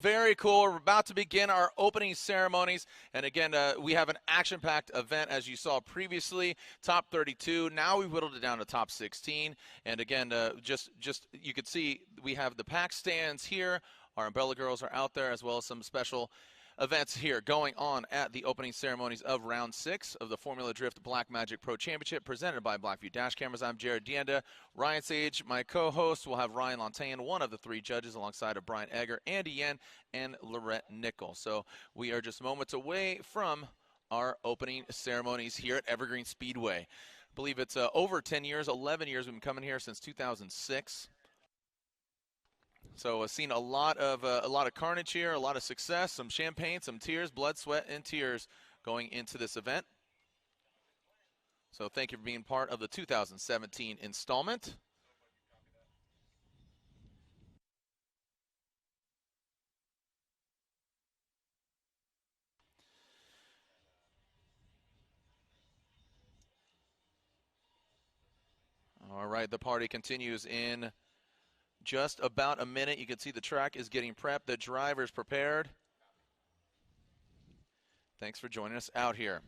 Very cool. We're about to begin our opening ceremonies. And again, we have an action-packed event, as you saw previously. Top 32. Now we've whittled it down to top 16. And again, just you could see we have the pack stands here. Our umbrella girls are out there, as well as some special events here going on at the opening ceremonies of round 6 of the Formula Drift Black Magic Pro Championship presented by Blackview Dash Cameras. I'm Jared Dienda. Ryan Sage, my co-host. We'll have Ryan Lantain, one of the 3 judges, alongside of Brian Egger, Andy Yen, and Lorette Nickel. So we are just moments away from our opening ceremonies here at Evergreen Speedway. I believe it's over 10 years, 11 years. We've been coming here since 2006. So seen a lot of carnage here, a lot of success, some champagne, some tears, blood, sweat, and tears going into this event. So thank you for being part of the 2017 installment. All right, the party continues in just about a minute. You can see the track is getting prepped. The driver's prepared. Thanks for joining us out here.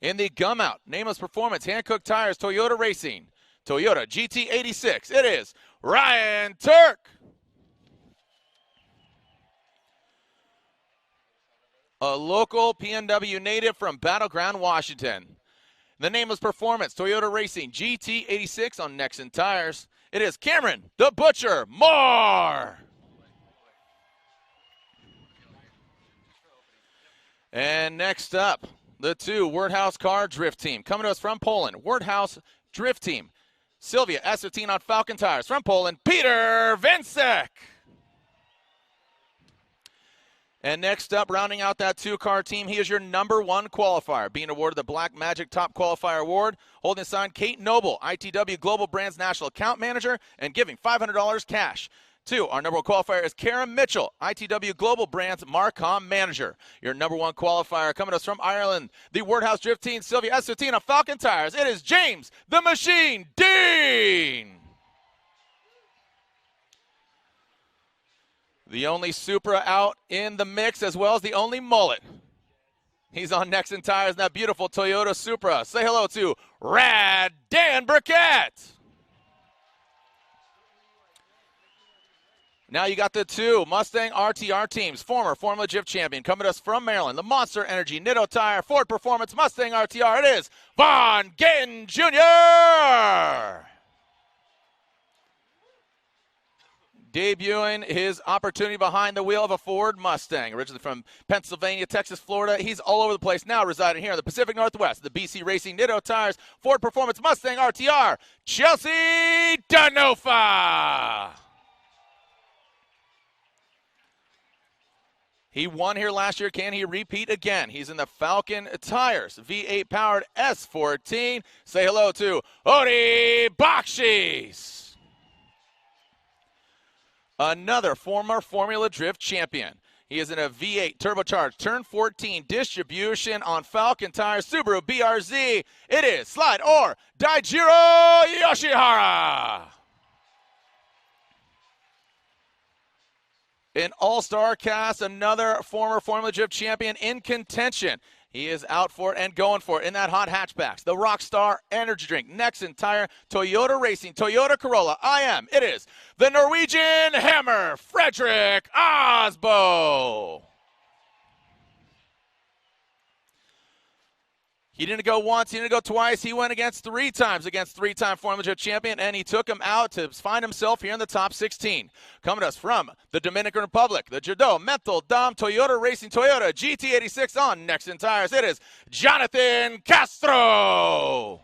In the gum out, nameless performance, hand-cooked tires, Toyota Racing, Toyota GT86. It is Ryan Turk. A local PNW native from Battleground, Washington. The nameless performance, Toyota Racing GT86 on Nexen tires. It is Cameron the Butcher Moore. And next up, the 2 Wordhouse Car Drift Team. Coming to us from Poland, Wordhouse Drift Team. Silvia S15 on Falcon tires. From Poland, Peter Vincek. And next up, rounding out that 2-car team, he is your #1 qualifier, being awarded the Black Magic Top Qualifier Award, holding signed Kate Noble, ITW Global Brands National Account Manager, and giving $500 cash. 2, our #1 qualifier is Karen Mitchell, ITW Global Brands Marcom Manager. Your #1 qualifier coming to us from Ireland, the Wordhouse Drift Team, Silvia S15 on Falcon tires. It is James the Machine Dean. The only Supra out in the mix, as well as the only mullet. He's on Nexen tires, that beautiful Toyota Supra. Say hello to Rad Dan Burkett. Now you got the 2 Mustang RTR teams, former Formula Drift champion, coming to us from Maryland, the Monster Energy Nitto Tire Ford Performance Mustang RTR. It is Vaughn Gayton Jr. Debuting his opportunity behind the wheel of a Ford Mustang. Originally from Pennsylvania, Texas, Florida. He's all over the place now, residing here in the Pacific Northwest. The BC Racing Nitto Tires Ford Performance Mustang RTR, Chelsea Danofa. He won here last year. Can he repeat again? He's in the Falcon tires, V8 powered S14. Say hello to Odi Bakshis. Another former Formula Drift champion. He is in a V8 turbocharged turn 14 distribution on Falcon tires, Subaru BRZ. It is Slide or Daijiro Yoshihara. An all-star cast, another former Formula Drift champion in contention. He is out for it and going for it in that hot hatchbacks. The Rockstar Energy Drink, Nexen Tire, Toyota Racing, Toyota Corolla, it is the Norwegian Hammer, Frederick Osbo. He didn't go once, he didn't go twice, he went against 3 times against 3-time Formula Drift champion, and he took him out to find himself here in the top 16. Coming to us from the Dominican Republic, the Judo Mental Dom Toyota Racing Toyota GT86 on Nexen tires. It is Jonathan Castro.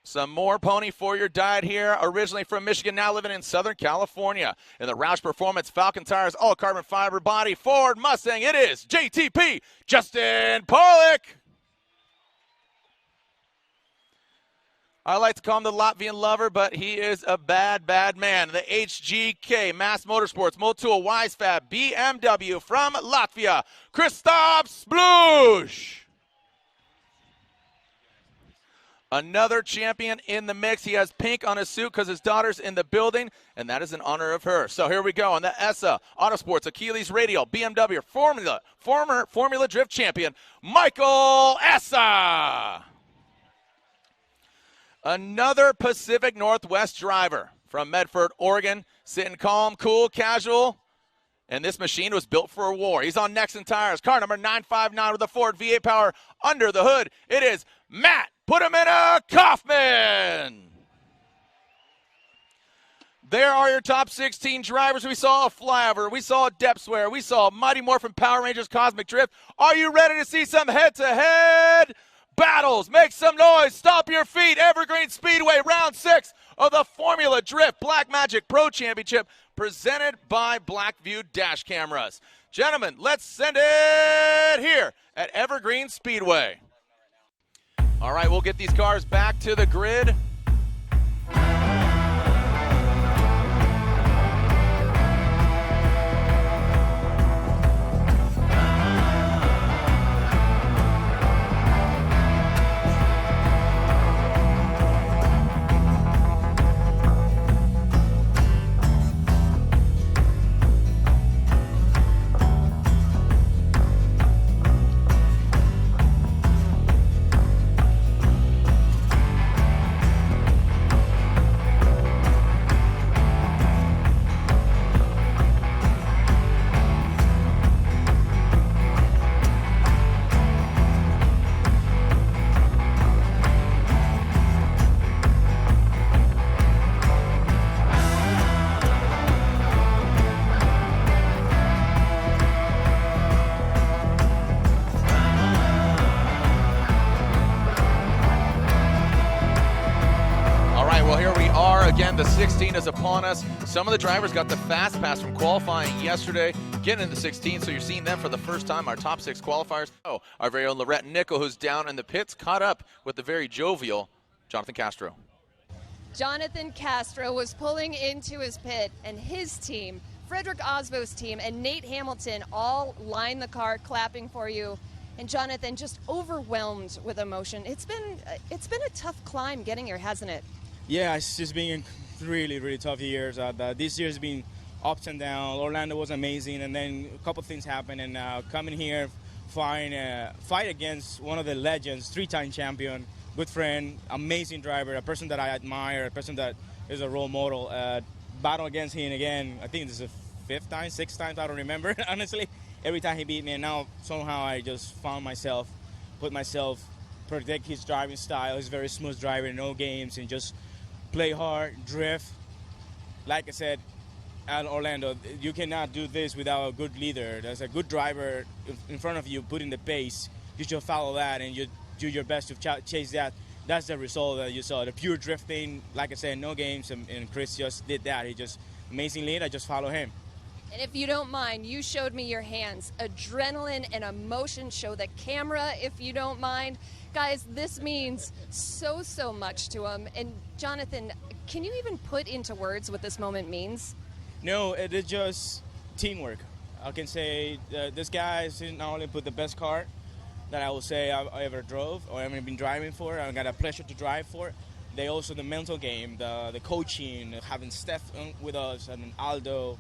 Some more pony for your diet here. Originally from Michigan, now living in Southern California. In the Roush Performance Falcon tires, all carbon fiber body, Ford Mustang. It is JTP, Justin Pollock. I like to call him the Latvian lover, but he is a bad, bad man. The HGK, Mass Motorsports, Motul, Wisefab, BMW from Latvia, Christoph Splush. Another champion in the mix. He has pink on his suit because his daughter's in the building, and that is in honor of her. So here we go on the ESSA Autosports Achilles Radial BMW former Formula Drift champion, Michael Essa. Another Pacific Northwest driver from Medford, Oregon, sitting calm, cool, casual. And this machine was built for a war. He's on Nexon tires. Car number 959 with a Ford V8 power under the hood. It is Matt. Put him in a Kaufman. There are your top 16 drivers. We saw a flyover. We saw a depth swear. We saw Mighty Morphin Power Rangers Cosmic Drift. Are you ready to see some head-to-head battles? Make some noise. Stomp your feet. Evergreen Speedway, round 6 of the Formula Drift Black Magic Pro Championship, presented by Blackview Dash Cameras. Gentlemen, let's send it here at Evergreen Speedway. All right, we'll get these cars back to the grid. Again, the 16 is upon us. Some of the drivers got the fast pass from qualifying yesterday, getting into the 16, so you're seeing them for the first time, our top 6 qualifiers. Oh, our very own Lorette Nickel, who's down in the pits, caught up with the very jovial Jonathan Castro. Jonathan Castro was pulling into his pit, and his team, Frederick Osbo's team, and Nate Hamilton all lined the car clapping for you. And Jonathan, just overwhelmed with emotion. It's been a tough climb getting here, hasn't it? Yeah, it's just been really, really tough years. This year's been ups and downs. Orlando was amazing, and then a couple things happened. And coming here, fight against one of the legends, 3-time champion, good friend, amazing driver, a person that I admire, a person that is a role model. Battle against him again. I think this is the 5th time, 6th time. I don't remember honestly. Every time he beat me, and now somehow I just found myself, protect his driving style. He's a very smooth driver, no games, and just play hard, drift. Like I said, at Orlando, you cannot do this without a good leader. There's a good driver in front of you putting the pace. You should follow that, and you do your best to chase that. That's the result that you saw. The pure drifting, like I said, no games, and Chris just did that. He just amazing lead. I just follow him. And if you don't mind, you showed me your hands. Adrenaline and emotion. Show the camera if you don't mind. Guys, this means so much to him. And Jonathan, can you even put into words what this moment means? No, it is just teamwork. I can say this guy has not only put the best car that I will say I ever drove or ever been driving for. I got a pleasure to drive for. They also the mental game, the coaching, having Steph with us and Aldo,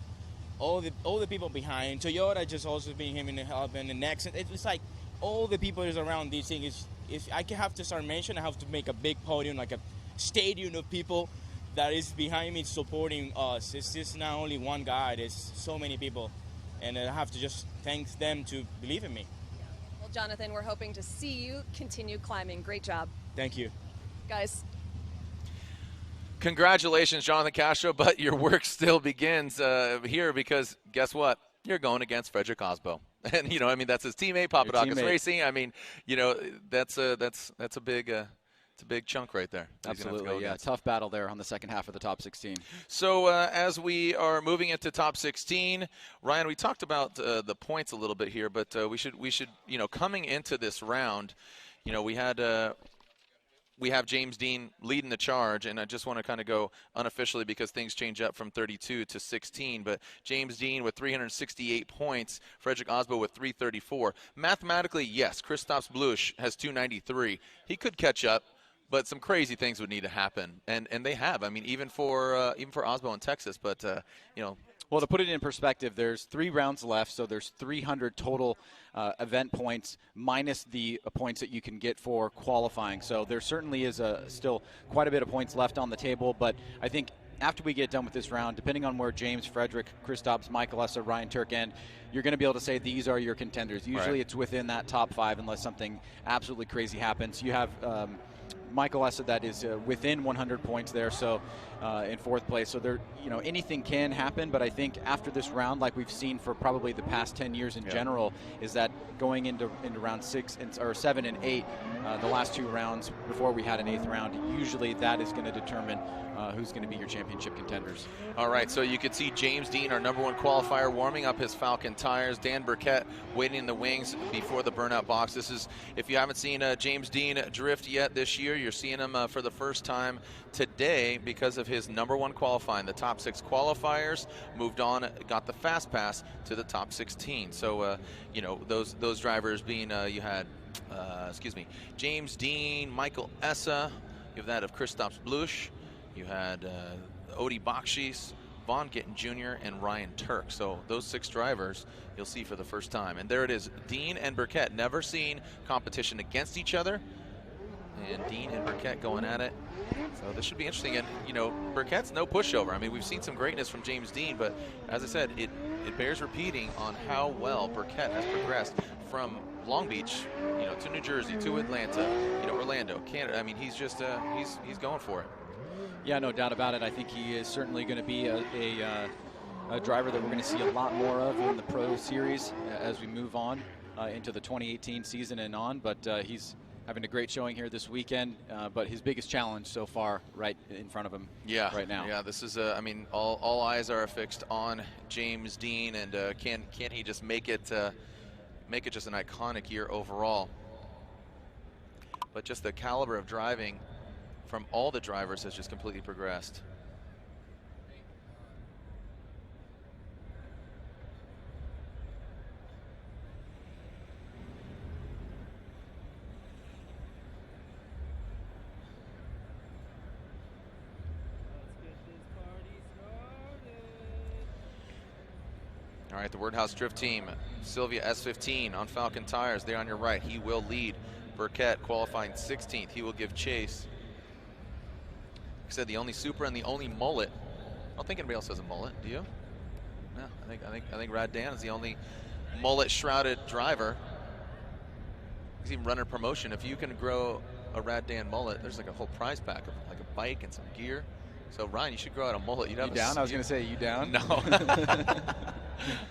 all the people behind. Toyota just also being him in the help and the next. It's like all the people is around these things. If I have to start mentioning, I have to make a big podium, like a stadium of people that is behind me supporting us. It's just not only one guy, there's so many people. And I have to just thank them to believe in me. Well, Jonathan, we're hoping to see you continue climbing. Great job. Thank you. Guys. Congratulations, Jonathan Castro, but your work still begins here because guess what? You're going against Frederick Osbo. And, you know, I mean, that's his teammate, Papadakis Racing. I mean, you know, that's a big it's a big chunk right there. Absolutely, yeah. Tough battle there on the second half of the top 16. So as we are moving into top 16, Ryan, we talked about the points a little bit here, but we should, you know, coming into this round, you know, we have James Dean leading the charge, and I just want to kind of go unofficially because things change up from 32 to 16, but James Dean with 368 points, Frederick Osbo with 334. Mathematically, yes, Christoph Bluch has 293. He could catch up, but some crazy things would need to happen, and they have. I mean, even for Osbo in Texas, but you know. Well, to put it in perspective, there's 3 rounds left, so there's 300 total event points minus the points that you can get for qualifying. So there certainly is still quite a bit of points left on the table, but I think after we get done with this round, depending on where James, Frederick, Kristaps, Michael Essa, Ryan Turk end, you're going to be able to say these are your contenders. Usually it's within that top 5 unless something absolutely crazy happens. You have Michael Essa that is within 100 points there, so in 4th place. So there, you know, anything can happen, but I think after this round, like we've seen for probably the past 10 years in general, is that going into round 6 or 7 and 8, the last 2 rounds before we had an 8th round, usually that is going to determine who's going to be your championship contenders. All right, so you can see James Dean, our #1 qualifier, warming up his Falcon tires. Dan Burkett waiting in the wings before the burnout box. This is, if you haven't seen James Dean drift yet this year, you're seeing him for the first time today because of his #1 qualifying. The top 6 qualifiers moved on, got the fast pass to the top 16. So, you know, those drivers being, you had, James Dean, Michael Essa, you have that of Kristaps Blush, you had Odie Bakshis, Vaughn Gittin Jr., and Ryan Turk. So those 6 drivers you'll see for the first time. And there it is, Dean and Burkett, never seen competition against each other. And Dean and Burkett going at it. So this should be interesting. And, you know, Burkett's no pushover. I mean, we've seen some greatness from James Dean, but as I said, it bears repeating on how well Burkett has progressed from Long Beach, you know, to New Jersey, to Atlanta, you know, Orlando, Canada. I mean, he's just, he's going for it. Yeah, no doubt about it. I think he is certainly going to be a driver that we're going to see a lot more of in the Pro Series as we move on into the 2018 season and on. But he's having a great showing here this weekend. But his biggest challenge so far, right in front of him, right now. Yeah, this is. I mean, all eyes are fixed on James Dean, and can he just make it just an iconic year overall? But just the caliber of driving from all the drivers has just completely progressed. All right, the Wordhouse Drift Team, Silvia S15 on Falcon tires. There on your right, he will lead. Burkett qualifying 16th. He will give chase. Like I said, the only Supra and the only mullet. I don't think anybody else has a mullet. Do you? No, I think Rad Dan is the only mullet-shrouded driver. He's even running a promotion. If you can grow a Rad Dan mullet, there's like a whole prize pack of like a bike and some gear. So Ryan, you should grow out a mullet. You'd have down? I was going to say, you down? No.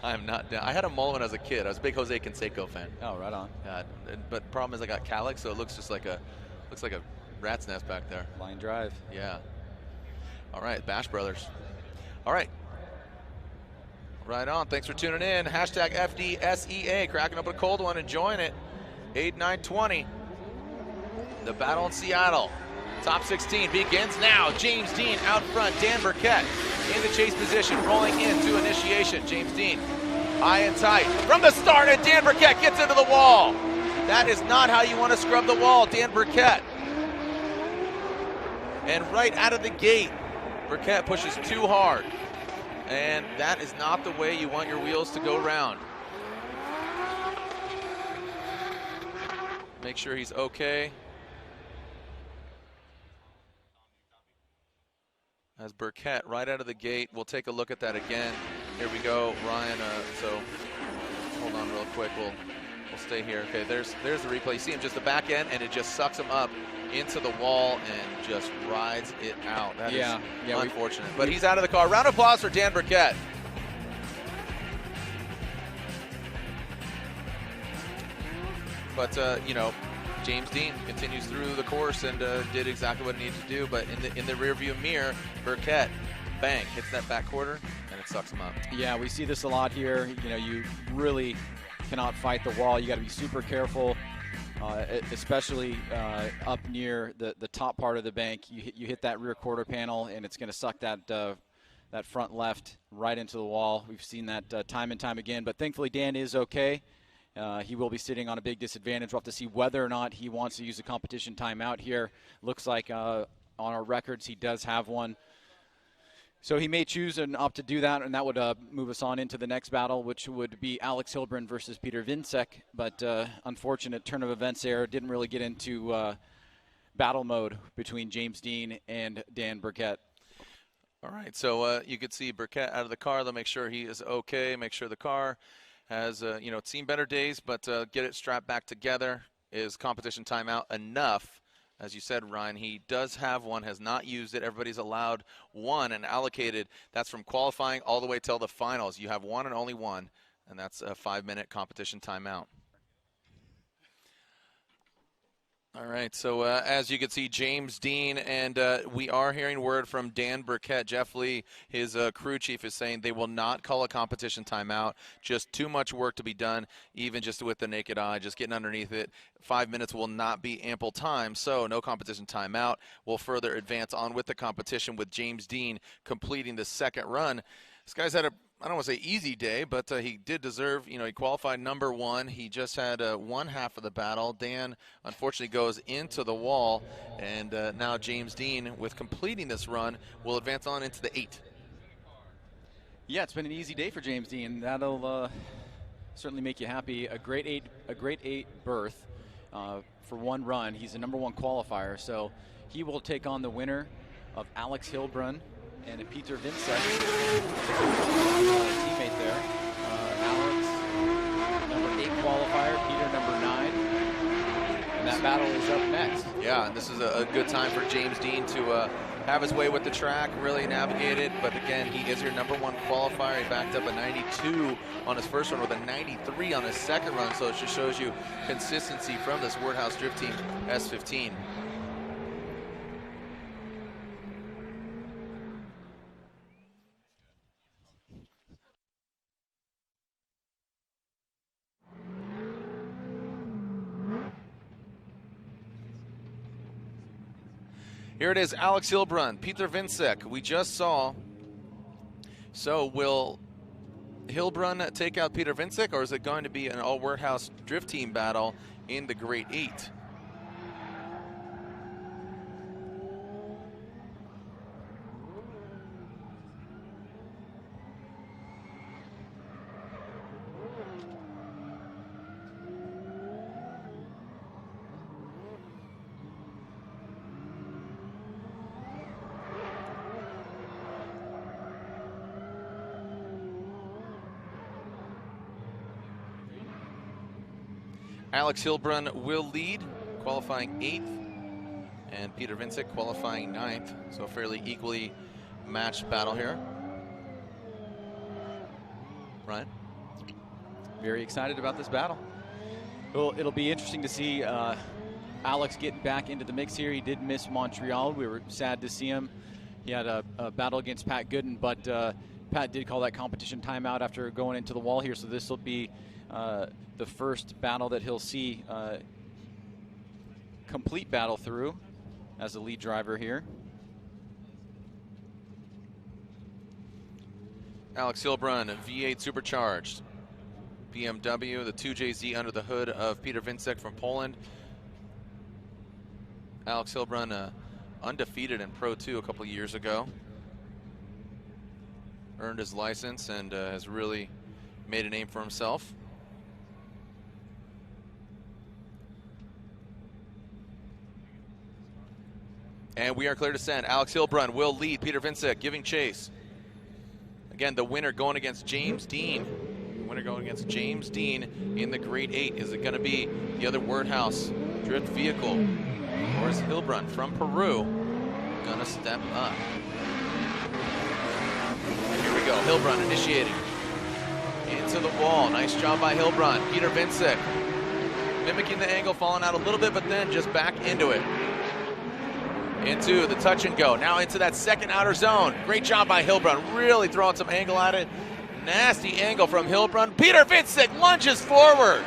I'm not down. I had a mullet when I was a kid. I was a big Jose Canseco fan. Oh, right on. But the problem is I got calyx, so it looks just like a rat's nest back there. Line drive. Yeah. All right, Bash Brothers. All right. Right on. Thanks for tuning in. Hashtag FDSEA. Cracking up a cold one. Enjoying it. 8-9-20. The battle in Seattle. Top 16 begins now. James Dean out front. Dan Burkett in the chase position, rolling into initiation. James Dean high and tight from the start, and Dan Burkett gets into the wall. That is not how you want to scrub the wall, Dan Burkett. And right out of the gate, Burkett pushes too hard. And that is not the way you want your wheels to go round. Make sure he's okay. As Burkett right out of the gate, we'll take a look at that again. Here we go, Ryan. So hold on real quick. We'll stay here. Okay, there's the replay. You see him just the back end, and it just sucks him up into the wall and just rides it out. That is unfortunate. But he's out of the car. Round of applause for Dan Burkett. But you know, James Dean continues through the course and did exactly what he needed to do. But in the rearview mirror, Burkett, bang, hits that back quarter, and it sucks him up. Yeah, we see this a lot here. You know, you really cannot fight the wall. You got to be super careful, especially up near the top part of the bank. You hit that rear quarter panel, and it's going to suck that front left right into the wall. We've seen that time and time again. But thankfully, Dan is okay. he will be sitting on a big disadvantage. We'll have to see whether or not he wants to use a competition timeout here. Looks like on our records he does have one. So he may choose and opt to do that, and that would move us on into the next battle, which would be Alex Hilbrun versus Peter Vinsek. But unfortunate turn of events there. Didn't really get into battle mode between James Dean and Dan Burkett. All right, so you could see Burkett out of the car. They'll make sure he is okay, make sure the car has, it's seen better days, but get it strapped back together. Is competition timeout enough? As you said, Ryan, he does have one, has not used it. Everybody's allowed one and allocated. That's from qualifying all the way till the finals. You have one and only one, and that's a 5-minute competition timeout. All right, so as you can see, James Dean, and we are hearing word from Dan Burkett. Jeff Lee, his crew chief, is saying they will not call a competition timeout. Just too much work to be done, even just with the naked eye, just getting underneath it. 5 minutes will not be ample time, so no competition timeout. We'll further advance on with the competition with James Dean completing the second run. This guy's had a, I don't want to say easy day, but he did deserve, he qualified number one. He just had one half of the battle. Dan, unfortunately, goes into the wall, and now James Dean, with completing this run, will advance on into the 8. Yeah, it's been an easy day for James Dean. That'll certainly make you happy. A great eight berth for one run. He's a number one qualifier, so he will take on the winner of Alex Hilbrun and Peter Vinsek, teammate there. Alex, number 8 qualifier, Peter, number 9. And that battle is up next. Yeah, and this is a good time for James Dean to have his way with the track, really navigate it. But again, he is your number one qualifier. He backed up a 92 on his first run with a 93 on his second run. So it just shows you consistency from this Wordhouse Drift Team S15. Here it is, Alex Hilbrun, Peter Vinsek. We just saw. So will Hilbrun take out Peter Vinsek, or is it going to be an all-Wordhouse Drift Team battle in the Great 8? Alex Hilbrun will lead, qualifying 8th, and Peter Vinsek qualifying 9th. So a fairly equally matched battle here. Ryan? Very excited about this battle. Well, it'll be interesting to see Alex getting back into the mix here. He did miss Montreal. We were sad to see him. He had a battle against Pat Gooden, but Pat did call that competition timeout after going into the wall here, so this will be the first battle that he'll see complete battle through as the lead driver here. Alex Hilbrun, V8 supercharged. BMW, the 2JZ under the hood of Peter Vinsek from Poland. Alex Hilbrun, undefeated in Pro 2 a couple years ago. Earned his license and has really made a name for himself. And we are clear to send. Alex Hilbrun will lead. Peter Vinsek giving chase. Again, the winner going against James Dean. Winner going against James Dean in the Great 8. Is it going to be the other Wordhouse Drift vehicle? Or is Hilbrun from Peru going to step up? And here we go. Hilbrun initiating. Into the wall. Nice job by Hilbrun. Peter Vinsek mimicking the angle, falling out a little bit, but then just back into it. Into the touch and go. Now into that second outer zone. Great job by Hilbrun. Really throwing some angle at it. Nasty angle from Hilbrun. Peter Vinsek lunges forward.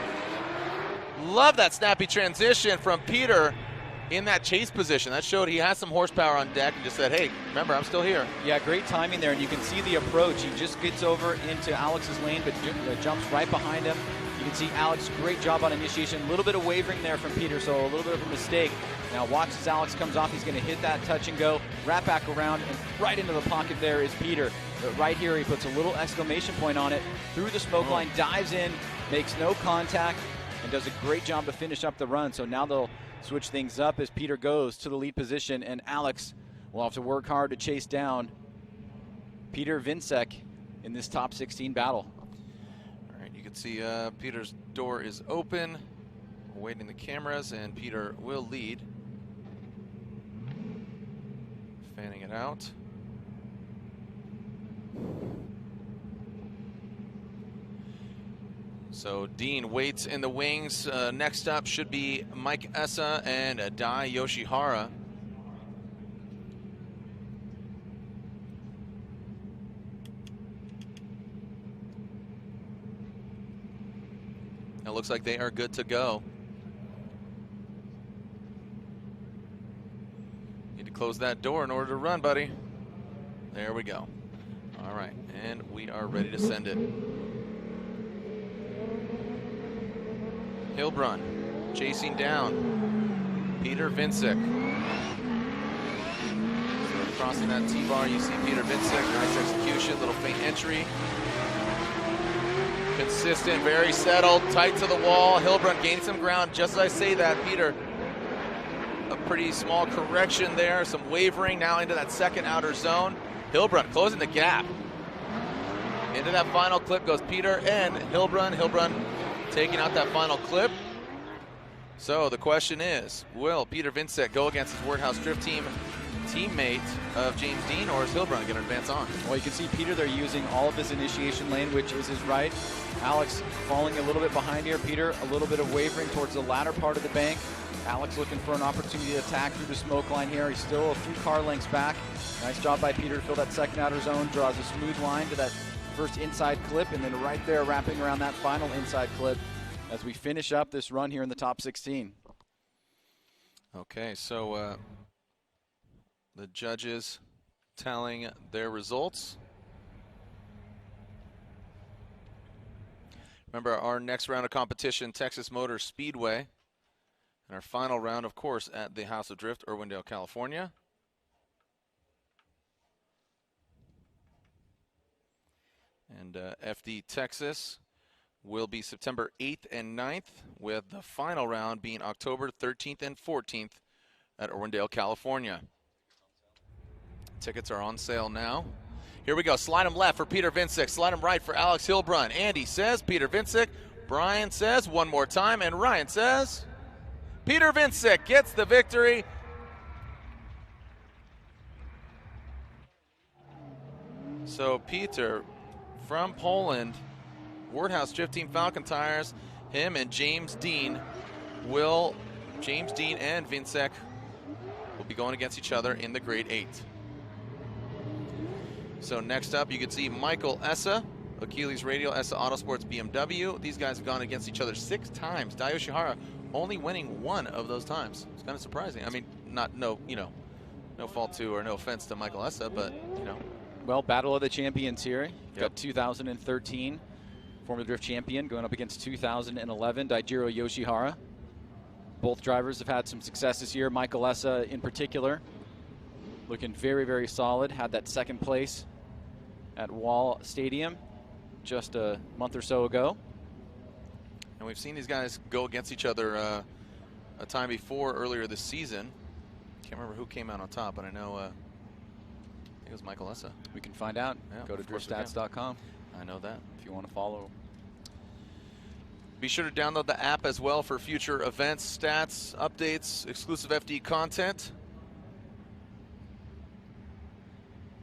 Love that snappy transition from Peter in that chase position. That showed he has some horsepower on deck and just said, hey, remember, I'm still here. Yeah, great timing there. And you can see the approach. He just gets over into Alex's lane, but jumps right behind him. You can see Alex, great job on initiation. A little bit of wavering there from Peter, so a little bit of a mistake. Now watch as Alex comes off. He's going to hit that touch and go, wrap back around, and right into the pocket there is Peter. But right here, he puts a little exclamation point on it. Through the smoke line, dives in, makes no contact, and does a great job to finish up the run. So now they'll switch things up as Peter goes to the lead position, and Alex will have to work hard to chase down Peter Vincek in this top 16 battle. All right, you can see Peter's door is open, awaiting the cameras, and Peter will lead. Fanning it out. So Dean waits in the wings. Next up should be Mike Essa and Dai Yoshihara. It looks like they are good to go. Need to close that door in order to run, buddy. There we go. All right, and we are ready to send it. Hilbrun chasing down Peter Vincek. So crossing that T-bar, you see Peter Vincek. Nice execution, little feint entry. Consistent, very settled, tight to the wall. Hilbrun gaining some ground. Just as I say that, Peter, a pretty small correction there. Some wavering now into that second outer zone. Hilbrun closing the gap. Into that final clip goes Peter and Hilbrun. Hilbrun taking out that final clip. So the question is, will Peter Vincek go against his Wordhouse Drift Team teammate of James Dean, or is Hilbrun going to advance on? Well, you can see Peter there using all of his initiation lane, which is his right. Alex falling a little bit behind here. Peter a little bit of wavering towards the latter part of the bank. Alex looking for an opportunity to attack through the smoke line here. He's still a few car lengths back. Nice job by Peter to fill that second outer zone, draws a smooth line to that first inside clip, and then right there wrapping around that final inside clip as we finish up this run here in the top 16. Okay, so the judges telling their results. Remember, our next round of competition, Texas Motor Speedway, and our final round, of course, at the House of Drift, Irwindale, California. And FD Texas will be September 8th and 9th, with the final round being October 13th and 14th at Irwindale, California. Tickets are on sale now. Here we go. Slide him left for Peter Vincek. Slide him right for Alex Hilbrun. Andy says Peter Vincek. Brian says one more time. And Ryan says Peter Vincek gets the victory. So Peter from Poland, Wordhouse Drift Team Falcon Tires, him and James Dean and Vincek will be going against each other in the Grade 8. So next up, you can see Michael Essa, Achilles Radial, Essa Autosports, BMW. These guys have gone against each other 6 times. Dai Yoshihara only winning 1 of those times. It's kind of surprising. I mean, no fault to or no offense to Michael Essa, but Well, battle of the champions here. Yep. Got 2013 Formula Drift champion going up against 2011 Daijiro Yoshihara. Both drivers have had some success this year. Michael Essa in particular, looking very, very solid. Had that second place at Wall Stadium just a month or so ago. And we've seen these guys go against each other a time before earlier this season. Can't remember who came out on top, but I know I think it was Michael Essa. We can find out. Yeah, go to driftstats.com. I know that. If you want to follow. Be sure to download the app as well for future events, stats, updates, exclusive FD content.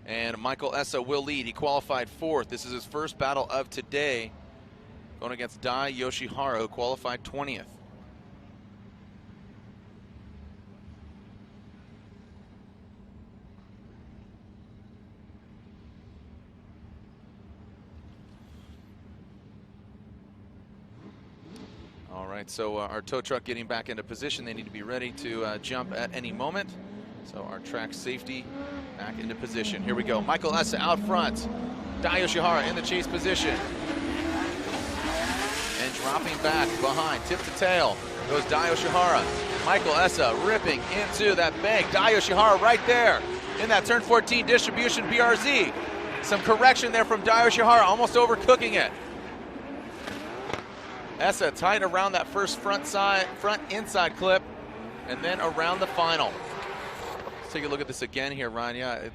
And Michael Essa will lead. He qualified 4th. This is his first battle of today, going against Dai Yoshihara, who qualified 20th. All right, so our tow truck getting back into position. They need to be ready to jump at any moment. So our track safety back into position. Here we go. Michael Essa out front. Dai Yoshihara in the chase position. And dropping back behind, tip to tail, goes Dai Yoshihara. Michael Essa ripping into that bank. Dai Yoshihara right there in that turn 14 distribution BRZ. Some correction there from Dai Yoshihara, almost overcooking it. Essa tight around that first front inside clip, and then around the final. Let's take a look at this again here, Ryan. Yeah,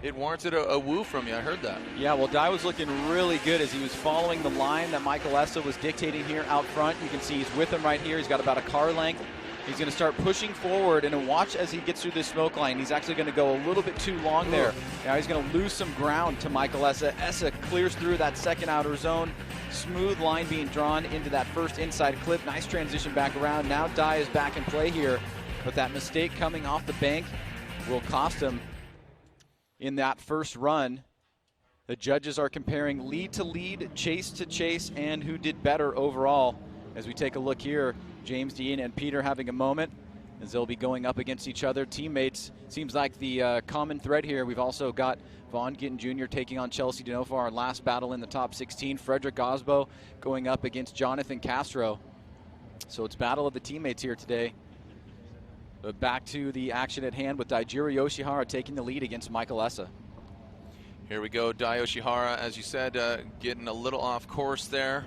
it warranted a woo from you. I heard that. Yeah, well, Dai was looking really good as he was following the line that Michael Essa was dictating here out front. You can see he's with him right here. He's got about a car length. He's going to start pushing forward, and watch as he gets through this smoke line. He's actually going to go a little bit too long there. Now he's going to lose some ground to Michael Essa. Essa clears through that second outer zone. Smooth line being drawn into that first inside clip. Nice transition back around. Now Dai is back in play here, but that mistake coming off the bank will cost him in that first run. The judges are comparing lead to lead, chase to chase, and who did better overall. As we take a look here, James Dean and Peter having a moment as they'll be going up against each other. Teammates, seems like the common thread here. We've also got Vaughn Gittin Jr. taking on Chelsea Denofa, our last battle in the top 16. Frederick Osbo going up against Jonathan Castro. So it's battle of the teammates here today. But back to the action at hand with Daijiro Yoshihara taking the lead against Michael Essa. Here we go, Dai Yoshihara, as you said, getting a little off course there.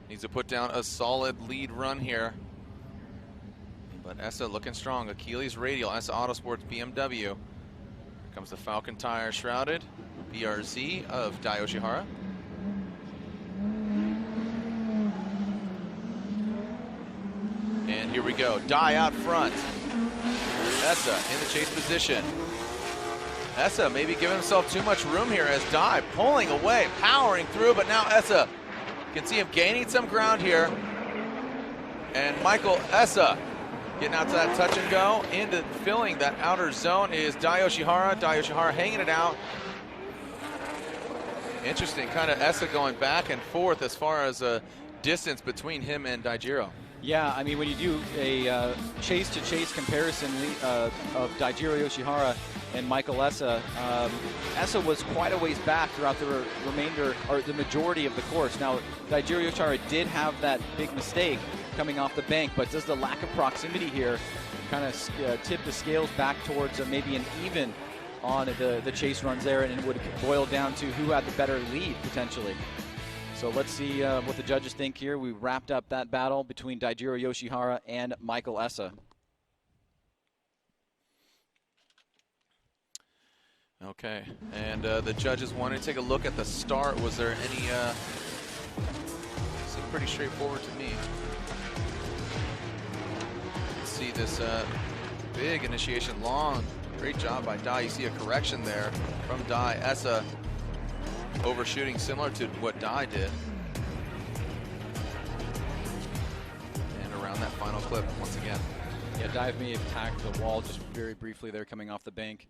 Needs to put down a solid lead run here. But Essa looking strong. Achilles Radial, Essa Autosports BMW. Here comes the Falcon Tire Shrouded BRZ of Dai Yoshihara. And here we go, Dai out front. Essa in the chase position. Essa maybe giving himself too much room here as Dai pulling away, powering through, but now Essa, you can see him gaining some ground here. And Michael Essa getting out to that touch and go. Into filling that outer zone is Dai Yoshihara. Dai Yoshihara hanging it out. Interesting, kind of Essa going back and forth as far as a distance between him and Daijiro. Yeah, I mean, when you do a chase-to-chase comparison of Daijiro Yoshihara and Michael Essa, Essa was quite a ways back throughout the remainder, or the majority of the course. Now, Daijiro Yoshihara did have that big mistake coming off the bank, but does the lack of proximity here kind of tip the scales back towards maybe an even on the chase runs there, and it would boil down to who had the better lead, potentially. So let's see what the judges think here. We wrapped up that battle between Daijiro Yoshihara and Michael Essa. Okay, and the judges wanted to take a look at the start. Was there any, seemed pretty straightforward to me. Let's see this big initiation, long, great job by Dai. You see a correction there from Dai. Essa overshooting similar to what Dai did. And around that final clip once again. Yeah, Dai may have tagged the wall just very briefly there coming off the bank,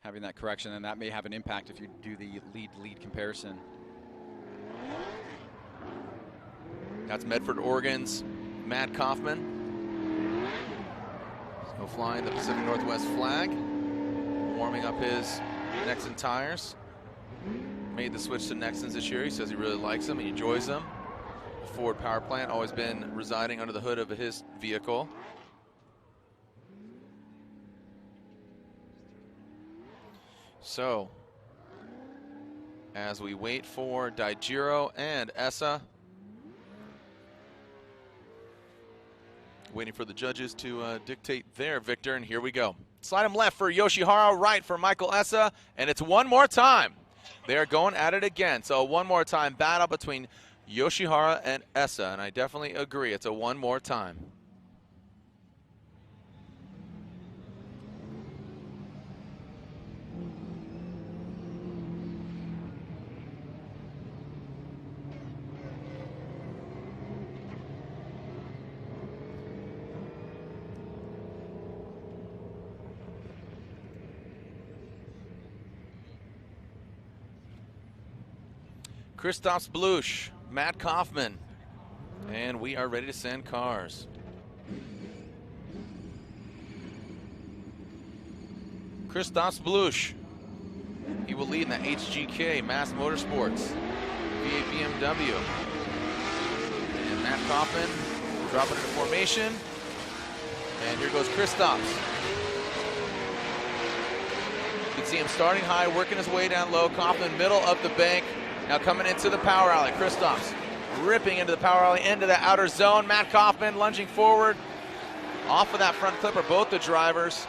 having that correction, and that may have an impact if you do the lead comparison. That's Medford, Oregon's Matt Kaufman. So flying the Pacific Northwest flag, warming up his Nexen tires. Made the switch to Nexens this year. He says he really likes them, he enjoys them. The Ford power plant, always been residing under the hood of his vehicle. So, as we wait for Daijiro and Essa, waiting for the judges to dictate their victor, and here we go. Slide him left for Yoshihara, right for Michael Essa, and it's one more time. They're going at it again. So one more time battle between Yoshihara and Essa, and I definitely agree. It's a one more time. Christoph Bluch, Matt Kaufman, and we are ready to send cars. Christoph Bluch, he will lead in the HGK Mass Motorsports V8 BMW. Matt Kaufman dropping into formation. And here goes Kristaps. You can see him starting high, working his way down low. Kaufman middle of the bank. Now coming into the power alley. Kristaps ripping into the power alley, into the outer zone. Matt Kaufman lunging forward. Off of that front clip are both the drivers.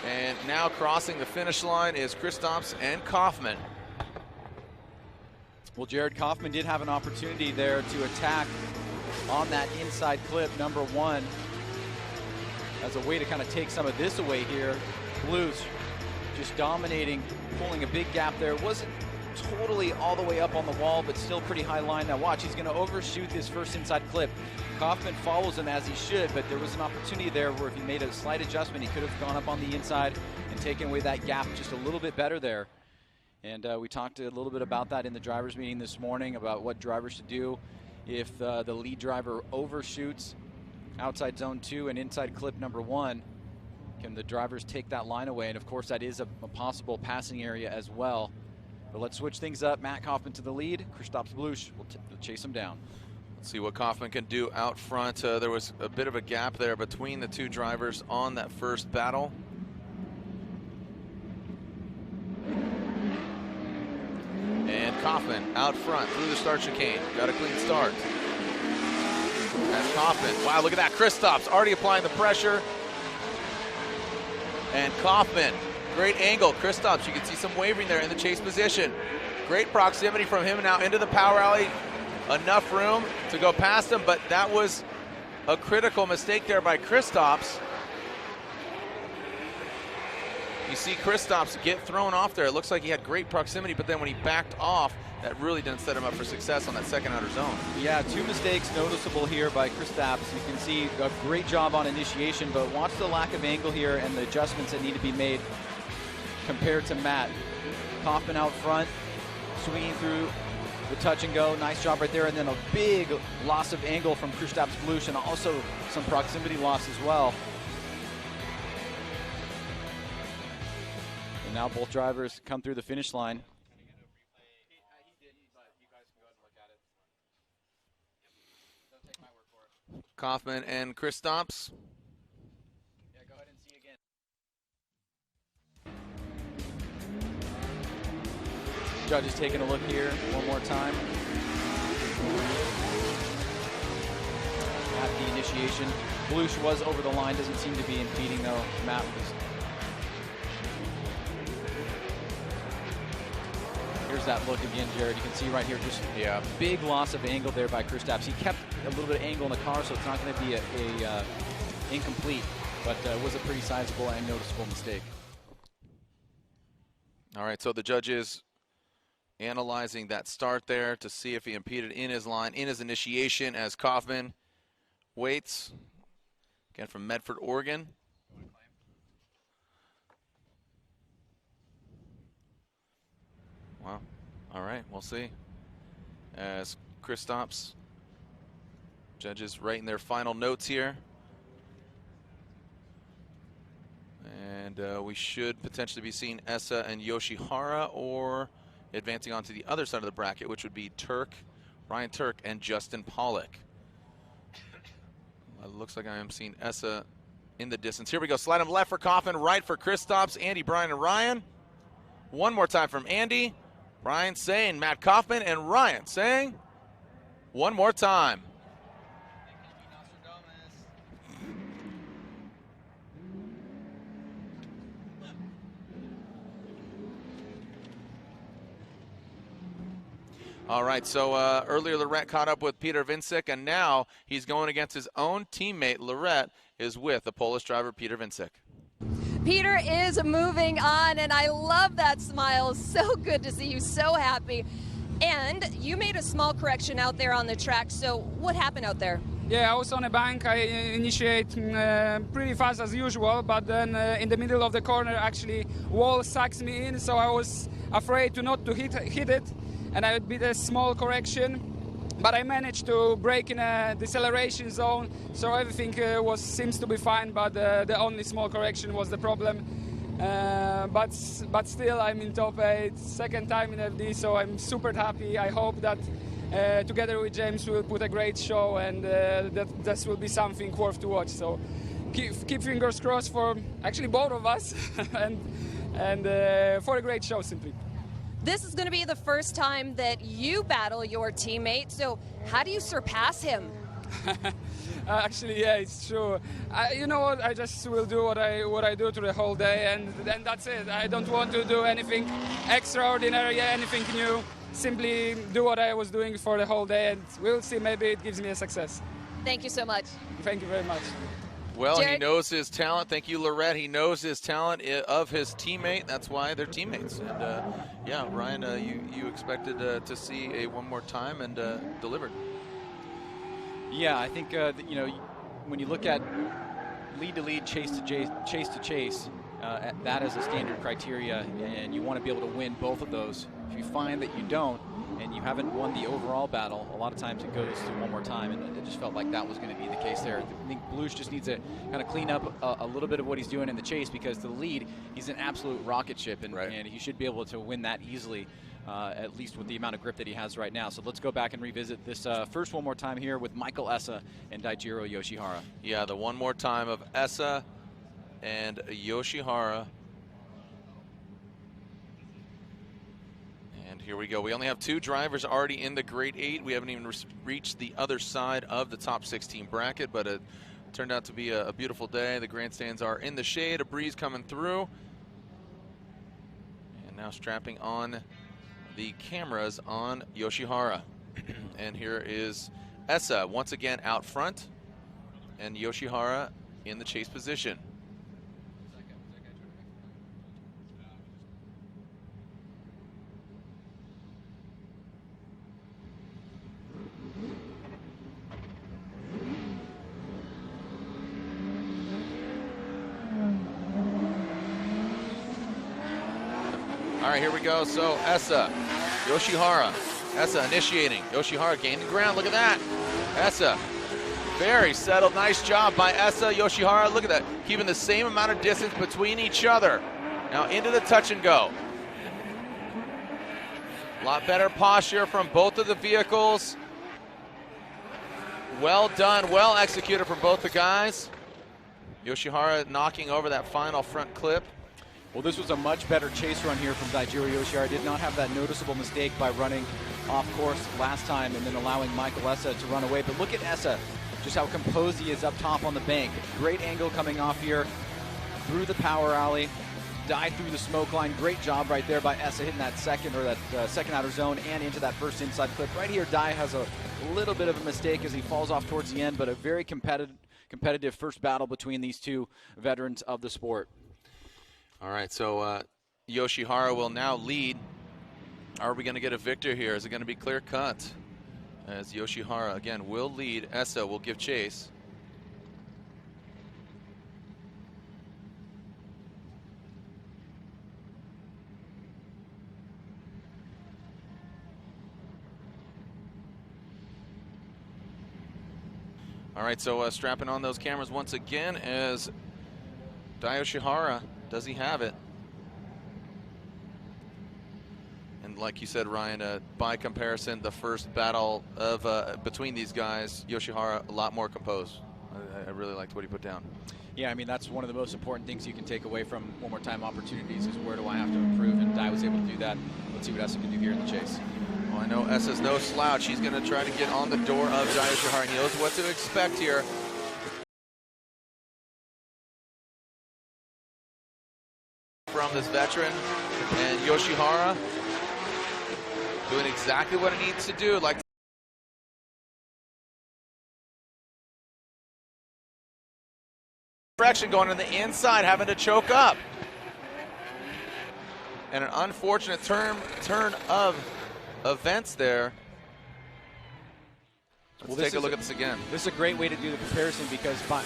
And now crossing the finish line is Kristaps and Kaufman. Well, Jared, Kaufman did have an opportunity there to attack on that inside clip, number 1, as a way to kind of take some of this away here. Blues just dominating, pulling a big gap there. Wasn't totally all the way up on the wall, but still pretty high line. Now watch, he's going to overshoot this first inside clip. Kaufman follows him as he should, but there was an opportunity there where if he made a slight adjustment, he could have gone up on the inside and taken away that gap just a little bit better there. And we talked a little bit about that in the drivers meeting this morning, about what drivers should do if the lead driver overshoots outside zone 2 and inside clip number 1. Can the drivers take that line away? And of course that is a possible passing area as well. But let's switch things up. Matt Kaufman to the lead. Kristaps Blush will chase him down. Let's see what Kaufman can do out front. There was a bit of a gap there between the two drivers on that first battle. And Kaufman out front through the start chicane. Got a clean start. That's Kaufman. Wow, look at that. Kristaps already applying the pressure. And Kaufman, great angle. Kristaps, you can see some wavering there in the chase position. Great proximity from him now into the power alley. Enough room to go past him, but that was a critical mistake there by Kristaps. You see Kristaps get thrown off there. It looks like he had great proximity, but then when he backed off, that really didn't set him up for success on that second outer zone. Yeah, 2 mistakes noticeable here by Kristaps. You can see a great job on initiation, but watch the lack of angle here and the adjustments that need to be made compared to Matt. Kaufman out front, swinging through the touch and go. Nice job right there, and then a big loss of angle from Kristaps Blush, and also some proximity loss as well. And now both drivers come through the finish line. Kaufman and Kristaps. Yeah, go ahead and see again. Judges taking a look here one more time at the initiation. Blush was over the line, doesn't seem to be impeding though. Matt was. Here's that look again, Jared. You can see right here, just big loss of angle there by Kristaps. He kept a little bit of angle in the car, so it's not going to be a incomplete, but it was a pretty sizable and noticeable mistake. All right, so the judges analyzing that start there to see if he impeded in his line, in his initiation, as Kaufman waits. Again, from Medford, Oregon. Wow. All right, we'll see. As Kristaps, judges writing their final notes here. And we should potentially be seeing Essa and Yoshihara, or advancing on to the other side of the bracket, which would be Turk, Ryan Turk, and Justin Pollock. It looks like I am seeing Essa in the distance. Here we go. Slide him left for Kaufman, right for Kristaps, Andy, Brian, and Ryan. One more time from Andy. Brian saying Matt Kaufman, and Ryan saying one more time. All right, so earlier Lorette caught up with Peter Vincik, and now he's going against his own teammate. Lorette is with the Polish driver Peter Vincik. Peter is moving on, and I love that smile. So good to see you, so happy. And you made a small correction out there on the track, so what happened out there? Yeah, I was on a bank. I initiate pretty fast as usual, but then in the middle of the corner, actually, wall sucks me in, so I was afraid not to hit it, and I did a small correction. But I managed to brake in a deceleration zone, so everything seems to be fine, but the only small correction was the problem. But still, I'm in top 8, second time in FD, so I'm super happy. I hope that together with James, we'll put a great show, and that will be something worth to watch. So keep fingers crossed for actually both of us, and for a great show, simply. This is going to be the first time that you battle your teammate, so how do you surpass him? Actually, yeah, it's true. You know what? I just will do what I do through the whole day, and that's it. I don't want to do anything extraordinary, anything new. Simply do what I was doing for the whole day, and we'll see. Maybe it gives me a success. Thank you so much. Thank you very much. Well, Jared? he knows his talent. Thank you, Lorette. He knows his talent of his teammate. That's why they're teammates. And yeah, Ryan, you expected to see one more time and delivered. Yeah, I think you know, when you look at lead to lead, chase to chase, that is a standard criteria, and you want to be able to win both of those. If you find that you don't, and you haven't won the overall battle, a lot of times it goes to one more time, and it just felt like that was going to be the case there. I think Blues just needs to kind of clean up a little bit of what he's doing in the chase, because the lead, he's an absolute rocket ship, and, right, and he should be able to win that easily, at least with the amount of grip that he has right now. So let's go back and revisit this first one more time here with Michael Essa and Daijiro Yoshihara. Yeah, the one more time of Essa and Yoshihara. And here we go. We only have 2 drivers already in the Grade 8. We haven't even reached the other side of the top 16 bracket, but it turned out to be a beautiful day. The grandstands are in the shade, a breeze coming through. And now strapping on the cameras on Yoshihara. And here is Essa once again out front, and Yoshihara in the chase position. All right, here we go. So Essa, Yoshihara, Essa initiating. Yoshihara gaining ground. Look at that. Essa, very settled. Nice job by Essa. Yoshihara, look at that. Keeping the same amount of distance between each other. Now into the touch and go. A lot better posture from both of the vehicles. Well done, well executed from both the guys. Yoshihara knocking over that final front clip. Well, this was a much better chase run here from Daijiro Yoshihara. Did not have that noticeable mistake by running off course last time and then allowing Michael Essa to run away. But look at Essa, just how composed he is up top on the bank. Great angle coming off here, through the power alley, dive through the smoke line. Great job right there by Essa, hitting that second outer zone and into that first inside clip. Right here, Dai has a little bit of a mistake as he falls off towards the end, but a very competitive first battle between these two veterans of the sport. All right, so Yoshihara will now lead. Are we going to get a victor here? Is it going to be clear cut? As Yoshihara, again, will lead. Essa will give chase. All right, so strapping on those cameras once again as Dai Yoshihara. Does he have it? And like you said, Ryan, by comparison, the first battle of between these guys, Yoshihara a lot more composed. I really liked what he put down. Yeah, I mean, that's one of the most important things you can take away from one more time opportunities is where do I have to improve, and Dai was able to do that. Let's see what Essa can do here in the chase. Well, I know Essa's no slouch. He's going to try to get on the door of Dai Yoshihara. He knows what to expect here. From this veteran, and Yoshihara doing exactly what he needs to do. Like direction going on the inside, having to choke up. And an unfortunate turn of events there. Let's take a look at this again. This is a great way to do the comparison because by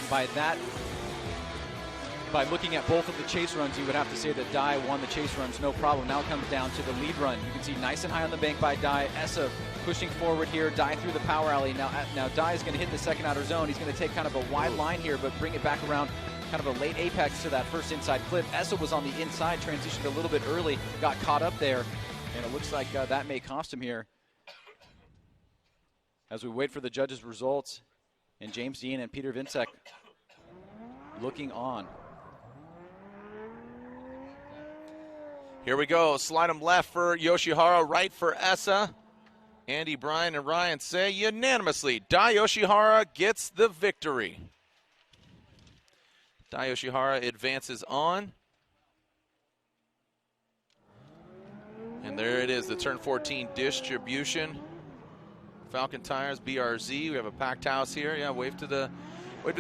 looking at both of the chase runs, you would have to say that Dai won the chase runs, no problem. Now it comes down to the lead run. You can see nice and high on the bank by Dai. Essa pushing forward here. Dai through the power alley. Now Dai is going to hit the second outer zone. He's going to take kind of a wide line here, but bring it back around kind of a late apex to that first inside clip. Essa was on the inside, transitioned a little bit early, got caught up there, and it looks like that may cost him here. as we wait for the judges' results, and James Dean and Peter Vincek looking on. Here we go. Slide them left for Yoshihara, right for Essa. Andy, Bryan, and Ryan say unanimously, Dai Yoshihara gets the victory. Dai Yoshihara advances on. And there it is, the turn 14 distribution. Falcon Tires, BRZ. We have a packed house here. Yeah, wave to the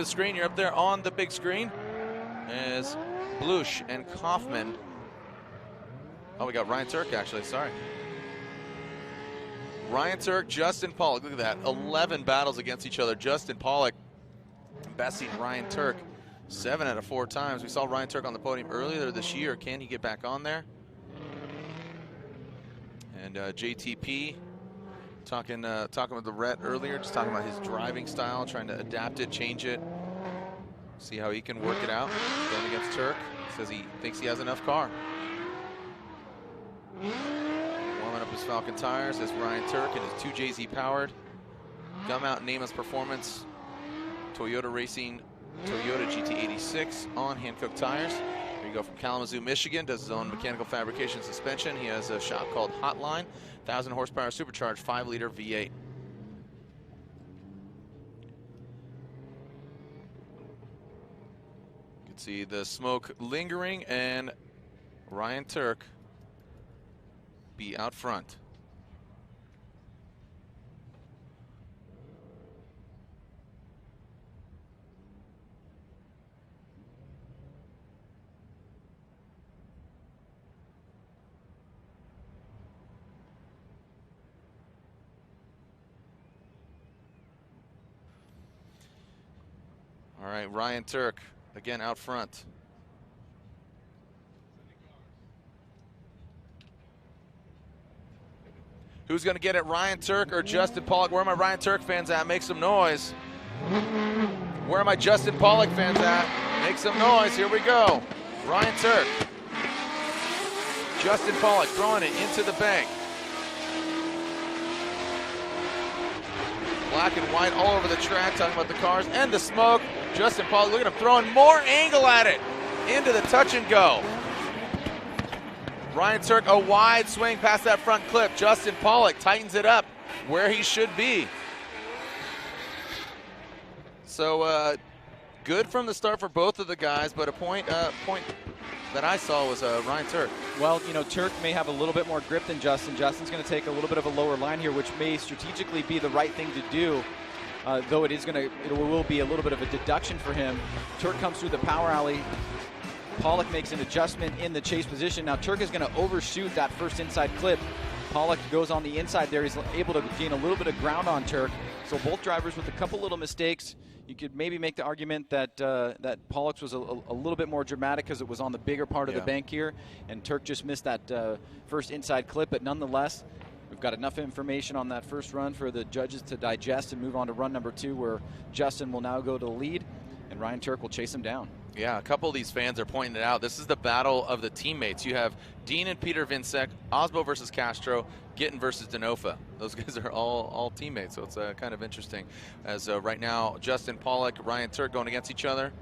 screen. You're up there on the big screen. As Blush and Kaufman. Oh, we got Ryan Turk, actually. Sorry. Ryan Turk, Justin Pollock. Look at that. 11 battles against each other. Justin Pollock besting Ryan Turk 7 out of 4 times. We saw Ryan Turk on the podium earlier this year. Can he get back on there? And JTP talking with the Rhett earlier, just talking about his driving style, trying to adapt it, change it, see how he can work it out. Going against Turk, says he thinks he has enough car. Warming up his Falcon tires as Ryan Turk and his 2JZ powered Gum Out Nameless Performance Toyota Racing Toyota GT86 on Hankook tires. Here you go from Kalamazoo, Michigan, does his own mechanical fabrication suspension. He has a shop called Hotline, 1,000 horsepower supercharged 5-liter V8. You can see the smoke lingering and Ryan Turk be out front. All right, Ryan Turk again out front. Who's going to get it, Ryan Turk or Justin Pollock? Where are my Ryan Turk fans at? Make some noise. Where are my Justin Pollock fans at? Make some noise. Here we go. Ryan Turk. Justin Pollock throwing it into the bank. Black and white all over the track, talking about the cars and the smoke. Justin Pollock, look at him throwing more angle at it. Into the touch and go. Ryan Turk, a wide swing past that front clip. Justin Pollock tightens it up where he should be. So good from the start for both of the guys, but a point that I saw was Ryan Turk. Well, you know, Turk may have a little bit more grip than Justin. Justin's going to take a little bit of a lower line here, which may strategically be the right thing to do. Though it will be a little bit of a deduction for him. Turk comes through the power alley. Pollock makes an adjustment in the chase position. Now Turk is going to overshoot that first inside clip. Pollock goes on the inside there. He's able to gain a little bit of ground on Turk. So both drivers with a couple little mistakes. You could maybe make the argument that that Pollock's was a little bit more dramatic because it was on the bigger part of the bank here, and Turk just missed that first inside clip. But nonetheless, we've got enough information on that first run for the judges to digest and move on to run number 2, where Justin will now go to the lead, and Ryan Turk will chase him down. Yeah, a couple of these fans are pointing it out. This is the battle of the teammates. You have Dean and Peter Vincek, Osbo versus Castro, Gittin versus Denofa. Those guys are all teammates, so it's kind of interesting. As right now, Justin Pollock, Ryan Turk going against each other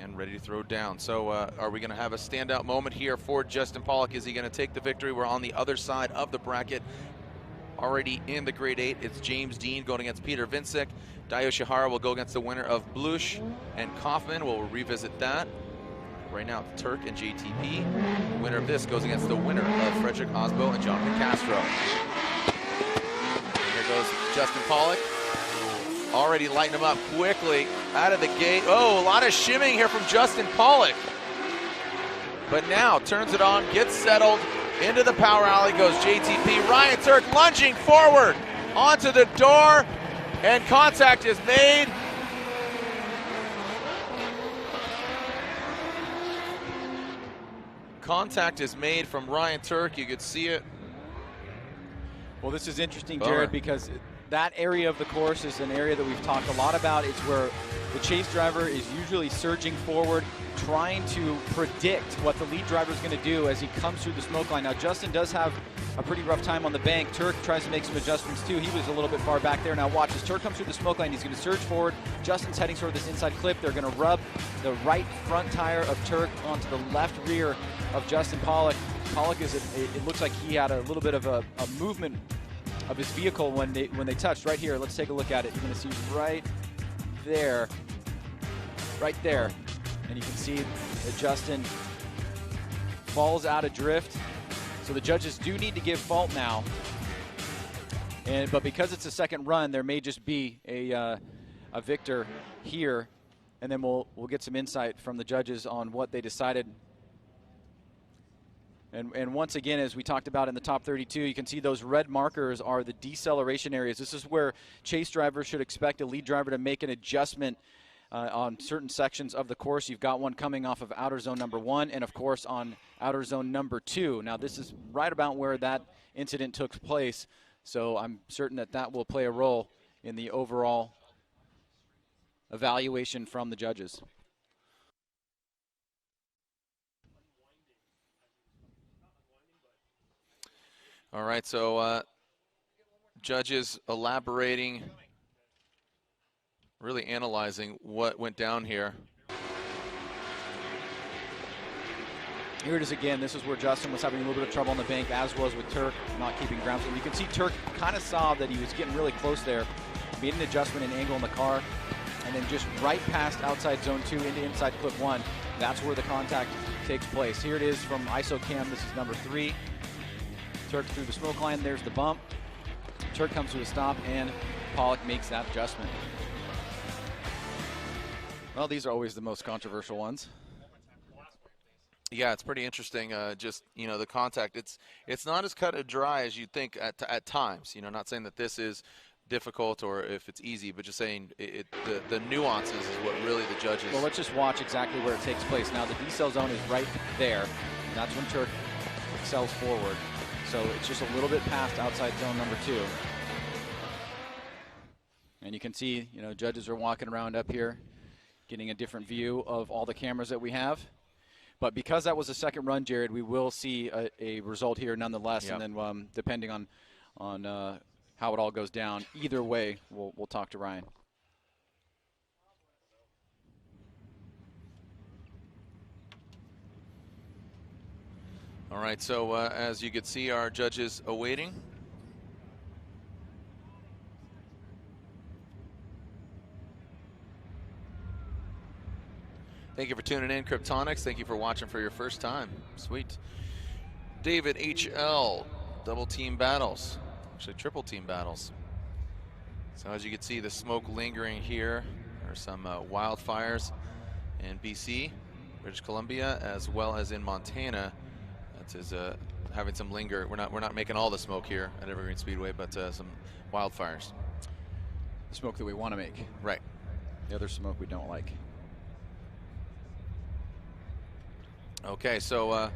and ready to throw down. So are we going to have a standout moment here for Justin Pollock? Is he going to take the victory? We're on the other side of the bracket. Already in the grade 8, it's James Dean going against Peter Vincek. Dai Yoshihara will go against the winner of Blush and Kaufman. We'll revisit that. Right now, Turk and JTP. The winner of this goes against the winner of Frederick Osbo and Jonathan Castro. Here goes Justin Pollock. Already lighting him up quickly out of the gate. Oh, a lot of shimming here from Justin Pollock. But now turns it on, gets settled. Into the power alley goes JTP. Ryan Turk lunging forward onto the door, and contact is made. Contact is made from Ryan Turk. You could see it. Well, this is interesting, Jared, because that area of the course is an area that we've talked a lot about. It's where the chase driver is usually surging forward, trying to predict what the lead driver is going to do as he comes through the smoke line. Now, Justin does have a pretty rough time on the bank. Turk tries to make some adjustments too. He was a little bit far back there. Now watch, as Turk comes through the smoke line, he's going to surge forward. Justin's heading sort of this inside clip. They're going to rub the right front tire of Turk onto the left rear of Justin Pollock. Pollock it looks like he had a little bit of a movement of his vehicle when they touched. Right here, let's take a look at it. You're going to see right there, and you can see that Justin falls out of drift. So the judges do need to give fault now, but because it's a second run, there may just be a victor here, and then we'll get some insight from the judges on what they decided. And once again, as we talked about in the top 32, you can see those red markers are the deceleration areas. This is where chase drivers should expect a lead driver to make an adjustment on certain sections of the course. You've got one coming off of outer zone number 1 and, of course, on outer zone number 2. Now, this is right about where that incident took place, so I'm certain that will play a role in the overall evaluation from the judges. All right, so judges elaborating, really analyzing what went down here. Here it is again. This is where Justin was having a little bit of trouble on the bank, as was with Turk not keeping ground. So you can see Turk kind of saw that he was getting really close there, made an adjustment in angle in the car, and then just right past outside zone 2 into inside clip 1. That's where the contact takes place. Here it is from ISO cam. This is number 3. Turk through the smoke line. There's the bump. Turk comes to a stop, and Pollock makes that adjustment. Well, these are always the most controversial ones. Yeah, it's pretty interesting. Just, you know, the contact. It's not as cut and dry as you'd think at times. You know, not saying that this is difficult or if it's easy, but just saying the nuances is what really the judges. Well, let's just watch exactly where it takes place. Now, the decel zone is right there. And that's when Turk excels forward. So it's just a little bit past outside zone number 2. And you can see, you know, judges are walking around up here, getting a different view of all the cameras that we have. But because that was a second run, Jared, we will see a result here nonetheless. Yep. And then depending on how it all goes down, either way, we'll talk to Ryan. All right, so as you can see, our judges awaiting. Thank you for tuning in, Kryptonics. Thank you for watching for your first time. Sweet. David HL, double team battles. Actually, triple team battles. So as you can see, the smoke lingering here. There are some wildfires in BC, British Columbia, as well as in Montana. That is having some linger. We're not making all the smoke here at Evergreen Speedway, but some wildfires. The smoke that we want to make. Right. The other smoke we don't like. Okay, so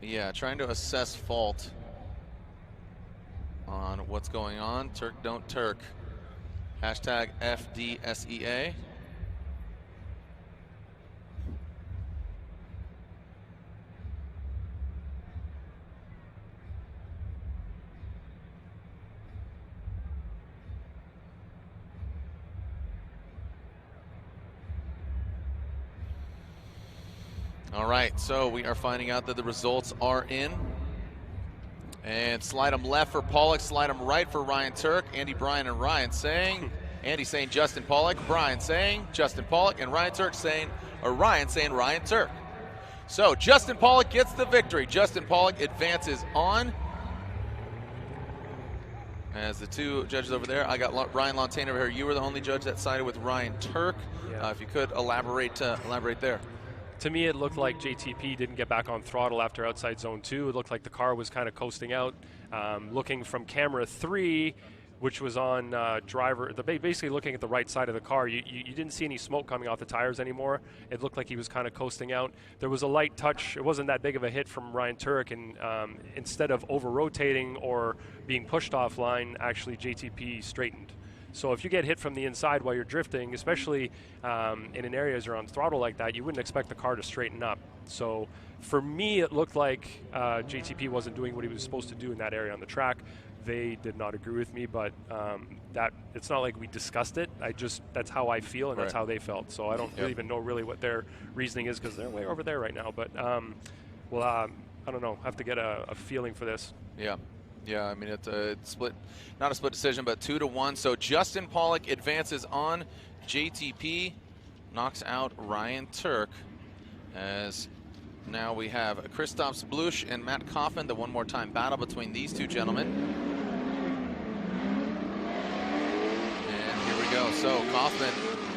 yeah, trying to assess fault on what's going on. Turk don't Turk. Hashtag FDSEA. All right, so we are finding out that the results are in. And slide them left for Pollock, slide them right for Ryan Turk. Andy, Brian, and Ryan saying, Andy saying Justin Pollock, Brian saying Justin Pollock, and Ryan Turk saying, or Ryan saying Ryan Turk. So Justin Pollock gets the victory. Justin Pollock advances on. As the two judges over there, I got Ryan Lontaine over here. You were the only judge that sided with Ryan Turk. Yeah. If you could elaborate there. To me, it looked like JTP didn't get back on throttle after outside zone 2. It looked like the car was kind of coasting out. Looking from camera 3, which was on basically looking at the right side of the car. You didn't see any smoke coming off the tires anymore. It looked like he was kind of coasting out. There was a light touch. It wasn't that big of a hit from Ryan Turek, and instead of over-rotating or being pushed offline, actually JTP straightened. So if you get hit from the inside while you're drifting, especially in an area as you're on throttle like that, you wouldn't expect the car to straighten up. So for me, it looked like JTP wasn't doing what he was supposed to do in that area on the track. They did not agree with me, but that it's not like we discussed it. That's how I feel, and that's how they felt. So I don't even know really what their reasoning is, because they're way over there right now. But I don't know. I have to get a feeling for this. Yeah. Yeah, I mean, it's split, not a split decision, but 2-1. So Justin Pollock advances on JTP, knocks out Ryan Turek, as now we have Christoph Blush and Matt Coffin, the one more time battle between these two gentlemen. And here we go. So Coffin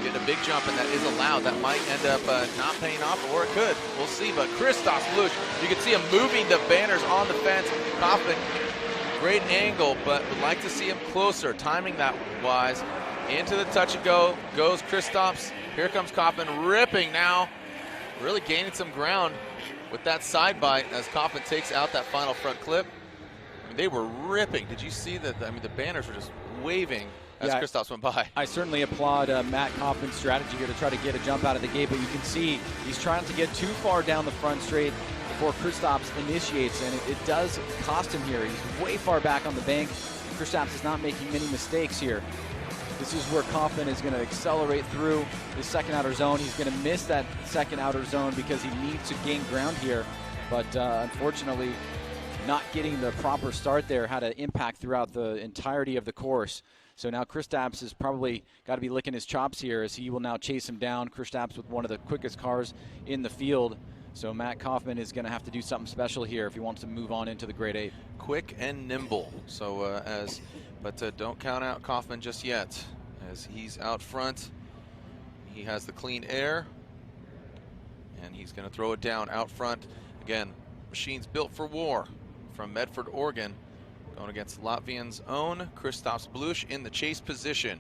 getting a big jump, and that is allowed. That might end up not paying off, or it could. We'll see. But Christoph Blush, you can see him moving the banners on the fence. Coffin, great angle, but would like to see him closer. Timing that wise. Into the touch and go goes Christophs. Here comes Coffin, ripping now. Really gaining some ground with that side bite as Coffin takes out that final front clip. I mean, they were ripping. Did you see that? I mean, the banners were just waving as Christophs went by. I certainly applaud Matt Coffin's strategy here to try to get a jump out of the gate, but you can see he's trying to get too far down the front straight before Christophs initiates, and it does cost him here. He's way far back on the bank. Christophs is not making many mistakes here. This is where Coffin is going to accelerate through the second outer zone. He's going to miss that second outer zone because he needs to gain ground here, but unfortunately not getting the proper start there had an impact throughout the entirety of the course. So now Christophs has probably got to be licking his chops here, as he will now chase him down. Christophs with one of the quickest cars in the field. So Matt Coffin is going to have to do something special here if he wants to move on into the Grade 8. Quick and nimble. So but don't count out Coffin just yet, as he's out front. He has the clean air, and he's going to throw it down out front. Again, machines built for war from Medford, Oregon, going against Latvian's own Christoph Blush in the chase position.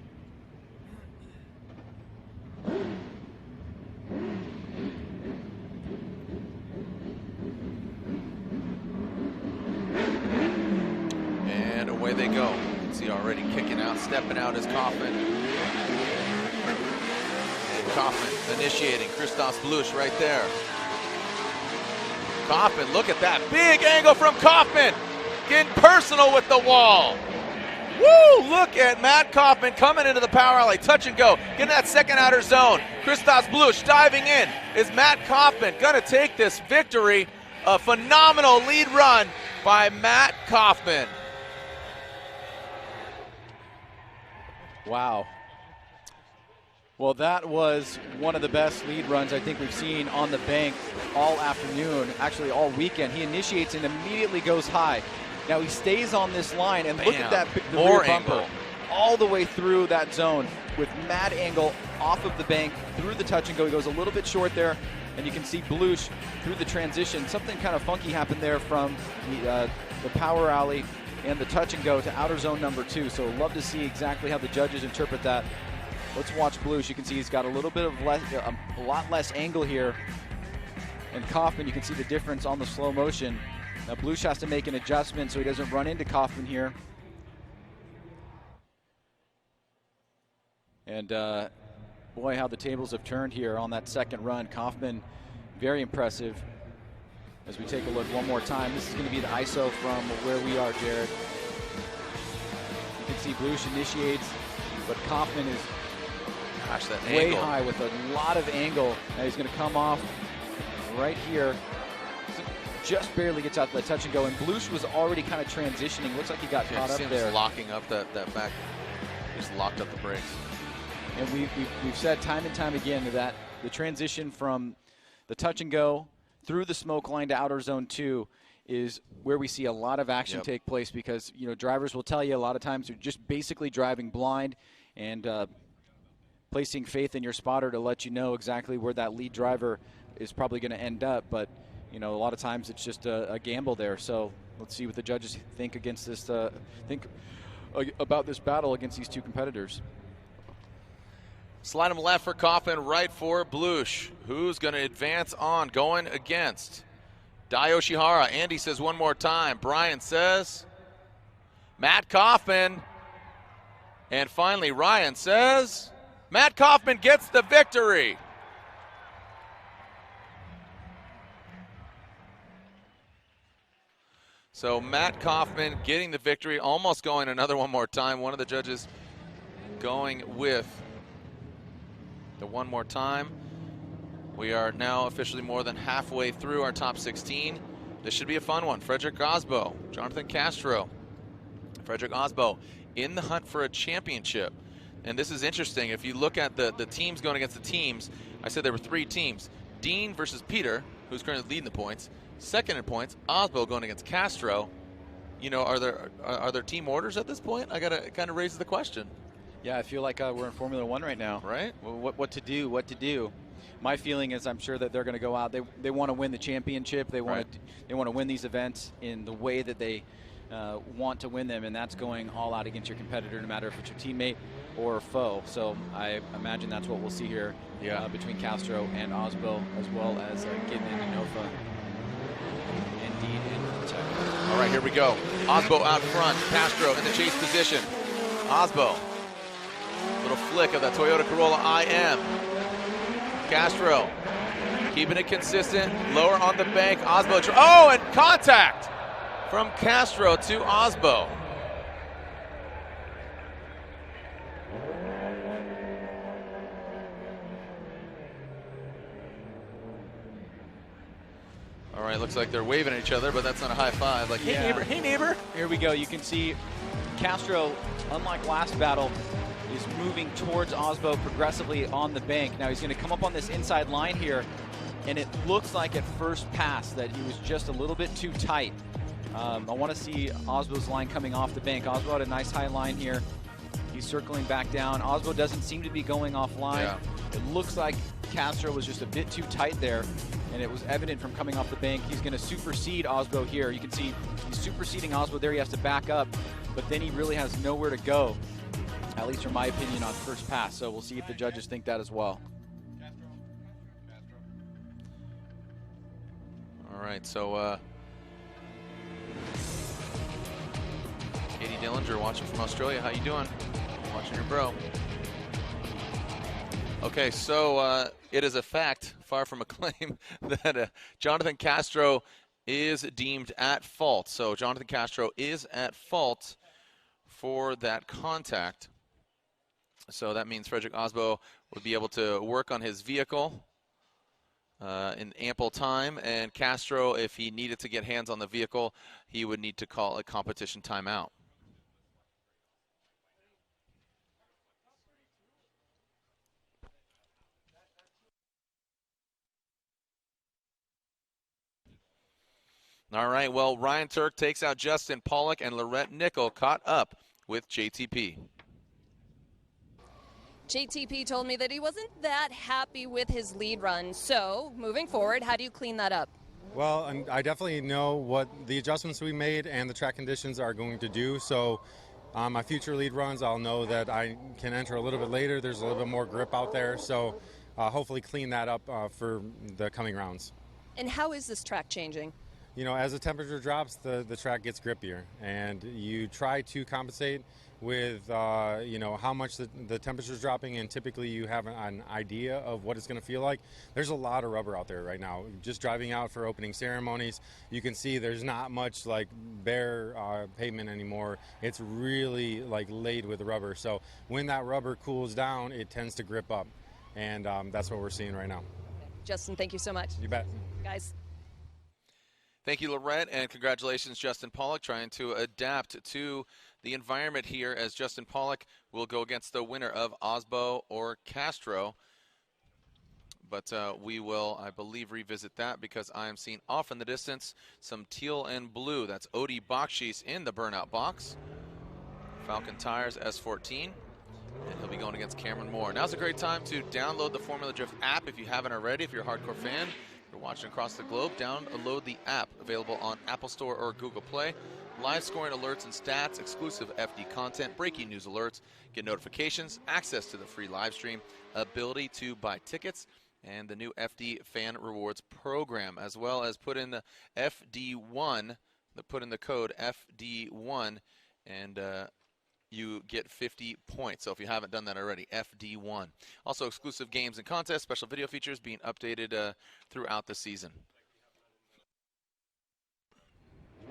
And away they go. You can see already kicking out, stepping out is Coffin. And Coffin initiating. Christoph Blush right there. Coffin, look at that. Big angle from Coffin. Getting personal with the wall. Woo! Look at Matt Coffin coming into the power alley. Touch and go. Getting that second outer zone. Christoph Blush diving in. Is Matt Coffin going to take this victory? A phenomenal lead run by Matt Coffin. Wow. Well, that was one of the best lead runs I think we've seen on the bank all afternoon, actually all weekend. He initiates and immediately goes high. Now he stays on this line, and look at that, the rear bumper all the way through that zone with mad angle off of the bank through the touch and go. He goes a little bit short there, and you can see Blush through the transition. Something kind of funky happened there from the power alley and the touch and go to outer zone number 2. So love to see exactly how the judges interpret that. Let's watch Blush. You can see he's got a little bit of a lot less angle here. And Coffin, you can see the difference on the slow motion. Now Blush has to make an adjustment so he doesn't run into Coffin here. And boy, how the tables have turned here on that second run. Coffin, very impressive. As we take a look one more time, this is going to be the ISO from where we are, Jared. You can see Blush initiates, but Coffin is way high with a lot of angle. Now he's going to come off right here. Just barely gets out the touch and go, and Blush was already kind of transitioning. Looks like he got caught up there. Locking up that back, just locked up the brakes. And we've said time and time again that the transition from the touch and go through the smoke line to outer zone 2 is where we see a lot of action take place, because drivers will tell you a lot of times they're just basically driving blind and placing faith in your spotter to let you know exactly where that lead driver is probably going to end up. But a lot of times it's just a gamble there. So let's see what the judges think against this. about this battle against these two competitors. Slide him left for Kaufman, right for Blush. Who's going to advance on, going against Dai Yoshihara. Andy says one more time. Brian says Matt Kaufman. And finally, Ryan says Matt Kaufman gets the victory. So Matt Kaufman getting the victory, almost going another one more time. One of the judges going with the one more time. We are now officially more than halfway through our top 16. This should be a fun one. Frederick Osbo, Jonathan Castro. Frederick Osbo in the hunt for a championship. And this is interesting. If you look at the teams going against the teams, I said there were 3 teams. Dean versus Peter, who's currently leading the points. Second in points, Osbo going against Castro. You know, are there team orders at this point? I gotta kind of raise the question. Yeah, I feel like we're in Formula One right now. Right? Well, what to do? What to do? My feeling is I'm sure that they're going to go out. They want to win the championship. They want to win these events in the way that they want to win them, and that's going all out against your competitor, no matter if it's your teammate or foe. So I imagine that's what we'll see here between Castro and Osbo, as well as Gidman and Nofa. Indeed, and Tech. All right, here we go. Osbo out front, Castro in the chase position. Osbo, little flick of the Toyota Corolla IM. Castro keeping it consistent, lower on the bank. Osbo, oh, and contact from Castro to Osbo. All right, looks like they're waving at each other, but that's not a high five. Like, hey, neighbor, hey, neighbor. Here we go. You can see Castro, unlike last battle, is moving towards Osbo progressively on the bank. Now he's going to come up on this inside line here, and it looks like at first pass that he was just a little bit too tight. I want to see Osbo's line coming off the bank. Osbo had a nice high line here. He's circling back down. Osbo doesn't seem to be going offline. Yeah. It looks like Castro was just a bit too tight there, and it was evident from coming off the bank. He's going to supersede Osbo here. You can see he's superseding Osbo there. He has to back up, but then he really has nowhere to go, at least from my opinion, on first pass. So we'll see if the judges think that as well. All right, so Katie Dillinger watching from Australia. How you doing? Watching your bro. Okay, so it is a fact, far from a claim, that Jonathan Castro is deemed at fault. So Jonathan Castro is at fault for that contact. So that means Frederick Osbo would be able to work on his vehicle in ample time, and Castro, if he needed to get hands on the vehicle, he would need to call a competition timeout. All right, well, Ryan Turk takes out Justin Pollock, and Lorette Nickel caught up with JTP. JTP told me that he wasn't that happy with his lead run. So, moving forward, how do you clean that up? Well, I definitely know what the adjustments we made and the track conditions are going to do. So, my future lead runs, I'll know that I can enter a little bit later. There's a little bit more grip out there. So, hopefully clean that up for the coming rounds. And how is this track changing? You know, as the temperature drops, the track gets grippier, and you try to compensate with, you know, how much the temperature is dropping, and typically you have an idea of what it's going to feel like. There's a lot of rubber out there right now. Just driving out for opening ceremonies, you can see there's not much like bare pavement anymore. It's really like laid with rubber. So when that rubber cools down, it tends to grip up, and that's what we're seeing right now. Justin, thank you so much. You bet. Guys. Thank you, Lorette, and congratulations, Justin Pollock, trying to adapt to the environment here, as Justin Pollock will go against the winner of Osbo or Castro. But we will, I believe, revisit that, because I am seeing off in the distance some teal and blue. That's Odi Bakshis in the burnout box. Falcon Tires S14. And he'll be going against Cameron Moore. Now's a great time to download the Formula Drift app if you haven't already, if you're a hardcore fan. You're watching across the globe. Download the app, available on Apple Store or Google Play. Live scoring alerts and stats, exclusive FD content, breaking news alerts, get notifications, access to the free live stream, ability to buy tickets, and the new FD Fan Rewards program, as well as put in the FD1, put in the code FD1, and you get 50 points. So if you haven't done that already, FD1. Also exclusive games and contests, special video features being updated throughout the season.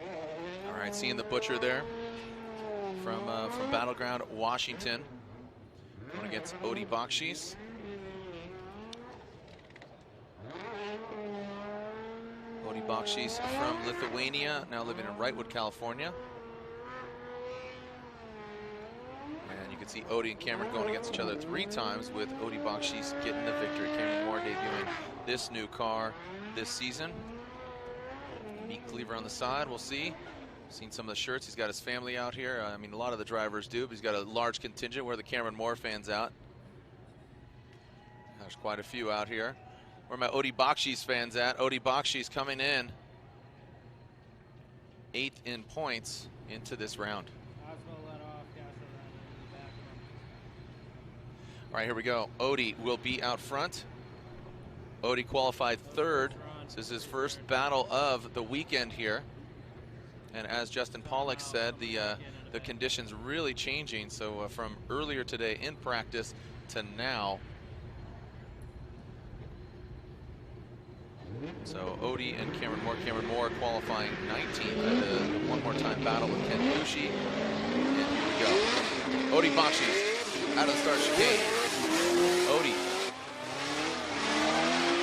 All right, seeing the Butcher there from Battleground, Washington, going against Odi Bakshis. Odi Bakshis from Lithuania, now living in Wrightwood, California. And you can see Odi and Cameron going against each other 3 times, with Odi Bakshis getting the victory. Cameron Moore debuting this new car this season. Meat cleaver on the side, we'll see. Seen some of the shirts. He's got his family out here. I mean, a lot of the drivers do, but he's got a large contingent. Where are the Cameron Moore fans out? There's quite a few out here. Where are my Odi Bakshis fans at? Odi Bakshis coming in 8th in points into this round. All right, here we go. Odi will be out front. Odi qualified 3rd. This is his first battle of the weekend here. And as Justin Pollock said, the conditions really changing. So from earlier today in practice to now. So Odi and Cameron Moore qualifying 19th at the one more time battle with Ken Bushi. And here we go. Odi Bakshis out of the start chicane. Odi.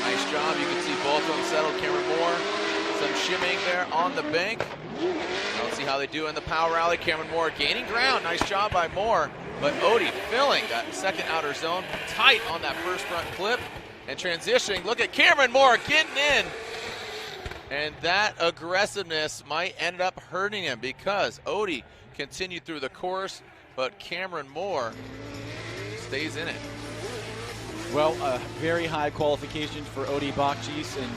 Nice job. You can see both of them settled. Cameron Moore, some shimming there on the bank. Let's see how they do in the power rally. Cameron Moore gaining ground. Nice job by Moore. But Odi filling that second outer zone. Tight on that first front clip. And transitioning. Look at Cameron Moore getting in. And that aggressiveness might end up hurting him, because Odi continued through the course, but Cameron Moore stays in it. Well, very high qualifications for Odi Bakshis, and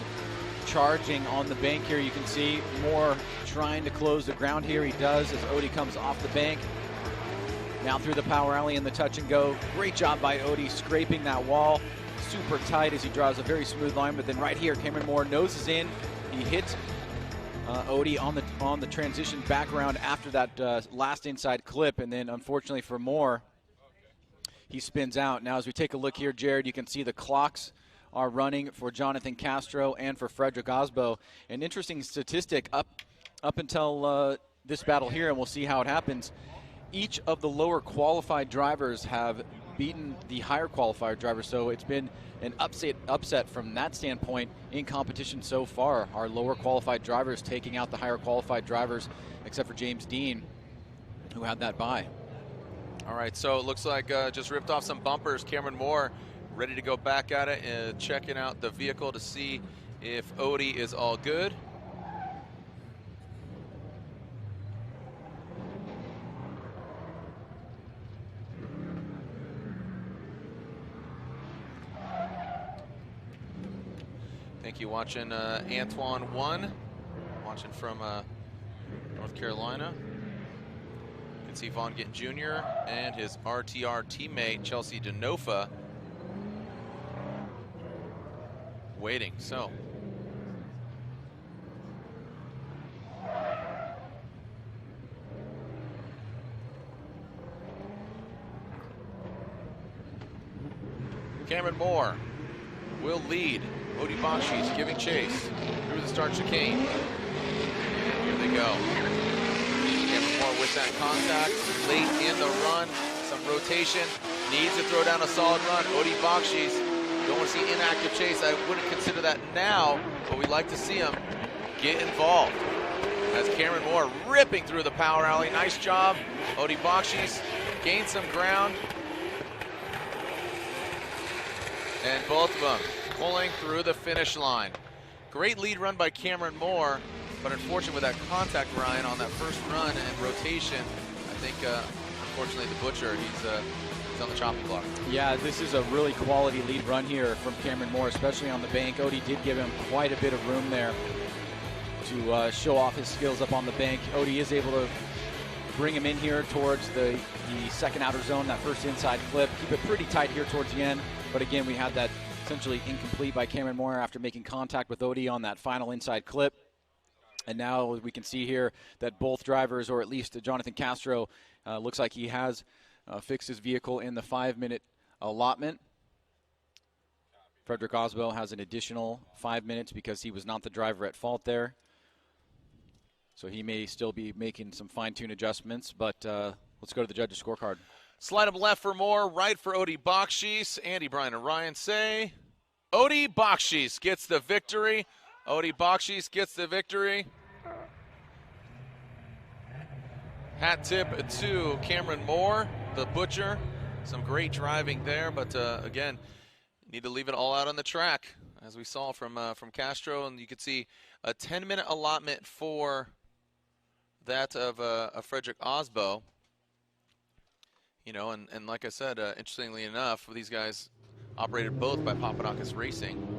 charging on the bank here. You can see Moore trying to close the ground here. He does, as Odi comes off the bank. Now through the power alley and the touch and go. Great job by Odi scraping that wall. Super tight as he draws a very smooth line. But then right here, Cameron Moore noses in. He hits Odi on the transition back around after that last inside clip. And then unfortunately for Moore, he spins out. Now as we take a look here, Jared, you can see the clocks are running for Jonathan Castro and for Frederick Osbo. An interesting statistic up until this battle here, and we'll see how it happens. Each of the lower qualified drivers have beaten the higher qualified drivers, so it's been an upset from that standpoint in competition so far. Our lower qualified drivers taking out the higher qualified drivers, except for James Dean, who had that bye. All right, so it looks like just ripped off some bumpers. Cameron Moore ready to go back at it and checking out the vehicle to see if Odi is all good. Thank you. Watching Antoine 1, watching from North Carolina. You can see Vaughn Gittin Jr. and his RTR teammate Chelsea Denofa waiting. So Cameron Moore will lead. Odi Bakshis giving chase through the start chicane. And here they go. Cameron Moore with that contact late in the run. Some rotation. Needs to throw down a solid run. Odi Bakshis, don't want to see inactive chase. I wouldn't consider that now, but we like to see him get involved. As Cameron Moore ripping through the power alley. Nice job. Odi Bakshis gained some ground. And both of them pulling through the finish line. Great lead run by Cameron Moore, but unfortunately with that contact, Ryan, on that first run and rotation, I think unfortunately, the Butcher, he's on the chopping block. Yeah, this is a really quality lead run here from Cameron Moore, especially on the bank. Odie did give him quite a bit of room there to show off his skills up on the bank. Odie is able to bring him in here towards the second outer zone, that first inside clip. Keep it pretty tight here towards the end. But again, we had that essentially incomplete by Cameron Moore after making contact with Odie on that final inside clip. And now we can see here that both drivers, or at least Jonathan Castro, looks like he has fixed his vehicle in the 5-minute allotment. Frederick Osbo has an additional 5 minutes because he was not the driver at fault there. So he may still be making some fine-tune adjustments, but let's go to the judges' scorecard. Slide him left for Moore, right for Odie Bakshies. Andy, Brian, and Ryan say Odie Bakshies gets the victory. Odie Bakshies gets the victory. Hat tip to Cameron Moore, the Butcher. Some great driving there, but again, need to leave it all out on the track, as we saw from Castro, and you could see a 10-minute allotment for that of Frederick Osbo. You know, and like I said, interestingly enough, these guys operated both by Papadakis Racing.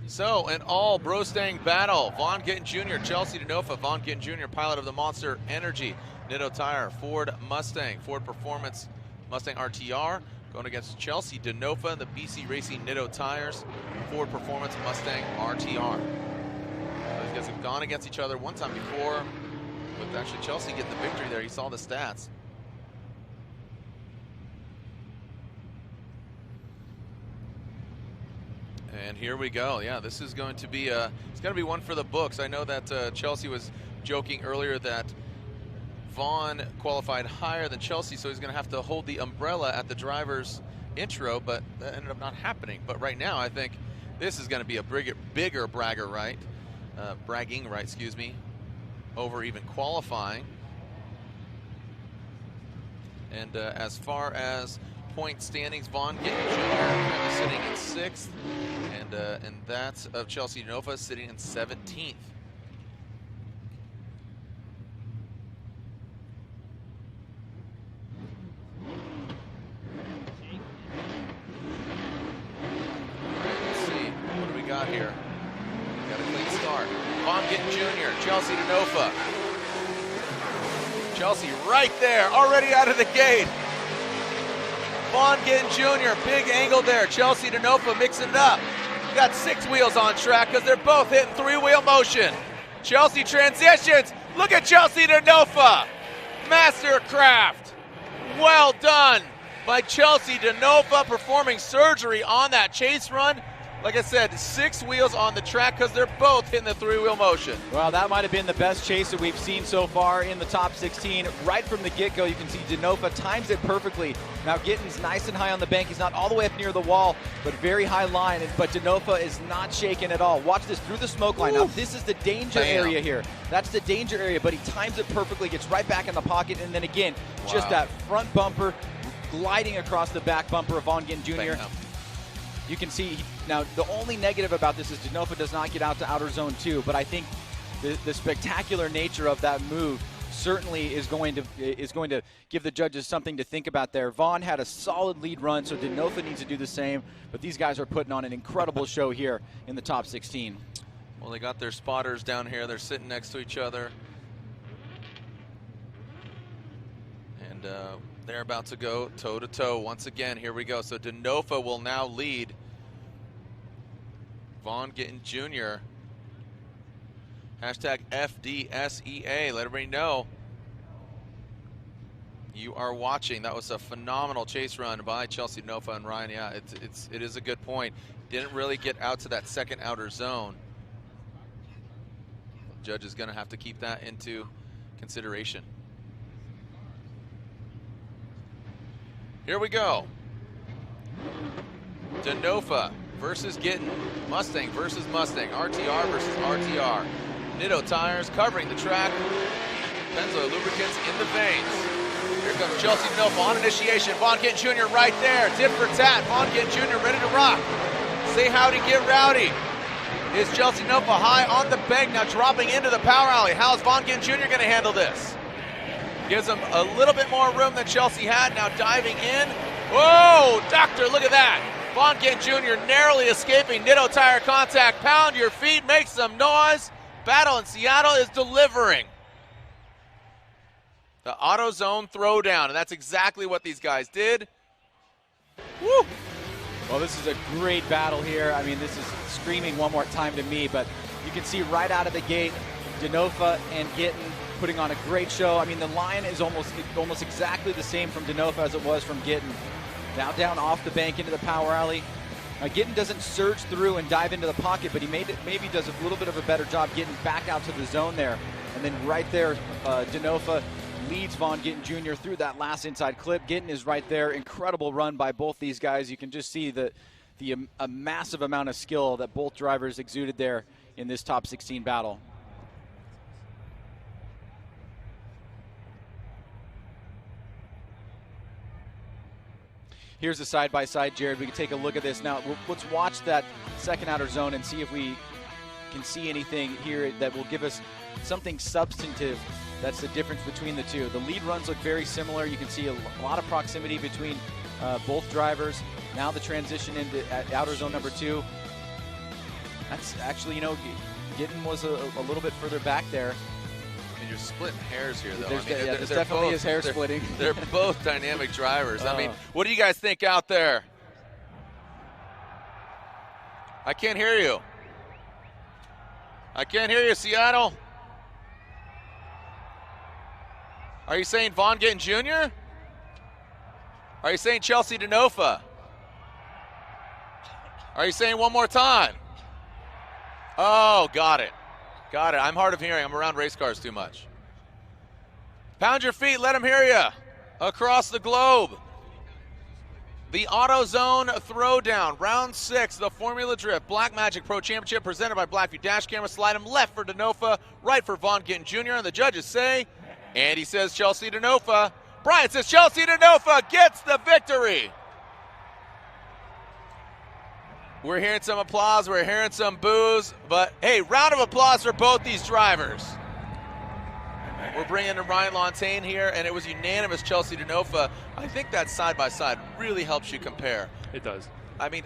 So, an all Brostang battle. Vaughn Gittin Jr., Chelsea Denofa. Vaughn Gittin Jr., pilot of the Monster Energy Nitto Tire Ford Mustang, Ford Performance Mustang RTR, going against Chelsea Denofa, the BC Racing Nitto Tires Ford Performance Mustang RTR. These guys have gone against each other one time before, with actually Chelsea getting the victory there. You saw the stats. And here we go. Yeah, this is going to be it's going to be one for the books. I know that Chelsea was joking earlier that Vaughn qualified higher than Chelsea, so he's going to have to hold the umbrella at the driver's intro, but that ended up not happening. But right now, I think this is going to be a bigger bragging right, excuse me, over even qualifying. And as far as point standings, Vaughn Gittin Jr. sitting in 6th, and that's of Chelsea Denofa sitting in 17th. Let's see, what do we got here? Got a clean start. Vaughn Gittin Jr., Chelsea Denofa. Chelsea right there, already out of the gate. Vaughn Gittin Jr., big angle there. Chelsea Denofa mixing it up. Got 6 wheels on track because they're both hitting 3-wheel motion. Chelsea transitions. Look at Chelsea Denofa. Mastercraft. Well done by Chelsea Denofa, performing surgery on that chase run. Like I said, 6 wheels on the track because they're both hitting the 3-wheel motion. Well, that might have been the best chase that we've seen so far in the top 16. Right from the get-go, you can see Denofa times it perfectly. Now Gittin's nice and high on the bank. He's not all the way up near the wall, but very high line. But Denofa is not shaking at all. Watch this through the smoke line. Now this is the danger area here. That's the danger area, but he times it perfectly, gets right back in the pocket, and then again, just that front bumper gliding across the back bumper of Vaughn Gittin Jr. You can see now the only negative about this is Denofa does not get out to outer zone 2, but I think the spectacular nature of that move certainly is going to give the judges something to think about there. Vaughn had a solid lead run, so Denofa needs to do the same, but these guys are putting on an incredible show here in the top 16. Well, they got their spotters down here. They're sitting next to each other. And they're about to go toe-to-toe once again. Here we go. So Denofa will now lead Vaughn Gittin Jr. Hashtag FDSEA. Let everybody know you are watching. That was a phenomenal chase run by Chelsea Denofa and Ryan. Yeah, it is a good point. Didn't really get out to that second outer zone. The judge is going to have to keep that into consideration. Here we go. Denofa versus Gittin. Mustang versus Mustang. RTR versus RTR. Nitto Tires covering the track. Benzo lubricants in the veins. Here comes Chelsea Denofa on initiation. Vaughn Gittin Jr. right there. Tit for tat. Vaughn Gittin Jr. ready to rock. Say howdy, get rowdy. Is Chelsea Denofa high on the bank, now dropping into the power alley. How's Vaughn Gittin Jr. going to handle this? Gives him a little bit more room than Chelsea had, now diving in. Whoa, doctor, look at that. Vaughn Gittin Jr. narrowly escaping Nitto tire contact. Pound your feet, make some noise. Battle in Seattle is delivering. The Autozone throwdown, and that's exactly what these guys did. Woo! Well, this is a great battle here. I mean, this is screaming one more time to me, but you can see right out of the gate, Denofa and Gittin putting on a great show. I mean, the line is almost exactly the same from Denofa as it was from Gittin. Now down off the bank into the power alley. Gittin doesn't surge through and dive into the pocket, but he maybe does a little bit of a better job getting back out to the zone there. And then right there, Denofa leads Vaughn Gittin Jr. through that last inside clip. Gittin is right there. Incredible run by both these guys. You can just see a massive amount of skill that both drivers exuded there in this top 16 battle. Here's the side-by-side, Jared. We can take a look at this now. Let's watch that second outer zone and see if we can see anything here that will give us something substantive. That's the difference between the two. The lead runs look very similar. You can see a lot of proximity between both drivers. Now the transition into outer zone number 2. That's actually, Gittin was a little bit further back there. And you're splitting hairs here, though. There's definitely is hair splitting. They're both dynamic drivers. I mean, what do you guys think out there? I can't hear you. I can't hear you, Seattle. Are you saying Vaughn Gittin Jr.? Are you saying Chelsea Denofa? Are you saying one more time? Oh, got it. Got it. I'm hard of hearing. I'm around race cars too much. Pound your feet. Let them hear you across the globe. The AutoZone Throwdown, round 6, the Formula Drift Black Magic Pro Championship presented by Blackview Dash Camera. Slide him left for Denofa, right for Vaughn Gittin Jr. And the judges say, Andy says Chelsea Denofa. Brian says Chelsea Denofa gets the victory. We're hearing some applause, we're hearing some boos, but hey, round of applause for both these drivers. We're bringing in Ryan Lontaine here, and it was unanimous Chelsea Denofa. I think that side-by-side really helps you compare. It does. I mean,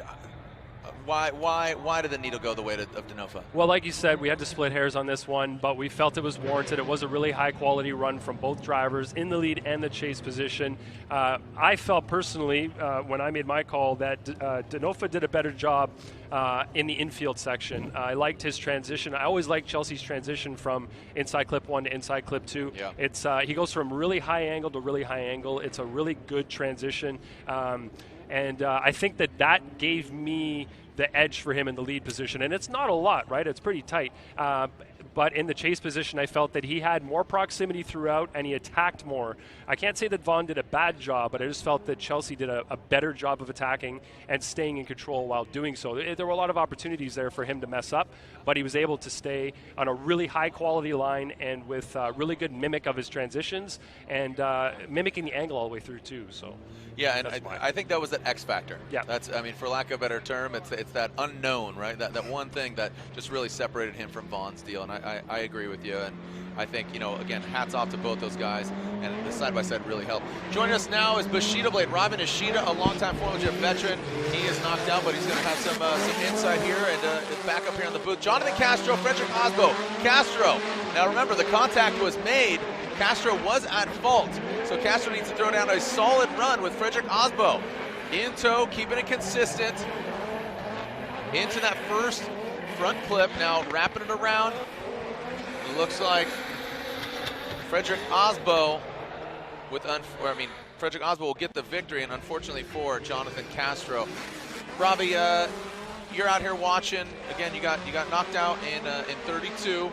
why did the needle go the way of Denofa? Well, like you said, we had to split hairs on this one, but we felt it was warranted. It was a really high-quality run from both drivers in the lead and the chase position. I felt personally, when I made my call, that Denofa did a better job in the infield section. I liked his transition. I always liked Chelsea's transition from inside clip 1 to inside clip 2. Yeah. It's he goes from really high angle to really high angle. It's a really good transition. And I think that gave me the edge for him in the lead position. And it's not a lot, right? It's pretty tight. But in the chase position, I felt that he had more proximity throughout and he attacked more. I can't say that Vaughn did a bad job, but I just felt that Chelsea did a better job of attacking and staying in control while doing so. There were a lot of opportunities there for him to mess up, but he was able to stay on a really high-quality line and with really good mimic of his transitions and mimicking the angle all the way through, too. So. Yeah, and I think that was that X factor. Yeah. That's, I mean, for lack of a better term, it's that unknown, right? That one thing that just really separated him from Vaughn's deal, and I agree with you. And I think, again, hats off to both those guys, and the side-by-side really helped. Joining us now is Bushido Blade. Robin Ishida, a longtime Formula Jet veteran. He is knocked out, but he's going to have some insight here and back up here in the booth. Jonathan Castro, Frederick Osbo. Castro, now remember, the contact was made. Castro was at fault, so Castro needs to throw down a solid run with Frederick Osbo. In tow, keeping it consistent. Into that first front clip, now wrapping it around. It looks like Frederick Osbo Frederick Osbo will get the victory, and unfortunately for Jonathan Castro. Robbie, you're out here watching. Again, you got knocked out in 32.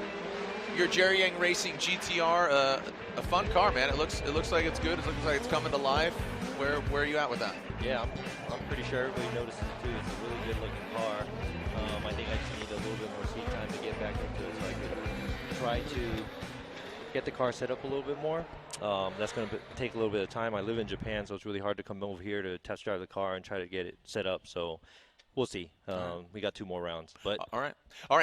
Your Jerry Yang Racing GT-R, a fun car, man. It looks like it's good. It looks like it's coming to life. Where are you at with that? Yeah, I'm pretty sure everybody notices it too. It's a really good looking car. I think I just need a little bit more seat time to get back into it so I could try to get the car set up a little bit more. That's going to take a little bit of time. I live in Japan, so it's really hard to come over here to test drive the car and try to get it set up. So we'll see. We got 2 more rounds. But all right,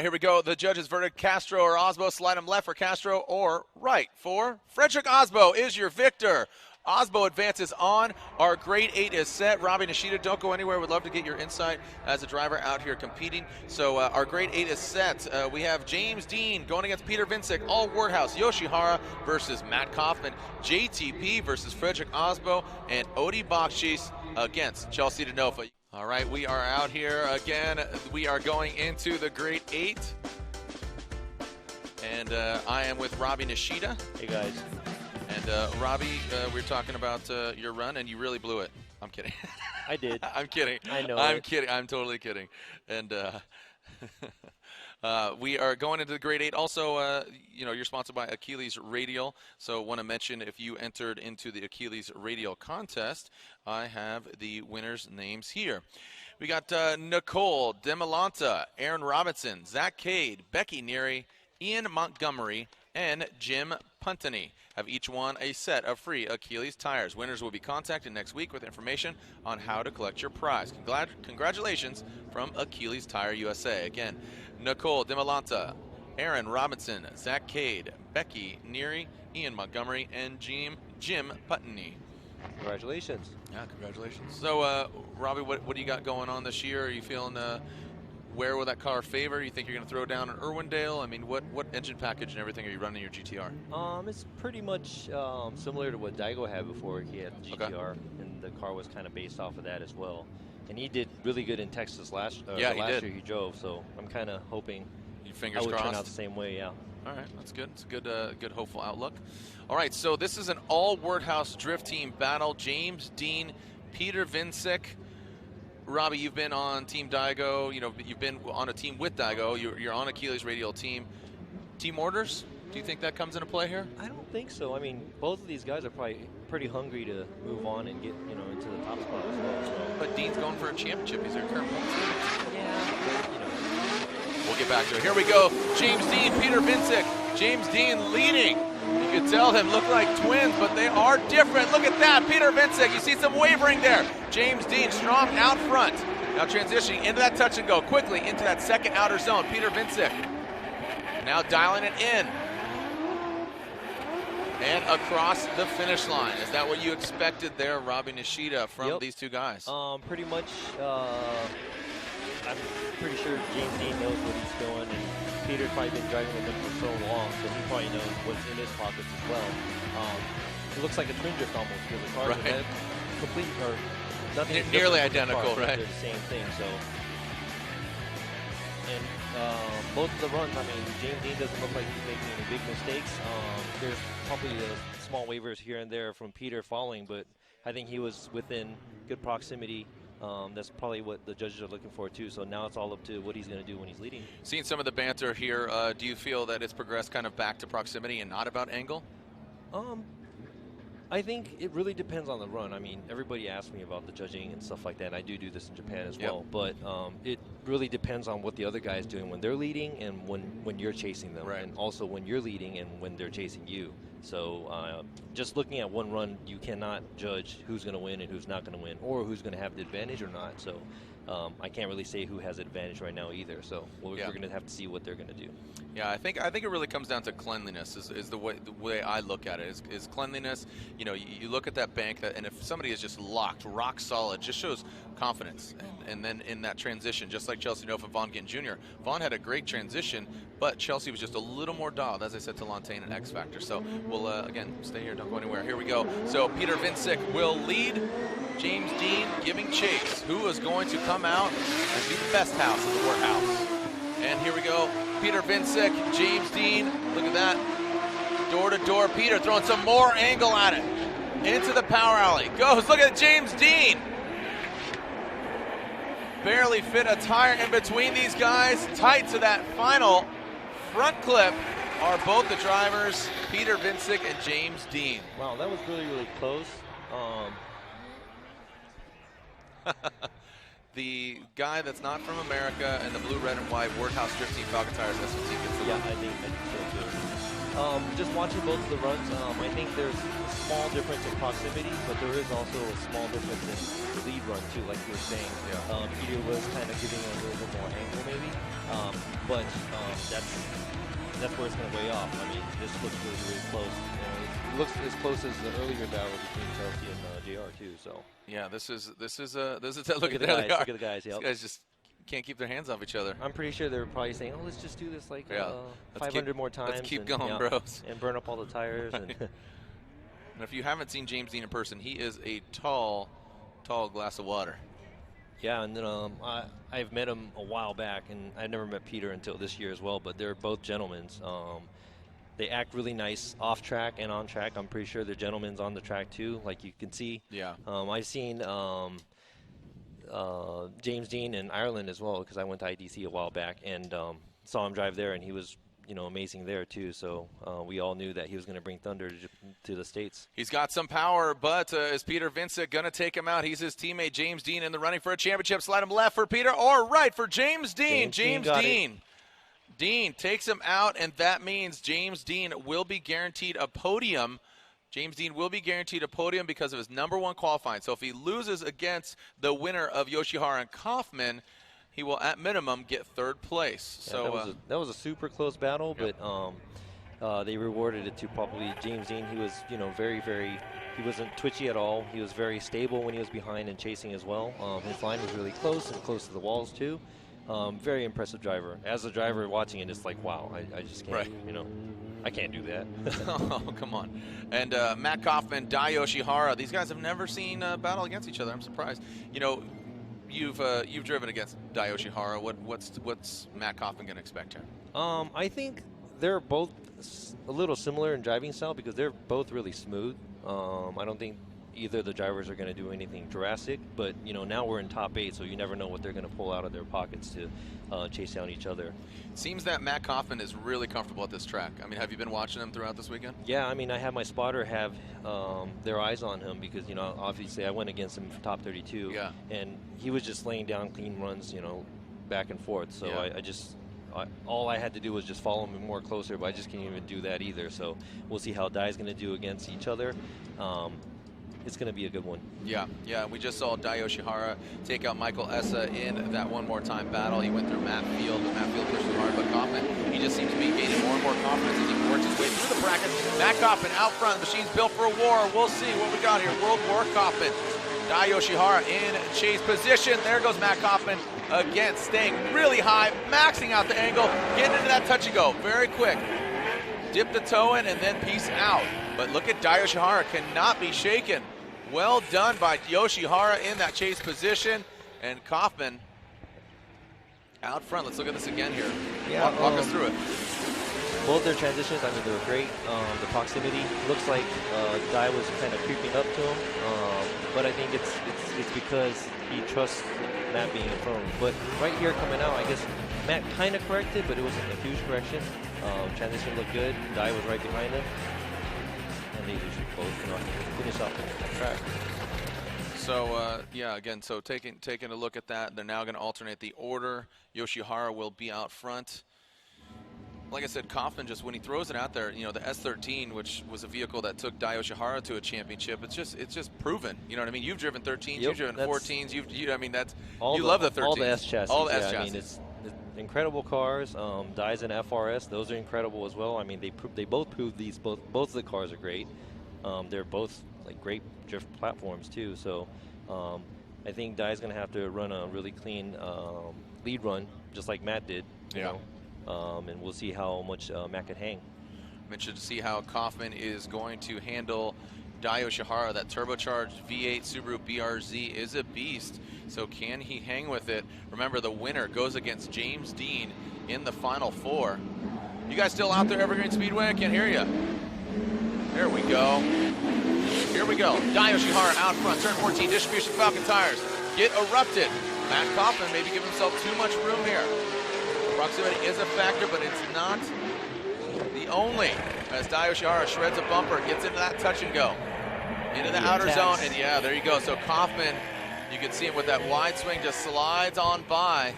here we go. The judges' verdict: Castro or Osbo. Slide them left for Castro or right for Frederick Osbo is your victor. Osbo advances on. Our grade 8 is set. Robbie Nishida, don't go anywhere. We'd love to get your insight as a driver out here competing. So our grade 8 is set. We have James Dean going against Peter Vincic. All Wardhouse. Yoshihara versus Matt Kaufman. JTP versus Frederick Osbo. And Odi Bakshis against Chelsea Denofa. All right, we are out here again. We are going into the grade 8. And I am with Robbie Nishida. hey, guys. And Robbie, we were talking about your run, and you really blew it. I'm kidding. I did. I'm kidding. I know I'm it. kidding. I'm totally kidding. And we are going into the grade 8. Also, you're sponsored by Achilles Radial. So want to mention, if you entered into the Achilles Radial contest, I have the winners' names here. We got Nicole Demolanta, Aaron Robinson, Zach Cade, Becky Neary, Ian Montgomery, and Jim Puntany have each won a set of free Achilles tires. Winners will be contacted next week with information on how to collect your prize. Congratulations from Achilles Tire USA. Again, Nicole Demolanta, Aaron Robinson, Zach Cade, Becky Neary, Ian Montgomery, and Jim Puntany. Congratulations. Yeah, congratulations. So, Robbie, what do you got going on this year? Are you feeling where will that car favor? You think you're going to throw down an Irwindale? I mean, what engine package and everything are you running in your GT-R? It's pretty much similar to what Daigo had before he had the GT-R, and the car was kind of based off of that as well. And he did really good in Texas last year he drove, so I'm kind of hoping your fingers I would crossed. turn out the same way, yeah. All right, that's good. It's a good hopeful outlook. All right, so this is an all Wardhouse Drift Team battle. James Dean, Peter Vincic. Robbie, you've been on Team Daigo. You've been on a team with Daigo. You're on Achilles Radial team. Team orders? Do you think that comes into play here? I don't think so. I mean, both of these guys are probably pretty hungry to move on and get into the top spot as well. So. But Dean's going for a championship. He's their current point leader. Yeah, but, We'll get back to it. Here we go. James Dean, Peter Vincic. James Dean leading. You can tell them look like twins, but they are different. Look at that. Peter Vincic. You see some wavering there. James Dean strong out front. Now transitioning into that touch and go quickly into that second outer zone. Peter Vincic now dialing it in. And across the finish line. Is that what you expected there, Robbie Nishida, from these two guys? Pretty much. I'm pretty sure James Dean knows what he's doing, and Peter's probably been driving with him for so long, so he probably knows what's in his pockets as well. It looks like a twin drift almost, because the cars are complete, or nothing nearly identical, right? They're the same thing, so. And both of the runs, I mean, James Dean doesn't look like he's making any big mistakes. There's probably small waivers here and there from Peter following, but I think he was within good proximity. That's probably what the judges are looking for too. So now it's all up to what he's going to do when he's leading. Seeing some of the banter here, do you feel that it's progressed kind of back to proximity and not about angle? I think it really depends on the run. I mean, everybody asks me about the judging and stuff like that, and I do this in Japan as well. But it really depends on what the other guy is doing when they're leading and when you're chasing them, and also when you're leading and when they're chasing you. So just looking at one run, you cannot judge who's going to win and who's not going to win, or who's going to have the advantage or not. So I can't really say who has the advantage right now either. So we're going to have to see what they're going to do. Yeah, I think it really comes down to cleanliness. Is the way I look at it is cleanliness. You know, you look at that bank, and if somebody is just locked, rock solid, just shows confidence. And then in that transition, just like Chelsea Denofa, Vaughn Ginn Jr. Vaughn had a great transition, but Chelsea was just a little more dialed, as I said to Lantain and X Factor. So we'll again stay here, don't go anywhere. Here we go. So Peter Vincic will lead. James Dean giving chase. Who is going to come out and be the best house in the workhouse? And here we go. Peter Vincic, James Dean. Look at that. Door to door. Peter throwing some more angle at it. Into the power alley. Goes. Look at James Dean. Barely fit a tire in between these guys. Tight to that final front clip are both the drivers, Peter Vincic and James Dean. Wow, that was really, really close. The guy that's not from America and the blue, red, and white Wardhouse Drift Team Falcon Tires SVT gets the win. I think so too. Just watching both of the runs, I think there's a small difference in proximity, but there is also a small difference in lead run too, like you were saying. Yeah. Peter was kind of giving a little bit more angle maybe, but that's where it's going to weigh off. I mean, this looks really, really close. It looks as close as the earlier battle between Chelsea and JR too. So yeah, this is look at the there guys. they are. Look at the guys. Yep. These guys just can't keep their hands off each other. I'm pretty sure they were probably saying, "Oh, let's just do this like Yeah. 500 more times. Let's keep and, going, yeah, bros. and burn up all the tires." Right. And And if you haven't seen James Dean in person, he is a tall glass of water. yeah, and then I've met him a while back, and I never met Peter until this year as well. But they're both gentlemen. They act really nice off track and on track. I'm pretty sure they're gentlemen on the track too, like you can see. Yeah. I've seen James Dean in Ireland as well, because I went to IDC a while back and saw him drive there, and he was, amazing there too. So we all knew that he was going to bring thunder to the States. He's got some power, but is Peter Vincent going to take him out? He's his teammate James Dean in the running for a championship. Slide him left for Peter or right for James Dean. James Dean. Dean takes him out, and that means James Dean will be guaranteed a podium. James Dean will be guaranteed a podium because of his #1 qualifying. So if he loses against the winner of Yoshihara and Kaufman, he will at minimum get 3rd place. Yeah, so that was a super close battle, but they rewarded it to probably James Dean. He was, very, very. He wasn't twitchy at all. He was very stable when he was behind and chasing as well. His line was really close and close to the walls too. Very impressive driver. As a driver watching it, it's like, wow, I just can't, I can't do that. oh, come on. And Matt Kaufman, Dai Yoshihara, these guys have never seen battle against each other. I'm surprised. You've driven against Dai Yoshihara. What's Matt Kaufman going to expect here? I think they're both a little similar in driving style because they're both really smooth. I don't think either of the drivers are going to do anything drastic, but now we're in top 8, so you never know what they're going to pull out of their pockets to chase down each other. It seems that Matt Kaufman is really comfortable at this track. I mean, have you been watching him throughout this weekend? Yeah, I mean, I have my spotter have their eyes on him because obviously I went against him for top 32, and he was just laying down clean runs, back and forth. So all I had to do was just follow him more closer, but I just can't even do that either. So we'll see how Dai's going to do against each other. It's going to be a good one. Yeah. We just saw Dai Yoshihara take out Michael Essa in that one more time battle. He went through Matt Field, but Matt Field pushed him hard. But Kaufman, he just seems to be gaining more and more confidence as he works his way through the bracket. Matt Kaufman out front. The machine's built for a war. We'll see what we got here. World War Kaufman. Dai Yoshihara in chase position. There goes Matt Kaufman again, staying really high, maxing out the angle, getting into that touch and go very quick. Dip the toe in and then peace out. But look at Dai Yoshihara, cannot be shaken. Well done by Yoshihara in that chase position. And Kaufman out front. Let's look at this again here. Yeah, walk us through it. Both their transitions, I mean, they were great. The proximity looks like Dai was kind of creeping up to him, but I think it's because he trusts Matt being in front of him. But right here coming out, I guess Matt kind of corrected, but it wasn't a huge correction. Transition looked good. Dai was right behind him, and they just both finish off the track. So again, so taking a look at that, they're now going to alternate the order. Yoshihara will be out front. Like I said, Kaufman, just when he throws it out there, the S13, which was a vehicle that took Dai Yoshihara to a championship, it's just proven. You know what I mean? You've driven 13s, you've driven 14s. You love the 13s. All the S chassis. All the S chassis. I mean, it's incredible cars. Dai's and FRS, those are incredible as well. I mean, they both proved these. Both of the cars are great. They're both like great drift platforms too. So I think Dai's going to have to run a really clean lead run, just like Matt did. You know? And we'll see how much Matt can hang. I'm interested to see how Kaufman is going to handle Dai Yoshihara. That turbocharged V8 Subaru BRZ is a beast. So can he hang with it? Remember, the winner goes against James Dean in the Final Four. You guys still out there, Evergreen Speedway? I can't hear you. There we go. Here we go. Dai Yoshihara out front. Turn 14, distribution Falcon tires. Get erupted. Matt Kaufman maybe give himself too much room here. Proximity is a factor, but it's not the only. As Dai Yoshihara shreds a bumper, gets into that touch and go. Into the outer zone, and there you go. So Kaufman, you can see him with that wide swing, just slides on by.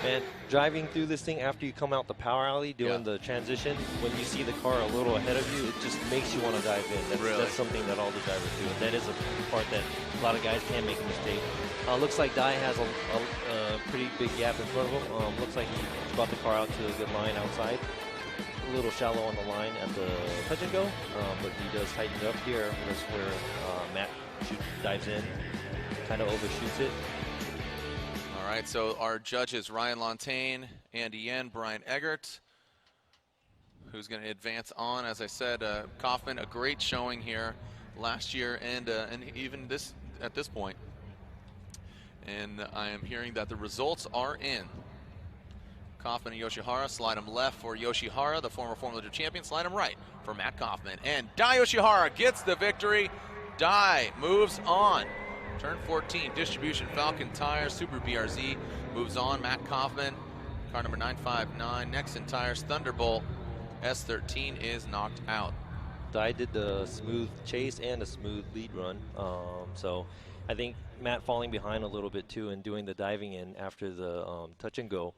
Man, driving through this thing after you come out the power alley doing the transition, when you see the car a little ahead of you, it just makes you want to dive in. That's something that all the drivers do. And that is a part that a lot of guys can make a mistake. Looks like Dai has a pretty big gap in front of him. Looks like he's brought the car out to a good line outside. A little shallow on the line at the touch and go, but he does tighten it up here. That's where Matt dives in, kind of overshoots it. All right, so our judges, Ryan Lontaine, Andy Yen, Brian Eggert, who's going to advance on. As I said, Kaufman, a great showing here last year and even at this point. And I am hearing that the results are in. Kaufman and Yoshihara, slide him left for Yoshihara, the former Formula 2 champion. Slide him right for Matt Kaufman. And Dai Yoshihara gets the victory. Dai moves on. Turn 14, Distribution Falcon Tires, Super BRZ moves on. Matt Kaufman, car number 959. Nexon Tires, Thunderbolt S13 is knocked out. Dai did the smooth chase and a smooth lead run. So I think Matt falling behind a little bit too and doing the diving in after the touch and go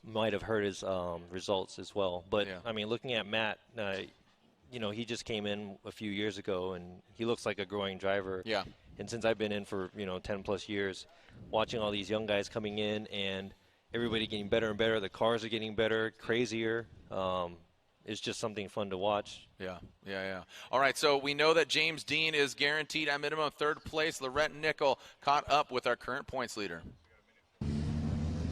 might have hurt his results as well. But I mean, looking at Matt, you know, he just came in a few years ago and he looks like a growing driver. Yeah. And since I've been in for, 10 plus years, watching all these young guys coming in and everybody getting better and better, the cars are getting better, crazier. It's just something fun to watch. Yeah. All right, so we know that James Dean is guaranteed at minimum third place. Laurent Nickel caught up with our current points leader.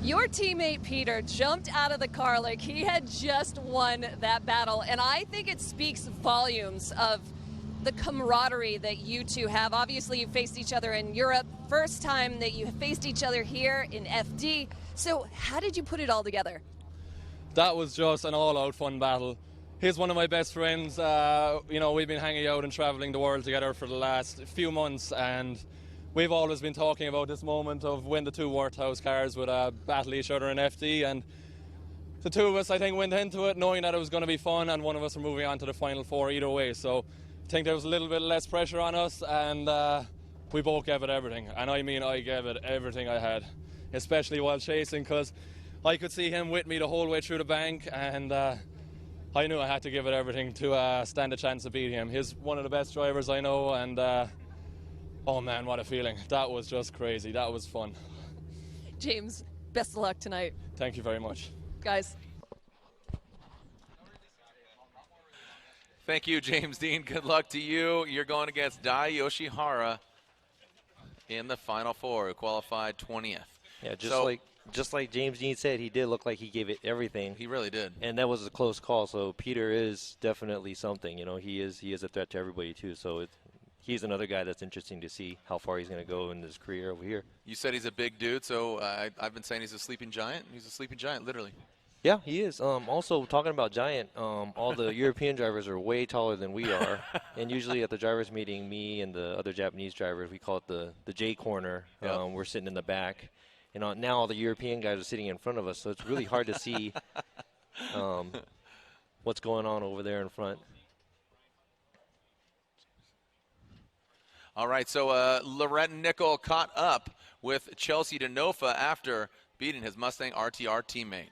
Your teammate Peter jumped out of the car like he had just won that battle, and I think it speaks volumes of the camaraderie that you two have. Obviously, you faced each other in Europe. First time that you faced each other here in FD. So how did you put it all together? That was just an all-out fun battle. He's one of my best friends. We've been hanging out and traveling the world together for the last few months, and we've always been talking about this moment of when the two Worthouse cars would battle each other in FD, and the two of us, I think, went into it knowing that it was going to be fun, and one of us were moving on to the Final Four either way. So I think there was a little bit less pressure on us, and we both gave it everything. And I mean, I gave it everything I had, especially while chasing, because I could see him with me the whole way through the bank, and I knew I had to give it everything to stand a chance of beating him. He's one of the best drivers I know, and oh man, what a feeling. That was just crazy. That was fun. James, best of luck tonight. Thank you very much. Guys. Thank you, James Dean. Good luck to you. You're going against Dai Yoshihara in the Final Four, who qualified 20th. Yeah, just like James Dean said, he did look like he gave it everything. He really did. And that was a close call. So Peter is definitely something. He is a threat to everybody too. So he's another guy that's interesting to see how far he's going to go in his career over here. You said he's a big dude, so I've been saying he's a sleeping giant. He's a sleeping giant, literally. Yeah, he is. Also, talking about giant, all the European drivers are way taller than we are. And usually at the drivers' meeting, me and the other Japanese drivers, we call it the J corner. Yep. We're sitting in the back. And now all the European guys are sitting in front of us, so it's really hard to see what's going on over there in front. All right, so Laurent Nickel caught up with Chelsea Denofa after beating his Mustang RTR teammate.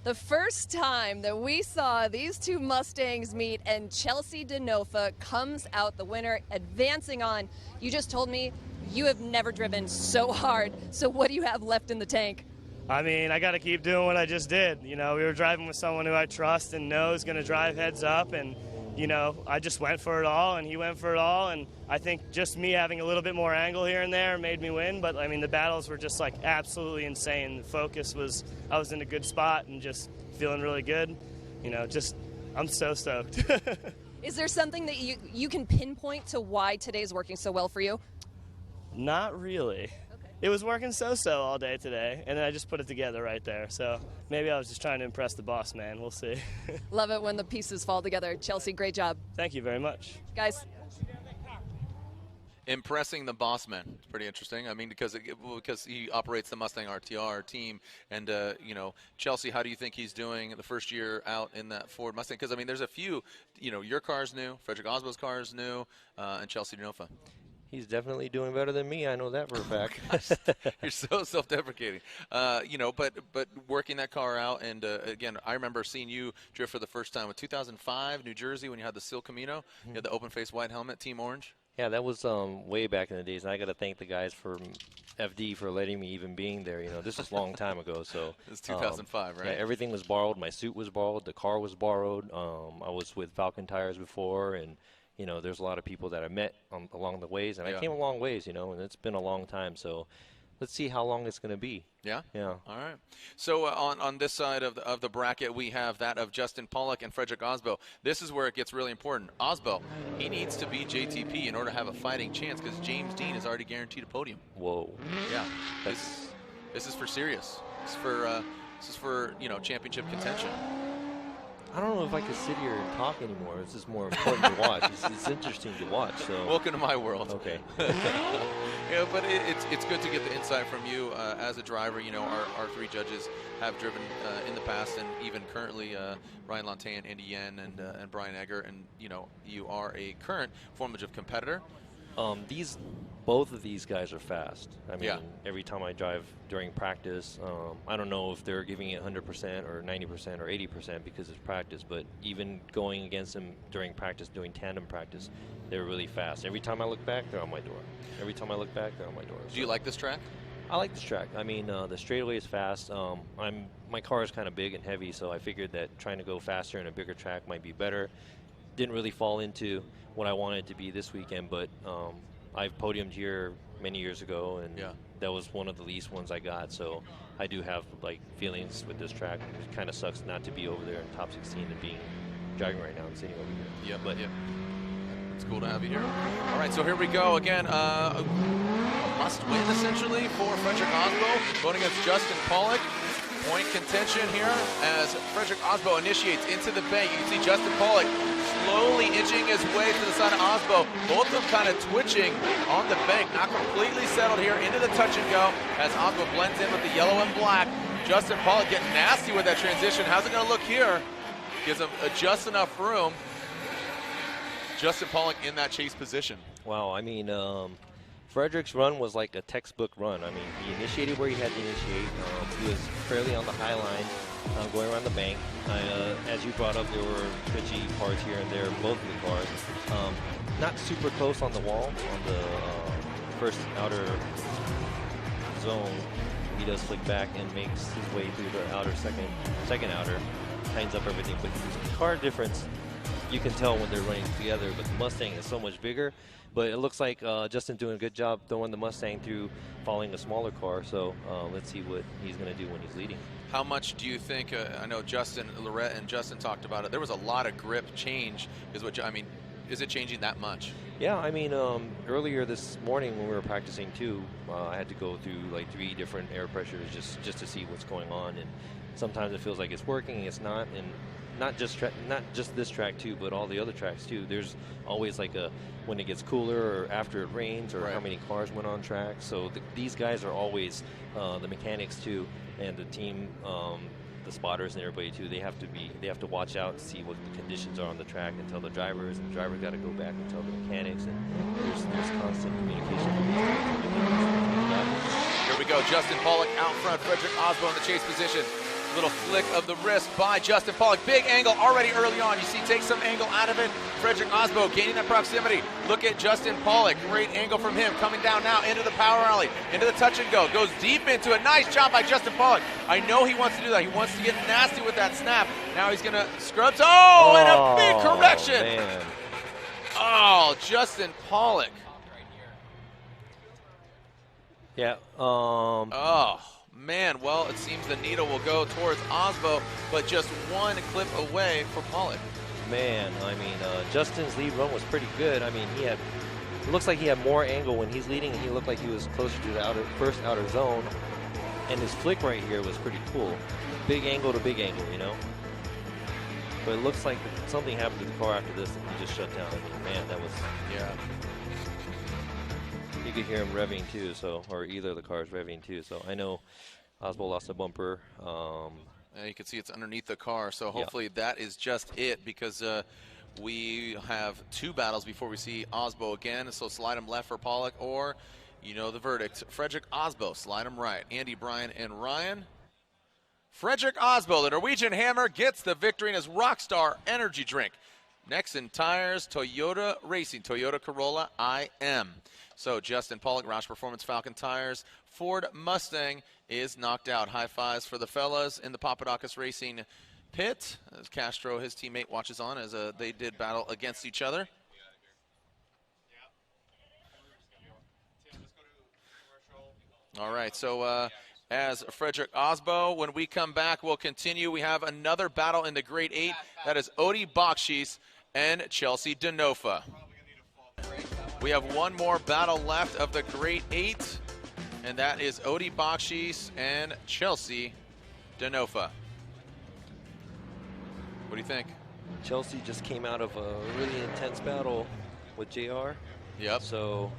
The first time that we saw these two Mustangs meet and Chelsea Denofa comes out the winner, advancing on. You just told me you have never driven so hard. So what do you have left in the tank? I mean, I got to keep doing what I just did. We were driving with someone who I trust and know is going to drive heads up, and I just went for it all, and he went for it all, and I think just me having a little bit more angle here and there made me win, but, I mean, the battles were just, absolutely insane. The focus was, I was in a good spot and just feeling really good. I'm so stoked. Is there something that you can pinpoint to why today's working so well for you? Not really. It was working so-so all day today, and then I just put it together right there. So maybe I was just trying to impress the boss man. We'll see. Love it when the pieces fall together. Chelsea, great job. Thank you very much. Guys. Impressing the boss man. It's pretty interesting. I mean, because he operates the Mustang RTR team. And, Chelsea, how do you think he's doing the first year out in that Ford Mustang? Because, I mean, there's a few, your car's new, Frederick Osbo's car is new, and Chelsea Denofa. He's definitely doing better than me. I know that for a fact. You're so self-deprecating. You know, but working that car out, and again, I remember seeing you drift for the first time in 2005, New Jersey, when you had the Sil Camino. You had the open-face white helmet, Team Orange. Yeah, that was way back in the days, and I got to thank the guys from FD for letting me even being there. You know, this is a long time ago. So it's 2005, right? Yeah, everything was borrowed. My suit was borrowed. The car was borrowed. I was with Falcon Tires before, and you know, there's a lot of people that I met along the ways, and I came a long ways, you know, and it's been a long time. So let's see how long it's going to be. Yeah? Yeah. All right. So on this side of the bracket, we have that of Justin Pollock and Frederick Osbo. This is where it gets really important. Osbo, he needs to beat JTP in order to have a fighting chance because James Dean is already guaranteed a podium. Whoa. Yeah. This is for serious. This is for, you know, championship contention. I don't know if I could sit here and talk anymore. It's just more important to watch. It's interesting to watch. So welcome to my world. Okay. Yeah, but it's good to get the insight from you as a driver. You know, our three judges have driven in the past and even currently Ryan Lantain, Andy Yen, and Brian Egger, and you know, you are a current formative competitor. Both of these guys are fast. I mean, yeah. Every time I drive during practice, I don't know if they're giving it 100% or 90% or 80% because it's practice, but even going against them during practice, doing tandem practice, they're really fast. Every time I look back, they're on my door. Every time I look back, they're on my door. Do you like this track? I like this track. I mean, the straightaway is fast. My car is kind of big and heavy, so I figured that trying to go faster in a bigger track might be better. Didn't really fall into what I wanted it to be this weekend, but I've podiumed here many years ago, and that was one of the least ones I got. So I do have like feelings with this track. It kind of sucks not to be over there in top 16 and being driving right now and sitting over here. Yeah, but it's cool to have you here. All right, so here we go again. A must-win essentially for Frederick Osbo, going against Justin Pollock. Point contention here as Frederick Osbo initiates into the bank. You can see Justin Pollock slowly inching his way to the side of Osbo. Both of them kind of twitching on the bank, not completely settled here into the touch and go as Osbo blends in with the yellow and black. Justin Pollock getting nasty with that transition. How's it going to look here? Gives him just enough room. Justin Pollock in that chase position. Wow, I mean, Frederick's run was like a textbook run. I mean, he initiated where he had to initiate. He was fairly on the high line, going around the bank. As you brought up, there were twitchy parts here and there, both of the cars. Not super close on the wall, on the first outer zone. He does flick back and makes his way through the outer second outer, tightens up everything. But the car difference, you can tell when they're running together, but the Mustang is so much bigger. But it looks like Justin's doing a good job throwing the Mustang through following a smaller car. So let's see what he's going to do when he's leading. How much do you think, I know Justin, Lorette and Justin talked about it, there was a lot of grip change, is it changing that much? Yeah, I mean, earlier this morning when we were practicing too, I had to go through like 3 different air pressures just to see what's going on. And sometimes it feels like it's working, it's not. And not just this track too, but all the other tracks too. There's always like when it gets cooler or after it rains or how many cars went on track. So these guys are always the mechanics too, and the team, the spotters and everybody too. They have to watch out and see what the conditions are on the track and tell the drivers, and the drivers got to go back and tell the mechanics. And there's constant communication. Here we go. Justin Pollock out front. Frederick Osbo in the chase position. Little flick of the wrist by Justin Pollock. Big angle already early on. You see, take some angle out of it. Frederick Osbo gaining that proximity. Look at Justin Pollock. Great angle from him. Coming down now into the power alley, into the touch and go. Goes deep into it. Nice job by Justin Pollock. I know he wants to do that. He wants to get nasty with that snap. Now he's going to scrub. Oh, and a big correction. Man. Oh, Justin Pollock. Yeah. Oh. Man, well, it seems the needle will go towards Osbo, but just one clip away for Pollock. Man, I mean, Justin's lead run was pretty good. I mean, it looks like he had more angle when he's leading, and he looked like he was closer to the first outer zone. And his flick right here was pretty cool. Big angle to big angle, you know? But it looks like something happened to the car after this, and he just shut down. I mean, man, that was... Yeah. You could hear him revving too, or either of the cars revving too. So I know Osbo lost a bumper. You can see it's underneath the car, so hopefully that is just it, because we have 2 battles before we see Osbo again. So slide him left for Pollock, or you know the verdict. Frederick Osbo, slide him right. Andy, Brian, and Ryan. Frederick Osbo, the Norwegian Hammer, gets the victory in his Rockstar Energy Drink. Next in tires, Toyota Racing, Toyota Corolla IM. So Justin Pollock, Roush Performance Falcon tires. Ford Mustang is knocked out. High fives for the fellas in the Papadakis Racing pit, as Castro, his teammate, watches on as they did battle against each other. All right, so as Frederick Osbo, when we come back, we'll continue. We have another battle in the Grade 8. That is Odi Bakshis and Chelsea Denofa. We have one more battle left of the Grade 8, and that is Odi Bakshis and Chelsea Denofa. What do you think? Chelsea just came out of a really intense battle with JR. Yep. So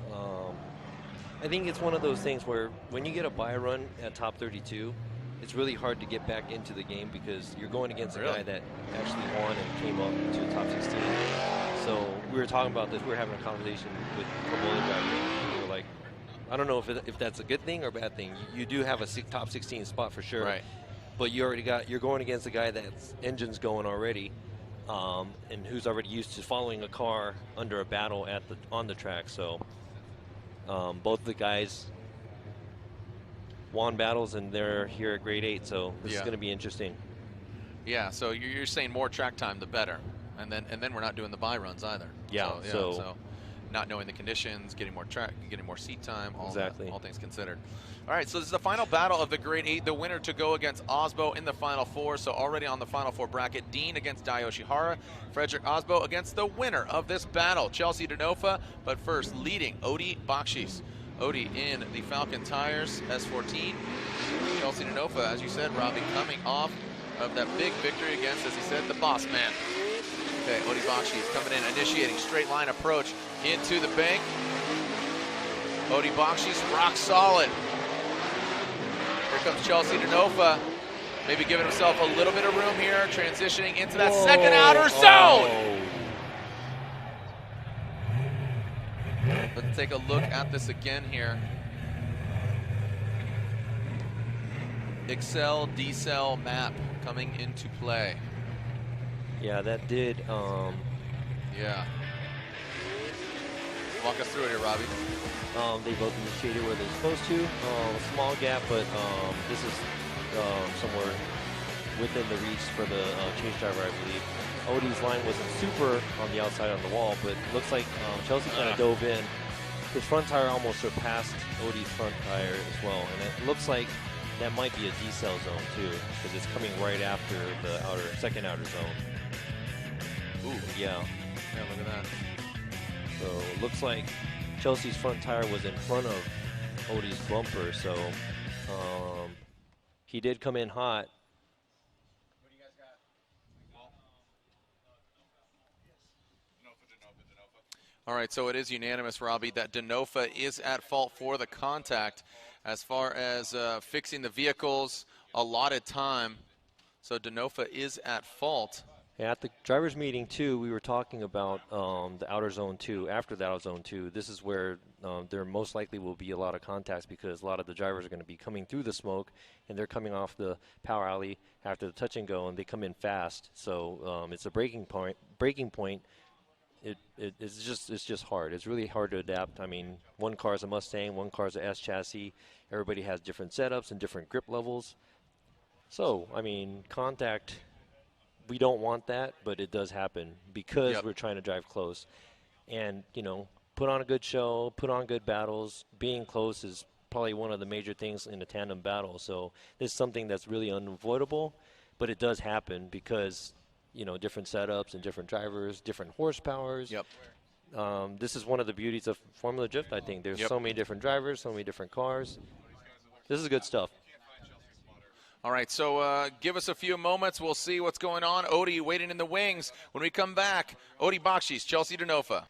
I think it's one of those things where when you get a bye run at top 32, it's really hard to get back into the game because you're going against a guy that actually won and came up to the top 16. So we were talking about this. We were having a conversation with a couple other drivers. And we were like, I don't know if that's a good thing or a bad thing. You do have a top 16 spot for sure. Right. But you're going against a guy that's engine's going already, and who's already used to following a car under a battle on the track. So both of the guys won battles, and they're here at Grade 8. So this is going to be interesting. Yeah. So you're saying more track time, the better, and then we're not doing the bye runs either. Yeah. So not knowing the conditions, getting more track, getting more seat time, all exactly. All things considered. All right, so this is the final battle of the Grade 8. The winner to go against Osbo in the Final Four. So already on the Final Four bracket, Dean against Dayoshi Hara, Frederick Osbo against the winner of this battle, Chelsea Denofa. But first, leading Odi Bakshis. Odi in the Falcon tires, S14. Chelsea Denofa, as you said, Robbie, coming off of that big victory against, as he said, the boss man. Okay, Odi Bakshis coming in, initiating straight line approach into the bank. Odi Bakshis rock solid. Here comes Chelsea Denofa, maybe giving himself a little bit of room here, transitioning into that second outer zone. Let's take a look at this again here. Excel, decel map coming into play. Yeah, that did. Yeah. Walk us through it here, Robbie. They both initiated where they're supposed to. Small gap, but this is somewhere within the reach for the chase driver, I believe. Odi's line wasn't super on the outside on the wall, but looks like Chelsea kind of dove in. His front tire almost surpassed Odi's front tire as well, and it looks like that might be a decel zone too, because it's coming right after the second outer zone. Ooh. Yeah. Yeah, look at that. So it looks like Chelsea's front tire was in front of Odi's bumper, so he did come in hot. What do you guys got? All right, so it is unanimous, Robbie, that Denofa is at fault for the contact as far as fixing the vehicle's allotted time. So Denofa is at fault. At the drivers' meeting, too, we were talking about the outer zone 2. After the outer zone 2, this is where there most likely will be a lot of contacts because a lot of the drivers are going to be coming through the smoke, and they're coming off the power alley after the touch and go, and they come in fast. So it's a breaking point. It's just hard. It's really hard to adapt. I mean, one car is a Mustang, one car is a S chassis. Everybody has different setups and different grip levels. So, I mean, contact, we don't want that, but it does happen because we're trying to drive close. And, you know, put on a good show, put on good battles. Being close is probably one of the major things in a tandem battle. So this is something that's really unavoidable, but it does happen because, you know, different setups and different drivers, different horsepowers. Yep. This is one of the beauties of Formula Drift, I think. There's so many different drivers, so many different cars. This is good stuff. All right, so give us a few moments. We'll see what's going on. Odi waiting in the wings. When we come back, Odi Bakshis, Chelsea Denofa.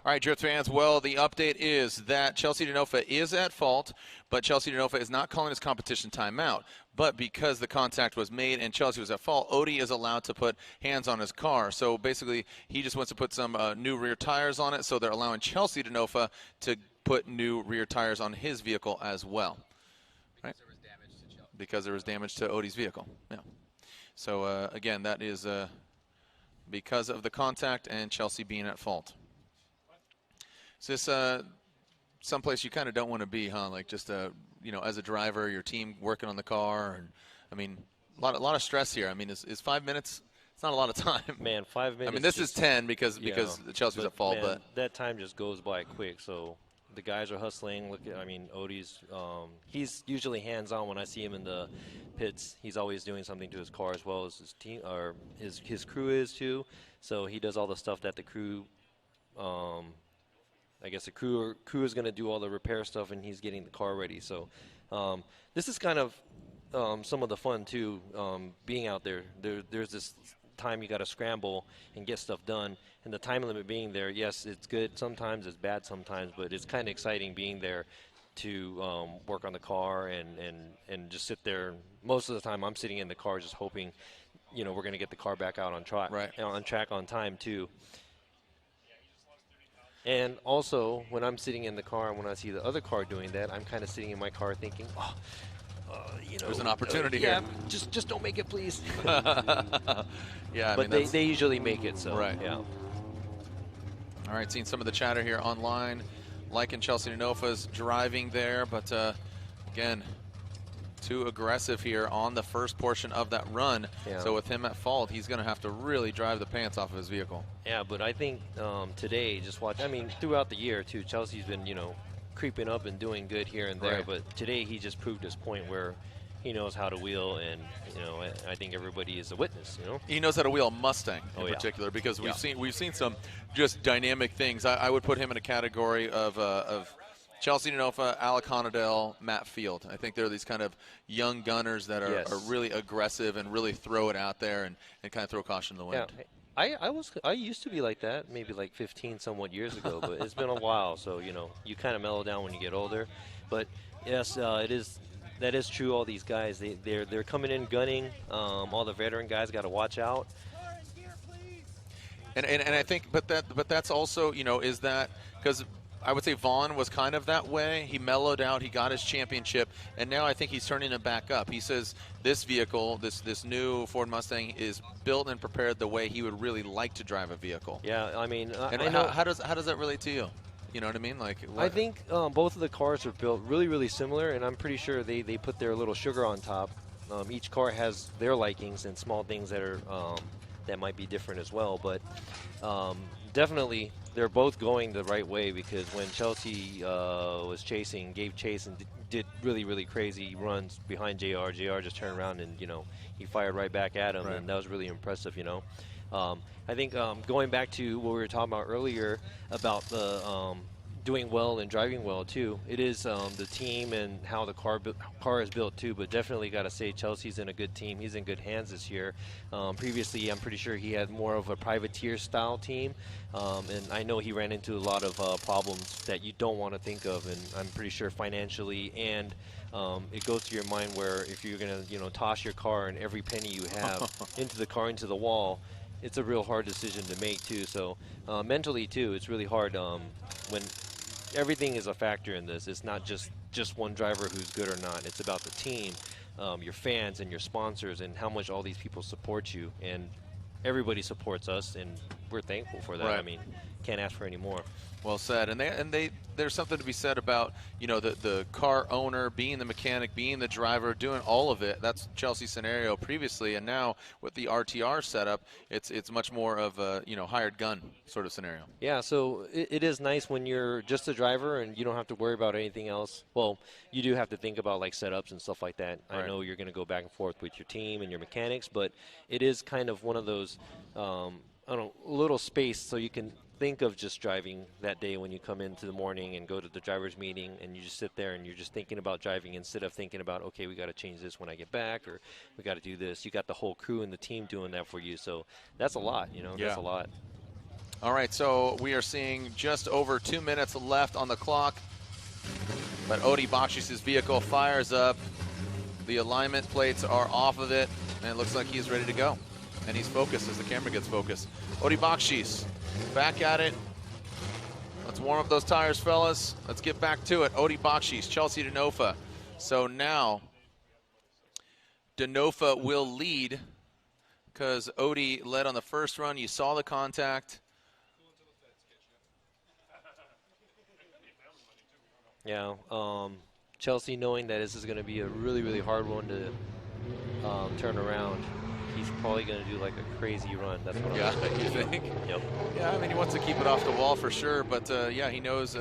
All right, Drift fans, well, the update is that Chelsea Denofa is at fault, but Chelsea Denofa is not calling his competition timeout. But because the contact was made and Chelsea was at fault, Odie is allowed to put hands on his car. So basically, he just wants to put some new rear tires on it, so they're allowing Chelsea Denofa to put new rear tires on his vehicle as well. Right? Because there was damage to Odie's vehicle. Yeah. So, again, that is because of the contact and Chelsea being at fault. Is this someplace you kind of don't want to be, huh? Like just, you know, as a driver, your team working on the car. And I mean, a lot of stress here. I mean, is 5 minutes? It's not a lot of time. Man, 5 minutes. I mean, this is 10 because Chelsea's at fault. Man, but that time just goes by quick. So the guys are hustling. Look at, I mean, Odie's. He's usually hands-on when I see him in the pits. He's always doing something to his car as well as his team or his crew is too. So he does all the stuff that the crew. I guess the crew is going to do all the repair stuff, and he's getting the car ready. So this is kind of some of the fun, too, being out there. There's this time you got to scramble and get stuff done. And the time limit being there, yes, it's good sometimes, it's bad sometimes, but it's kind of exciting being there to work on the car and just sit there. Most of the time I'm sitting in the car just hoping, you know, we're going to get the car back out on track, on track on time, too. And also, when I'm sitting in the car and when I see the other car doing that, I'm kind of sitting in my car thinking, you know, there's an opportunity here. Yeah, just don't make it, please. Yeah, but they usually make it, so yeah. All right, seeing some of the chatter here online, liking Chelsea Denofa's driving there, but again, too aggressive here on the first portion of that run. Yeah. So with him at fault, he's going to have to really drive the pants off of his vehicle. Yeah, but I think today, just watch. I mean, throughout the year too, Chelsea's been, you know, creeping up and doing good here and there. Right. But today he just proved his point where he knows how to wheel, and you know, I think everybody is a witness. You know, he knows how to wheel a Mustang in particular because we've seen some just dynamic things. I would put him in a category of Chelsea Denofa, Alec Honadell, Matt Field. I think they're these kind of young gunners that are really aggressive and really throw it out there and kind of throw caution to the wind. Yeah, I used to be like that, maybe like 15 somewhat years ago, but it's been a while. So you know, you kind of mellow down when you get older. But yes, that is true. All these guys, they're coming in gunning. All the veteran guys got to watch out. And I think, but that's also, you know, is that because I would say Vaughn was kind of that way. He mellowed out. He got his championship, and now I think he's turning it back up. He says this vehicle, this new Ford Mustang, is built and prepared the way he would really like to drive a vehicle. Yeah, I mean, how does that relate to you? You know what I mean? Like, I think both of the cars are built really, really similar, and I'm pretty sure they put their little sugar on top. Each car has their likings and small things that are that might be different as well, but definitely they're both going the right way, because when Chelsea gave chase and did really, really crazy runs behind JR just turned around and, you know, he fired right back at him, and that was really impressive, you know. I think going back to what we were talking about earlier about the doing well and driving well too, it is the team and how the car is built too, but definitely got to say Chelsea's in a good team. He's in good hands this year. Previously, I'm pretty sure he had more of a privateer style team, and I know he ran into a lot of problems that you don't want to think of, and I'm pretty sure financially, and it goes to your mind where if you're going to, you know, toss your car and every penny you have into the car, into the wall, it's a real hard decision to make too. So mentally too, it's really hard when everything is a factor in this. It's not just one driver who's good or not. It's about the team, your fans and your sponsors, and how much all these people support you. And everybody supports us, and we're thankful for that. Right. I mean, can't ask for any more. Well said. And there's something to be said about, you know, the car owner being the mechanic, being the driver, doing all of it. That's Chelsea's scenario previously, and now with the RTR setup, it's much more of a, you know, hired gun sort of scenario. Yeah, so it is nice when you're just a driver and you don't have to worry about anything else. Well, you do have to think about like setups and stuff like that. Right. I know you're going to go back and forth with your team and your mechanics, but it is kind of one of those I don't know, little space so you can think of just driving that day when you come into the morning and go to the driver's meeting, and you just sit there and you're just thinking about driving instead of thinking about, okay, we got to change this when I get back, or we got to do this. You got the whole crew and the team doing that for you, so that's a lot, you know. That's a lot. All right, so we are seeing just over 2 minutes left on the clock. But Odi Bakshis's vehicle fires up. The alignment plates are off of it, and it looks like he's ready to go. And he's focused as the camera gets focused. Odi Bakshis, back at it. Let's warm up those tires, fellas. Let's get back to it. Odi Bakshis, Chelsea Denofa. So now, Denofa will lead because Odi led on the first run. You saw the contact. Yeah, Chelsea, knowing that this is going to be a really, really hard one to turn around, he's probably going to do like a crazy run. That's what I'm expecting. You think? Yep. Yeah, I mean, he wants to keep it off the wall for sure, but yeah, he knows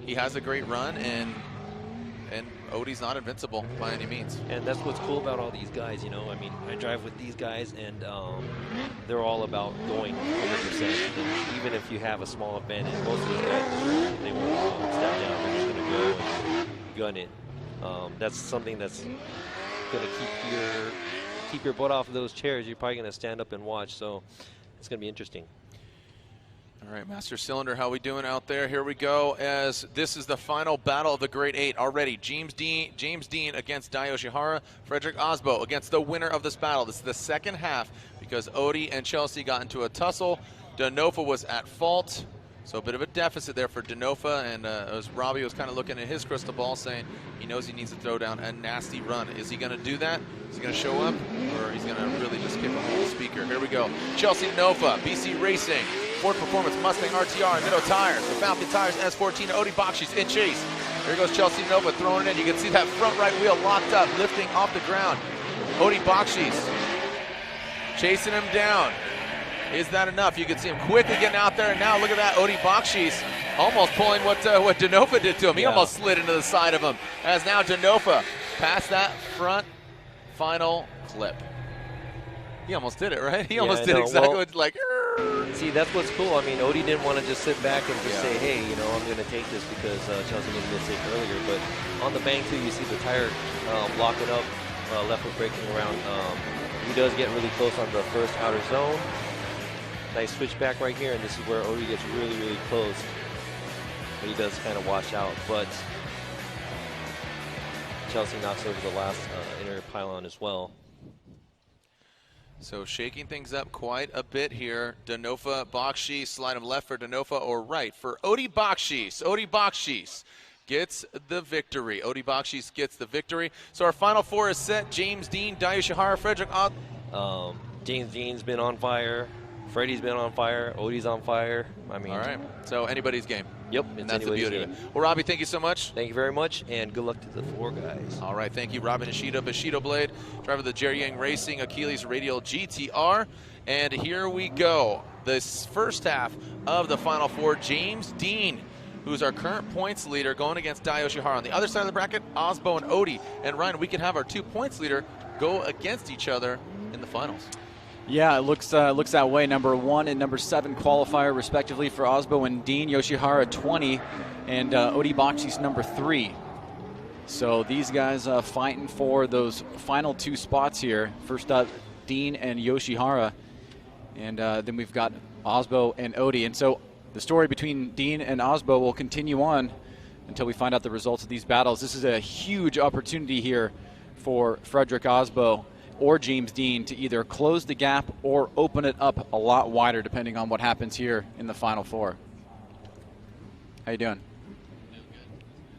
he has a great run, and Odi's not invincible by any means. And that's what's cool about all these guys, you know. I mean, I drive with these guys, and they're all about going 100%. And even if you have a small event, and most of these guys, they won't step down. They're just going to go and gun it. That's something that's going to keep your butt off of those chairs. You're probably going to stand up and watch, so it's going to be interesting. All right, Master Cylinder, how we doing out there? Here we go, as this is the final battle of the Great Eight already. James Dean against Dai Yoshihara, Frederick Osbo against the winner of this battle. This is the second half because Odi and Chelsea got into a tussle. Denofa was at fault, so a bit of a deficit there for Denofa, and as Robbie was kind of looking at his crystal ball saying he knows he needs to throw down a nasty run. Is he going to do that? Is he going to show up, or he's going to really just kick a whole speaker? Here we go. Chelsea Denofa, BC Racing, Ford Performance, Mustang RTR, and Minnow Tires. The Falcon Tires S14, Odi Bakshis in chase. Here goes Chelsea Denofa throwing it in. You can see that front right wheel locked up, lifting off the ground. Odi Bakshis chasing him down. Is that enough? You can see him quickly getting out there, and now look at that. Odi Bakshis almost pulling what Denofa did to him. He almost slid into the side of him. As now Denofa past that front final clip. He almost did it, right? He almost did exactly like. See, that's what's cool. I mean, Odi didn't want to just sit back and just say, hey, you know, I'm going to take this because Chelsea made a mistake earlier. But on the bank, too, you see the tire locking up, left foot braking around. He does get really close on the first outer zone. Nice switchback right here, and this is where Odi gets really, really close. But he does kind of wash out. But Chelsea knocks over the last inner pylon as well. So shaking things up quite a bit here. Denofa, Bakshis, slide him left for Denofa or right for Odi Bakshis. Odi Bakshis gets the victory. Odi Bakshis gets the victory. So our final four is set. James Dean, Dai Yoshihara, Frederick James Dean's been on fire. Freddie's been on fire. Odi's on fire. I mean, all right. So anybody's game. Yep. And that's the beauty of it. Well, Robbie, thank you so much. Thank you very much, and good luck to the four guys. All right. Thank you, Robin Bushido, Bushido Blade, driver of the Jerry Yang Racing Achilles Radial GT-R. And here we go. This first half of the final four, James Dean, who's our current points leader, going against Dai Yoshihara. On the other side of the bracket, Osbo and Odi. And Ryan, we can have our 2 points leader go against each other in the finals. Yeah, it looks that way. Number 1 and number 7 qualifier, respectively, for Osbo and Dean. Yoshihara 20, and Odi Bakshis number 3. So these guys fighting for those final 2 spots here. First up, Dean and Yoshihara, and then we've got Osbo and Odi. And so the story between Dean and Osbo will continue on until we find out the results of these battles. This is a huge opportunity here for Frederick Osbo or James Dean to either close the gap or open it up a lot wider, depending on what happens here in the final four. How you doing?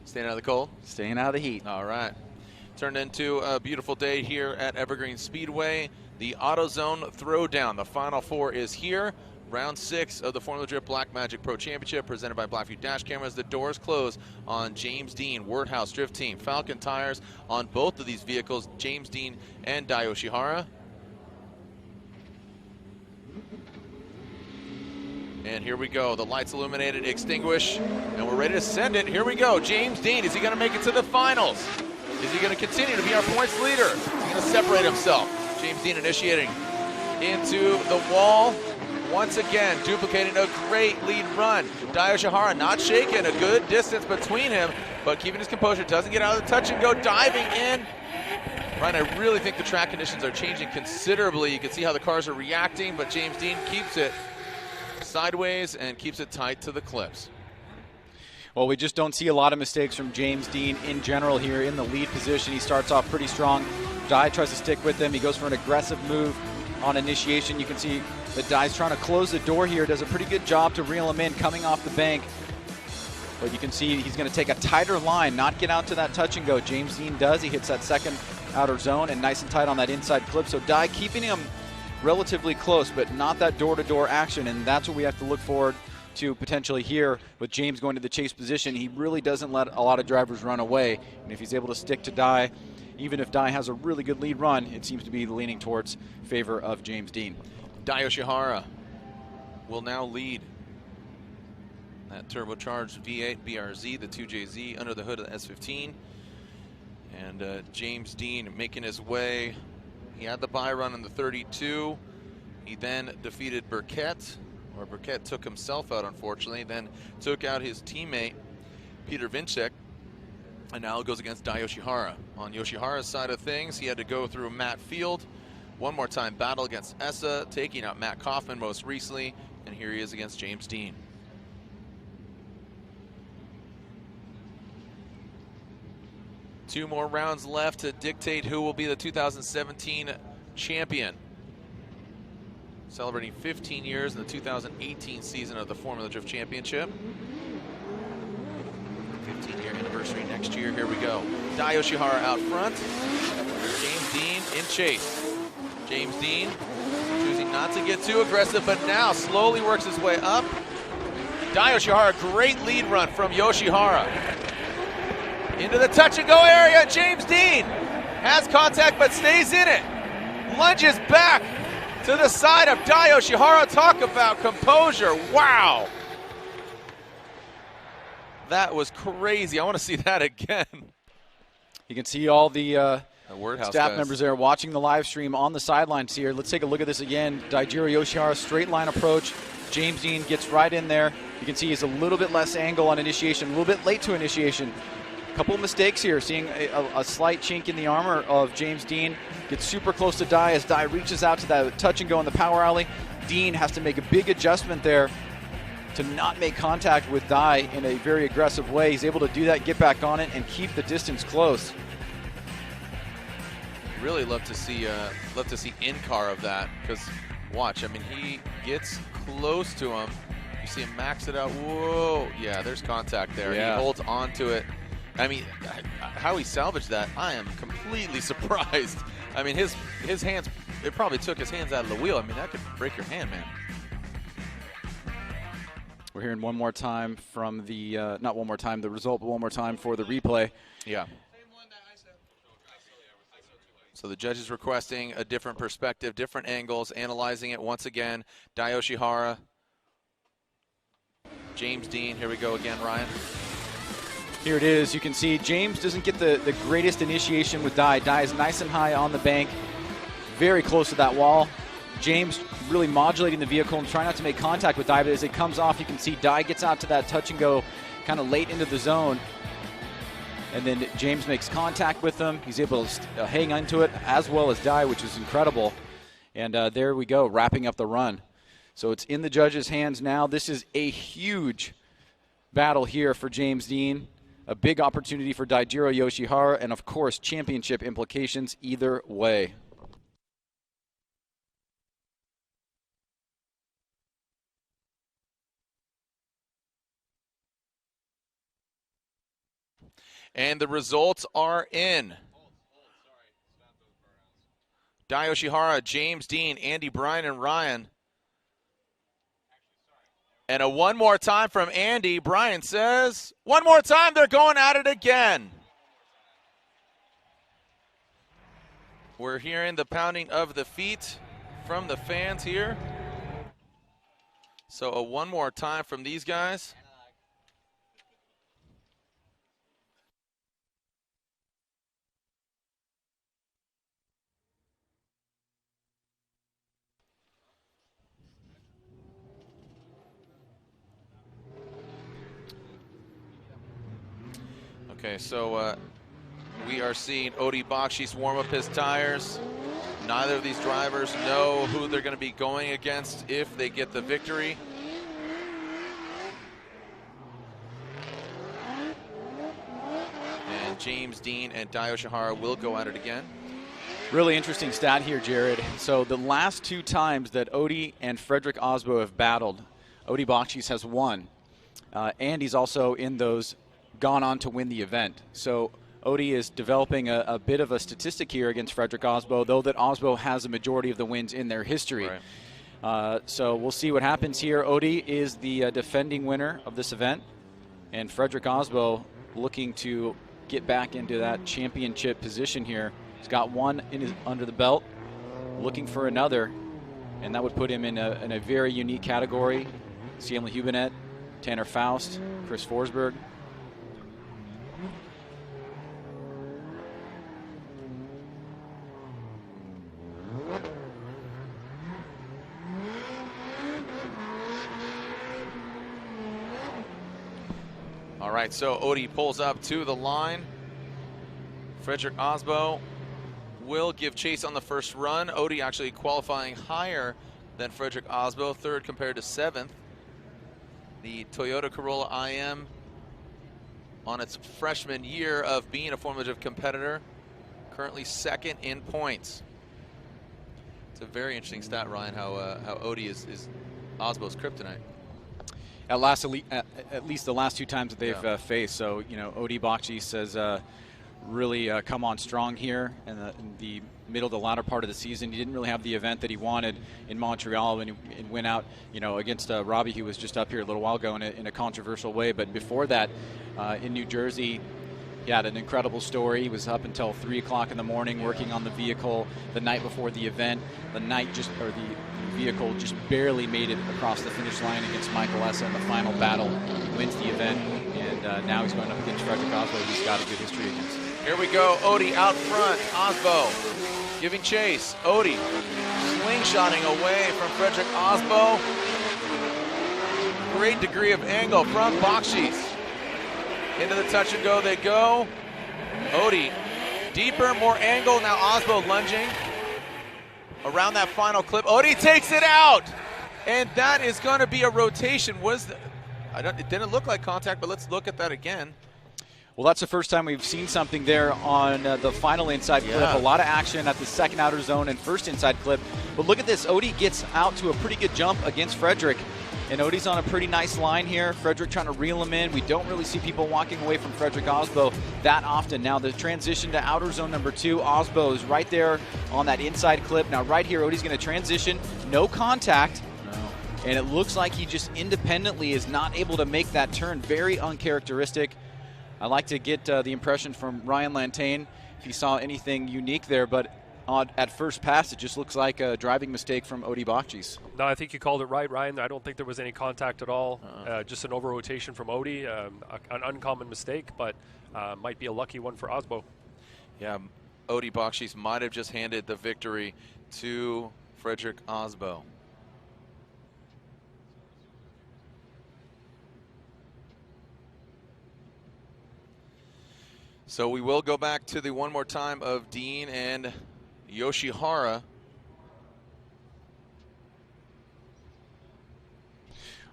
Staying out of the cold? Staying out of the heat. All right. Turned into a beautiful day here at Evergreen Speedway. The AutoZone Throwdown. The final four is here. Round 6 of the Formula Drift Black Magic Pro Championship, presented by Blackview Dash Cameras. The doors close on James Dean, Wordhouse Drift Team. Falcon tires on both of these vehicles, James Dean and Dai Yoshihara. And here we go. The lights illuminated, extinguish, and we're ready to send it. Here we go. James Dean, is he going to make it to the finals? Is he going to continue to be our points leader? Is he going to separate himself? James Dean initiating into the wall. Once again, duplicating a great lead run. Dai Yoshihara not shaking, a good distance between him, but keeping his composure, doesn't get out of the touch and go, diving in. Ryan, I really think the track conditions are changing considerably. You can see how the cars are reacting, but James Dean keeps it sideways and keeps it tight to the clips. Well, we just don't see a lot of mistakes from James Dean in general here in the lead position. He starts off pretty strong. Dye tries to stick with him. He goes for an aggressive move on initiation. You can see that Dye's trying to close the door here. Does a pretty good job to reel him in coming off the bank. But you can see he's going to take a tighter line, not get out to that touch and go. James Dean does. He hits that second outer zone and nice and tight on that inside clip. So Dye keeping him relatively close, but not that door-to-door action, and that's what we have to look forward to potentially here with James going to the chase position. He really doesn't let a lot of drivers run away, and if he's able to stick to Dye, even if Dye has a really good lead run, it seems to be leaning towards favor of James Dean. Dai Yoshihara will now lead that turbocharged V8 BRZ, the 2JZ, under the hood of the S15. And James Dean making his way. He had the bye run in the 32. He then defeated Burkett, or Burkett took himself out, unfortunately, then took out his teammate, Peter Vincek, and now it goes against Dai Yoshihara. On Yoshihara's side of things, he had to go through Matt Field. One more time battle against Essa, taking out Matt Kaufman most recently, and here he is against James Dean. Two more rounds left to dictate who will be the 2017 champion. Celebrating 15 years in the 2018 season of the Formula Drift Championship. 15-year anniversary next year. Here we go. Dai Yoshihara out front. James Dean in chase. James Dean choosing not to get too aggressive, but now slowly works his way up. Dai Yoshihara, great lead run from Yoshihara. Into the touch and go area. James Dean has contact but stays in it. Lunges back to the side of Dai Yoshihara. Talk about composure. Wow. That was crazy. I want to see that again. You can see all the staff guys. members there watching the live stream on the sidelines here. Let's take a look at this again. Daijiro Yoshihara, straight line approach. James Dean gets right in there. You can see he's a little bit less angle on initiation, a little bit late to initiation. Couple of mistakes here, seeing a slight chink in the armor of James Dean. Gets super close to Dai as Dai reaches out to that touch and go in the power alley. Dean has to make a big adjustment there to not make contact with Dai in a very aggressive way. He's able to do that, get back on it, and keep the distance close. Really love to see in-car of that, because watch, I mean, he gets close to him. You see him max it out. Whoa, yeah, there's contact there. Yeah. He holds on to it. I mean, how he salvaged that, I am completely surprised. I mean, his hands, it probably took his hands out of the wheel. I mean, that could break your hand, man. We're hearing one more time from the, not one more time, the result, but one more time for the replay. Yeah. So the judges requesting a different perspective, different angles, analyzing it once again. Dai Yoshihara, James Dean, here we go again, Ryan. Here it is. You can see James doesn't get the greatest initiation with Dai. Dai is nice and high on the bank, very close to that wall. James really modulating the vehicle and trying not to make contact with Dai, but as it comes off, you can see Dai gets out to that touch and go kind of late into the zone. And then James makes contact with him. He's able to hang onto it as well as Dai, which is incredible. And there we go, wrapping up the run. So it's in the judges' hands now. This is a huge battle here for James Dean. A big opportunity for Daijiro Yoshihara, and of course, championship implications either way. And the results are in. Dai Yoshihara, James Dean, Andy Bryan, and Ryan. And a one more time from Andy. Bryan says, one more time, they're going at it again. We're hearing the pounding of the feet from the fans here. So a one more time from these guys. Okay, so we are seeing Odi Bakshis warm up his tires. Neither of these drivers know who they're going to be going against if they get the victory. James Dean and Dio Shihara will go at it again. Really interesting stat here, Jared. So the last 2 times that Odie and Frederick Osbo have battled, Odie Bakshis has won. And he's also in those gone on to win the event. So Odie is developing a bit of a statistic here against Frederick Osbo, though that Osbo has a majority of the wins in their history. Right. So we'll see what happens here. Odie is the defending winner of this event, and Frederick Osbo looking to get back into that championship position here. He's got one under the belt, looking for another, and that would put him in a very unique category. Ciemle Hubinet, Tanner Faust, Chris Forsberg. All right, so Odie pulls up to the line. Frederick Osbo will give chase on the first run. Odie actually qualifying higher than Frederick Osbo, 3rd compared to 7th. The Toyota Corolla IM on its freshman year of being a formative competitor, currently 2nd in points. It's a very interesting stat, Ryan, how Odie is Osbo's kryptonite. At least the last 2 times that they've faced. So, you know, Odie Bakshis has really come on strong here in the middle to the latter part of the season. He didn't really have the event that he wanted in Montreal when he went out, you know, against Robbie, who was just up here a little while ago in a controversial way. But before that, in New Jersey, he had an incredible story. He was up until 3 o'clock in the morning working on the vehicle the night before the event. The vehicle just barely made it across the finish line against Michael Essa in the final battle. He wins the event, and now he's going up against Frederick Osbo, who's got a good history against. Here we go, Odie out front, Osbo giving chase. Odie slingshotting away from Frederick Osbo. Great degree of angle from Bakshis. Into the touch and go they go. Odie deeper, more angle. Now Osbo lunging around that final clip. Odie takes it out, and that is going to be a rotation. It didn't look like contact, but let's look at that again. Well, that's the first time we've seen something there on the final inside clip. A lot of action at the second outer zone and first inside clip. But look at this. Odie gets out to a pretty good jump against Frederick. And Odie's on a pretty nice line here. Frederick trying to reel him in. We don't really see people walking away from Frederick Osbo that often. Now the transition to outer zone number 2. Osbo is right there on that inside clip. Now right here, Odie's going to transition. No contact. And it looks like he just independently is not able to make that turn. Very uncharacteristic. I like to get the impression from Ryan Lantain if he saw anything unique there, but at first pass, it just looks like a driving mistake from Odie Bakshis. No, I think you called it right, Ryan. I don't think there was any contact at all. Just an over-rotation from Odie, an uncommon mistake, but might be a lucky one for Osbo. Yeah, Odie Bakshis might have just handed the victory to Frederick Osbo. So we will go back to the one more time of Dean and Yoshihara.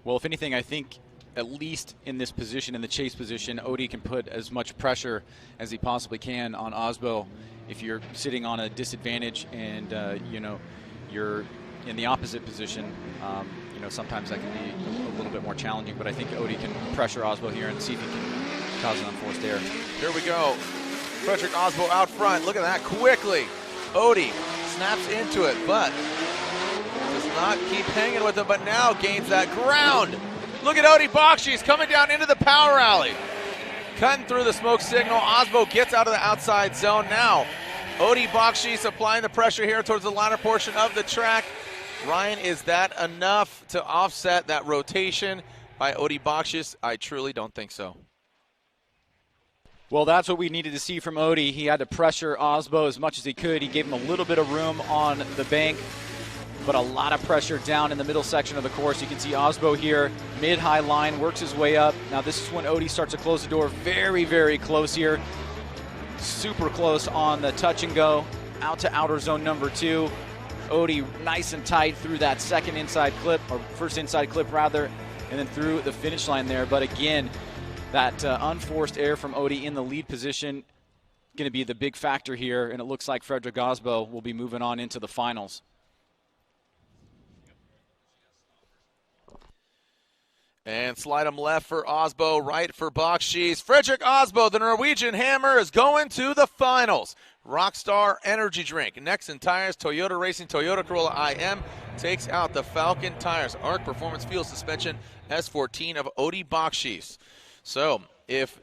Well, if anything, I think at least in this position, in the chase position, Odie can put as much pressure as he possibly can on Osbo. If you're sitting on a disadvantage and you know, you're in the opposite position, you know, sometimes that can be a little bit more challenging. But I think Odie can pressure Osbo here and see if he can cause an unforced error. Here we go. Frederick Osbo out front. Look at that quickly. Odie snaps into it, but does not keep hanging with him, but now gains that ground. Look at Odie Bakshis coming down into the power alley. Cutting through the smoke signal. Osbo gets out of the outside zone. Now, Odie Bakshis applying the pressure here towards the latter portion of the track. Ryan, is that enough to offset that rotation by Odie Bakshis? I truly don't think so. Well, that's what we needed to see from Odie. He had to pressure Osbo as much as he could. He gave him a little bit of room on the bank, but a lot of pressure down in the middle section of the course. You can see Osbo here, mid-high line, works his way up. Now this is when Odie starts to close the door. Very, very close here. Super close on the touch and go. Out to outer zone number 2. Odie nice and tight through that second inside clip, or first inside clip rather, and then through the finish line there. But again, that unforced error from Odie in the lead position going to be the big factor here, and it looks like Frederick Osbo will be moving on into the finals. And slide him left for Osbo, right for Bakshies. Frederick Osbo, the Norwegian Hammer, is going to the finals. Rockstar Energy Drink. Next in tires, Toyota Racing, Toyota Corolla IM takes out the Falcon tires. ARC Performance Fuel Suspension S14 of Odi Bakshies. So if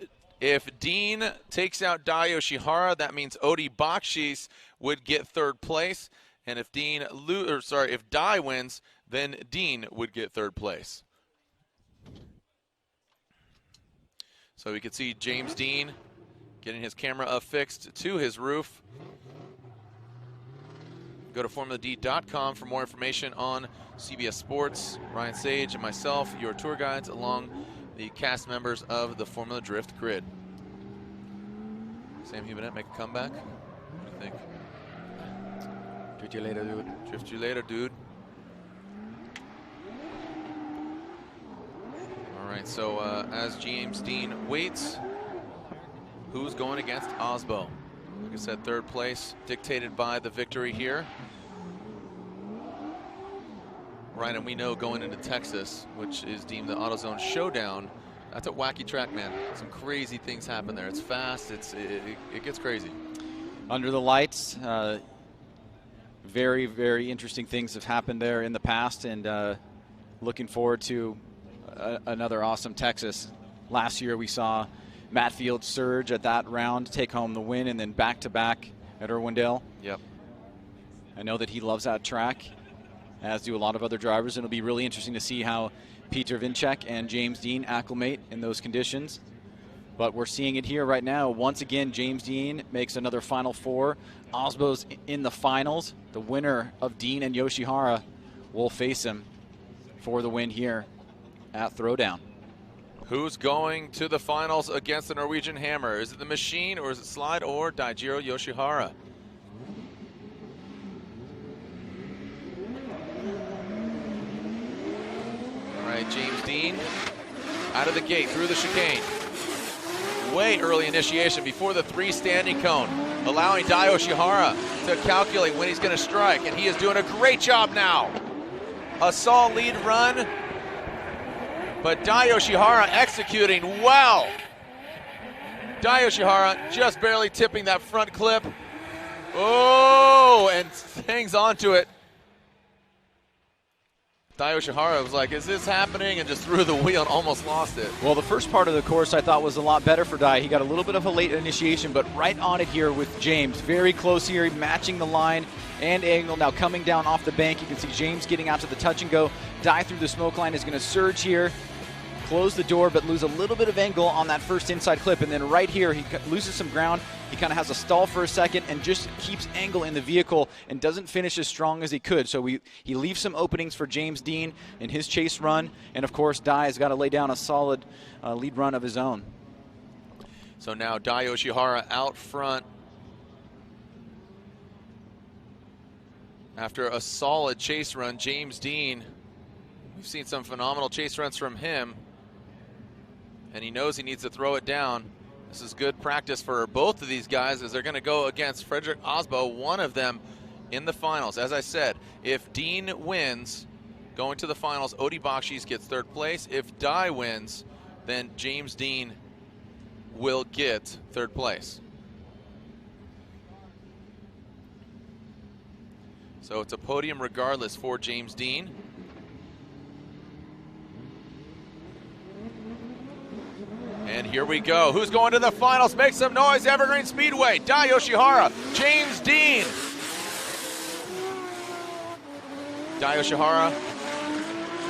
Dean takes out Dai Yoshihara, that means Odi Bakshies would get third place. And if if Dai wins, then Dean would get third place. So we can see James Dean getting his camera affixed to his roof. Go to FormulaD.com for more information on CBS Sports. Ryan Sage and myself, your tour guides, along the cast members of the Formula Drift Grid. Sam Hubinette make a comeback? What do you think? Drift you later, dude. Drift you later, dude. All right, so as James Dean waits, who's going against Osbo? Like I said, third place, dictated by the victory here. Right, and we know going into Texas, which is deemed the AutoZone Showdown, that's a wacky track, man. Some crazy things happen there. It's fast, it gets crazy. Under the lights, very, very interesting things have happened there in the past, and looking forward to another awesome Texas. Last year we saw Matt Field surge at that round, take home the win, and then back-to-back at Irwindale. Yep. I know that he loves that track, as do a lot of other drivers, and it'll be really interesting to see how Peter Vincek and James Dean acclimate in those conditions. But we're seeing it here right now. Once again, James Dean makes another Final Four. Osbo's in the finals. The winner of Dean and Yoshihara will face him for the win here at Throwdown. Who's going to the finals against the Norwegian Hammer? Is it the Machine, or is it Slide, or Daijiro Yoshihara? All right, James Dean out of the gate through the chicane. Way early initiation before the 3 standing cone, allowing Dai Yoshihara to calculate when he's going to strike, and he is doing a great job now. A solid lead run, but Dai Yoshihara executing well. Dai Yoshihara just barely tipping that front clip. Oh, and hangs on to it. Dai Yoshihara was like, is this happening? And just threw the wheel and almost lost it. Well, the first part of the course I thought was a lot better for Dai. He got a little bit of a late initiation, but right on it here with James. Very close here, matching the line and angle. Now coming down off the bank, you can see James getting out to the touch and go. Dai through the smoke line is going to surge here, close the door, but lose a little bit of angle on that first inside clip. And then right here, he loses some ground. He kind of has a stall for a second and just keeps angle in the vehicle and doesn't finish as strong as he could. So he leaves some openings for James Dean in his chase run. And, of course, Dai has got to lay down a solid lead run of his own. So now Dai Yoshihara out front after a solid chase run. James Dean, we've seen some phenomenal chase runs from him, and he knows he needs to throw it down. This is good practice for both of these guys as they're going to go against Frederick Osbo, one of them in the finals. As I said, if Dean wins going to the finals, Odi Bakshies gets third place. If Dai wins, then James Dean will get third place. So it's a podium regardless for James Dean. And here we go. Who's going to the finals? Make some noise, Evergreen Speedway. Dai Yoshihara, James Dean. Dai Yoshihara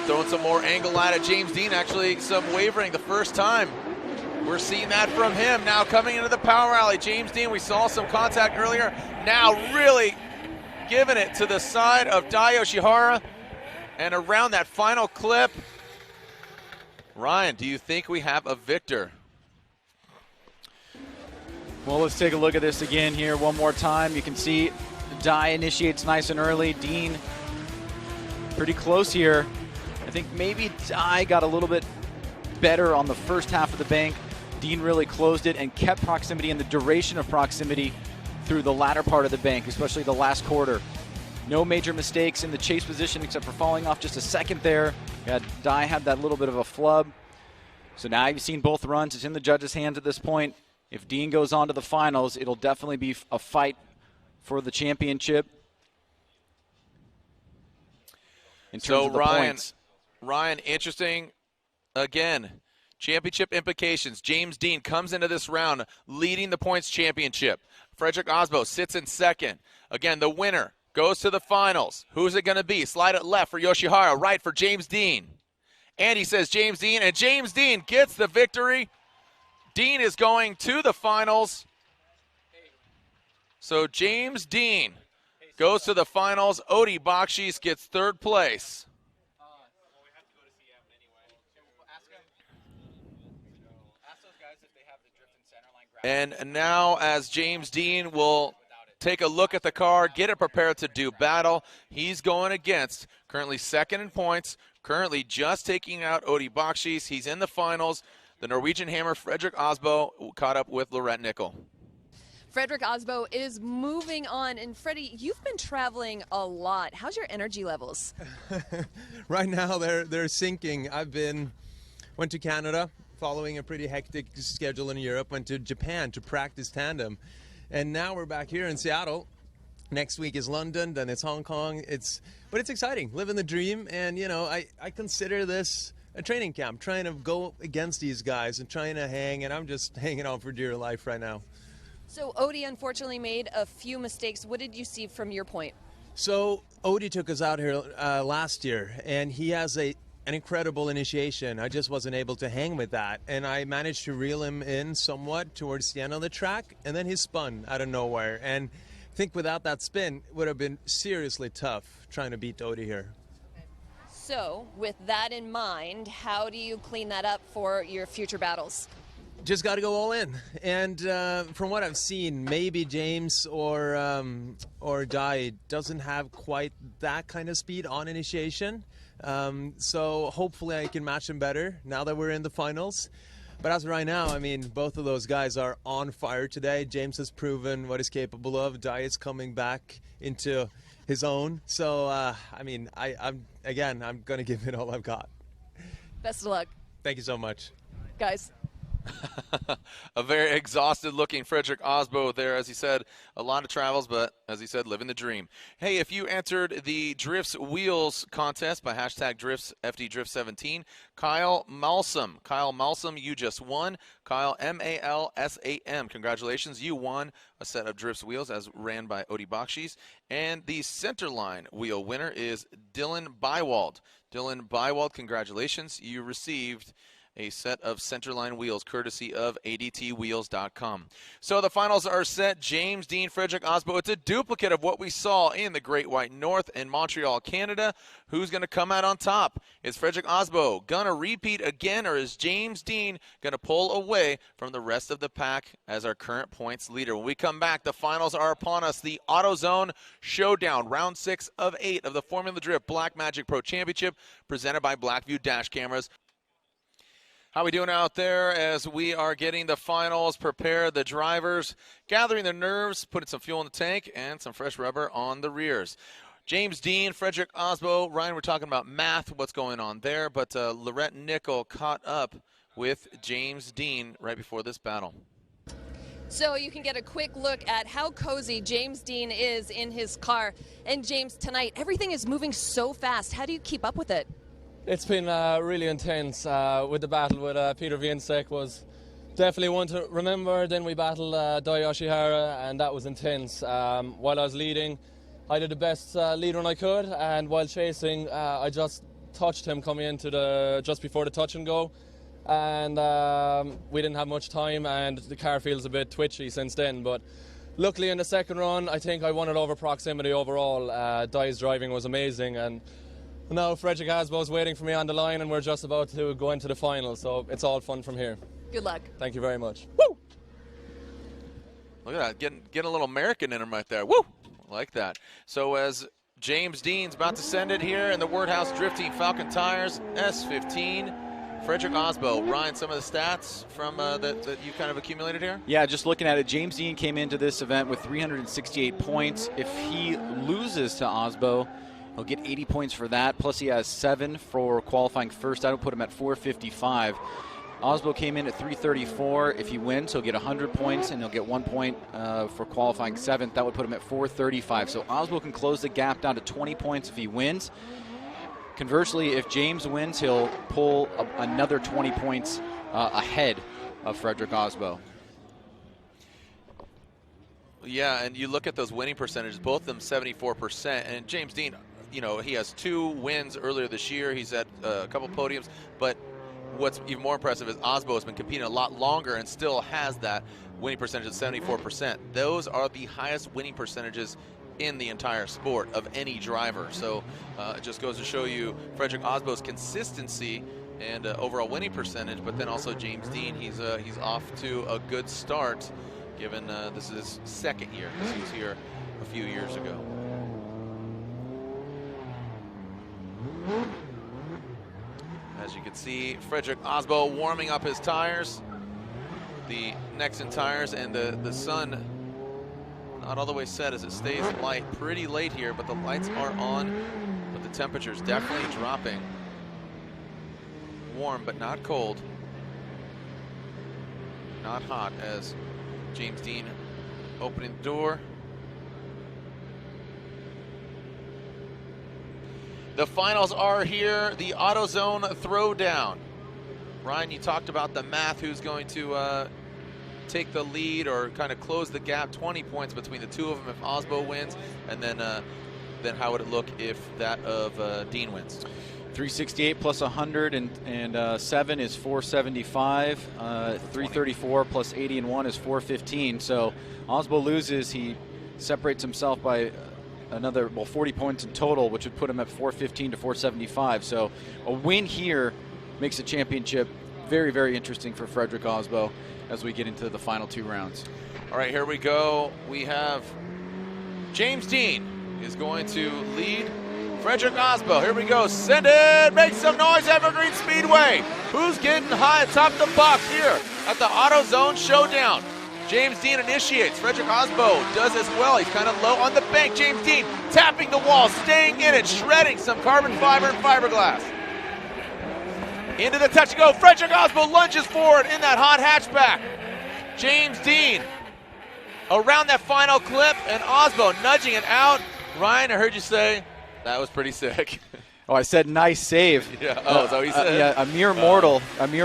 throwing some more angle at it. James Dean actually some wavering the first time. We're seeing that from him. Now coming into the power alley. James Dean, we saw some contact earlier. Now really giving it to the side of Dai Yoshihara. And around that final clip, Ryan, do you think we have a victor? Well, let's take a look at this again here one more time. You can see Dai initiates nice and early. Dean pretty close here. I think maybe Dai got a little bit better on the first half of the bank. Dean really closed it and kept proximity and the duration of proximity through the latter part of the bank, especially the last quarter. No major mistakes in the chase position except for falling off just a second there. Dye had that little bit of a flub. So now you've seen both runs. It's in the judges' hands at this point. If Dean goes on to the finals, it'll definitely be a fight for the championship. In terms of the points. Ryan, interesting. Again, championship implications. James Dean comes into this round leading the points championship. Frederick Osbo sits in second. Again, the winner goes to the finals. Who's it going to be? Slide it left for Yoshihara, right for James Dean. Andy says James Dean, and James Dean gets the victory. Dean is going to the finals. So James Dean goes to the finals. Odi Bakshis gets third place. And now as James Dean will take a look at the car, get it prepared to do battle, he's going against currently second in points, currently just taking out Odi Bakshis. He's in the finals. The Norwegian Hammer, Frederick Osbo, caught up with Laurent Nickel. Frederick Osbo is moving on. And Freddie, you've been traveling a lot. How's your energy levels? Right now, they're sinking. Went to Canada, following a pretty hectic schedule in Europe, went to Japan to practice tandem. And now we're back here in Seattle. Next week is London, then it's Hong Kong. But it's exciting, living the dream. And, you know, I consider this a training camp, trying to go against these guys and trying to hang. And I'm just hanging on for dear life right now. So Odi unfortunately made a few mistakes. What did you see from your point? So Odi took us out here last year, and he has an incredible initiation. I just wasn't able to hang with that, and I managed to reel him in somewhat towards the end of the track, and then he spun out of nowhere. And I think without that spin, it would have been seriously tough trying to beat Odi here. So with that in mind, how do you clean that up for your future battles? Just got to go all in. And from what I've seen, maybe James or Dye doesn't have quite that kind of speed on initiation. So hopefully I can match him better now that we're in the finals. But as of right now, I mean, both of those guys are on fire today. James has proven what he's capable of. Dye is coming back into his own. So, I mean, I'm going to give it all I've got. Best of luck. Thank you so much. Guys. A very exhausted looking Frederick Osbo there. As he said, a lot of travels, but as he said, living the dream. Hey, if you entered the Drifts Wheels contest by hashtag Drifts FDDrift17, Kyle Malsam, you just won. Kyle Malsam, congratulations, you won a set of Drifts Wheels as ran by Odi Bakshis. And the centerline wheel winner is Dylan Bywald. Dylan Bywald, congratulations, you received a set of centerline wheels courtesy of ADTWheels.com. So the finals are set. James Dean, Frederick Osbo. It's a duplicate of what we saw in the Great White North in Montreal, Canada. Who's going to come out on top? Is Frederick Osbo going to repeat again, or is James Dean going to pull away from the rest of the pack as our current points leader? When we come back, the finals are upon us. The AutoZone Showdown, round 6 of 8 of the Formula Drift Black Magic Pro Championship, presented by Blackview Dash Cameras. How we doing out there as we are getting the finals prepared? The drivers gathering their nerves, putting some fuel in the tank, and some fresh rubber on the rears. James Dean, Frederick Osbo, Ryan, we're talking about math, what's going on there, but Laurent Nickel caught up with James Dean right before this battle. So you can get a quick look at how cozy James Dean is in his car. And James, tonight, everything is moving so fast. How do you keep up with it? It's been really intense. With the battle with Peter Viensek was definitely one to remember. Then we battled Dai Yoshihara, and that was intense. While I was leading, I did the best lead run I could, and while chasing, I just touched him coming into just before the touch and go, and we didn't have much time, and the car feels a bit twitchy since then. But luckily in the second run, I think I won it over proximity overall. Dai's driving was amazing, and now Frederick Osbo's waiting for me on the line, and we're just about to go into the final, so it's all fun from here. Good luck. Thank you very much. Woo! Look at that, getting a little American in him right there. Woo! I like that. So as James Dean's about to send it here in the Wordhouse Drifting Falcon Tires S15 Frederick Osbo. Ryan, some of the stats from that you kind of accumulated here? Yeah, just looking at it, James Dean came into this event with 368 points. If he loses to Osbo, he'll get 80 points for that, plus he has 7 for qualifying first. That'll put him at 455. Osbo came in at 334. If he wins, he'll get 100 points, and he'll get 1 point for qualifying 7th. That would put him at 435. So Osbo can close the gap down to 20 points if he wins. Conversely, if James wins, he'll pull another 20 points ahead of Frederick Osbo. Yeah, and you look at those winning percentages, both of them 74%. And James Dean, you know, he has 2 wins earlier this year. He's at a couple podiums. But what's even more impressive is Osbo has been competing a lot longer and still has that winning percentage of 74%. Those are the highest winning percentages in the entire sport of any driver. So it just goes to show you Frederick Osbo's consistency and overall winning percentage, but then also James Dean, he's off to a good start, given this is his 2nd year, because he was here a few years ago. As you can see, Frederick Osbo warming up his tires, the Nexen tires, and the sun not all the way set as it stays light. Pretty late here, but the lights are on, but the temperature's definitely dropping. Warm, but not cold. Not hot, as James Dean opening the door. The finals are here, the Autozone Throwdown. Ryan, you talked about the math, who's going to take the lead or kind of close the gap, 20 points between the two of them if Osbo wins, and then how would it look if that of Dean wins? 368 plus 107 is 475. 334 plus 81 is 415. So Osbo loses, he separates himself by another 40 points in total, which would put him at 415 to 475. So a win here makes the championship very, very interesting for Frederick Osbo as we get into the final 2 rounds. All right, here we go. We have James Dean is going to lead Frederick Osbo. Here we go. Send it. Make some noise, Evergreen Speedway. Who's getting high atop the box here at the AutoZone Showdown? James Dean initiates. Frederick Osbo does as well. He's kind of low on the bank. James Dean tapping the wall, staying in it, shredding some carbon fiber and fiberglass. Into the touch and go. Frederick Osbo lunges forward in that hot hatchback. James Dean around that final clip, and Osbo nudging it out. Ryan, I heard you say that was pretty sick. Oh, I said nice save. Yeah. Oh, is that what you said? Yeah, a mere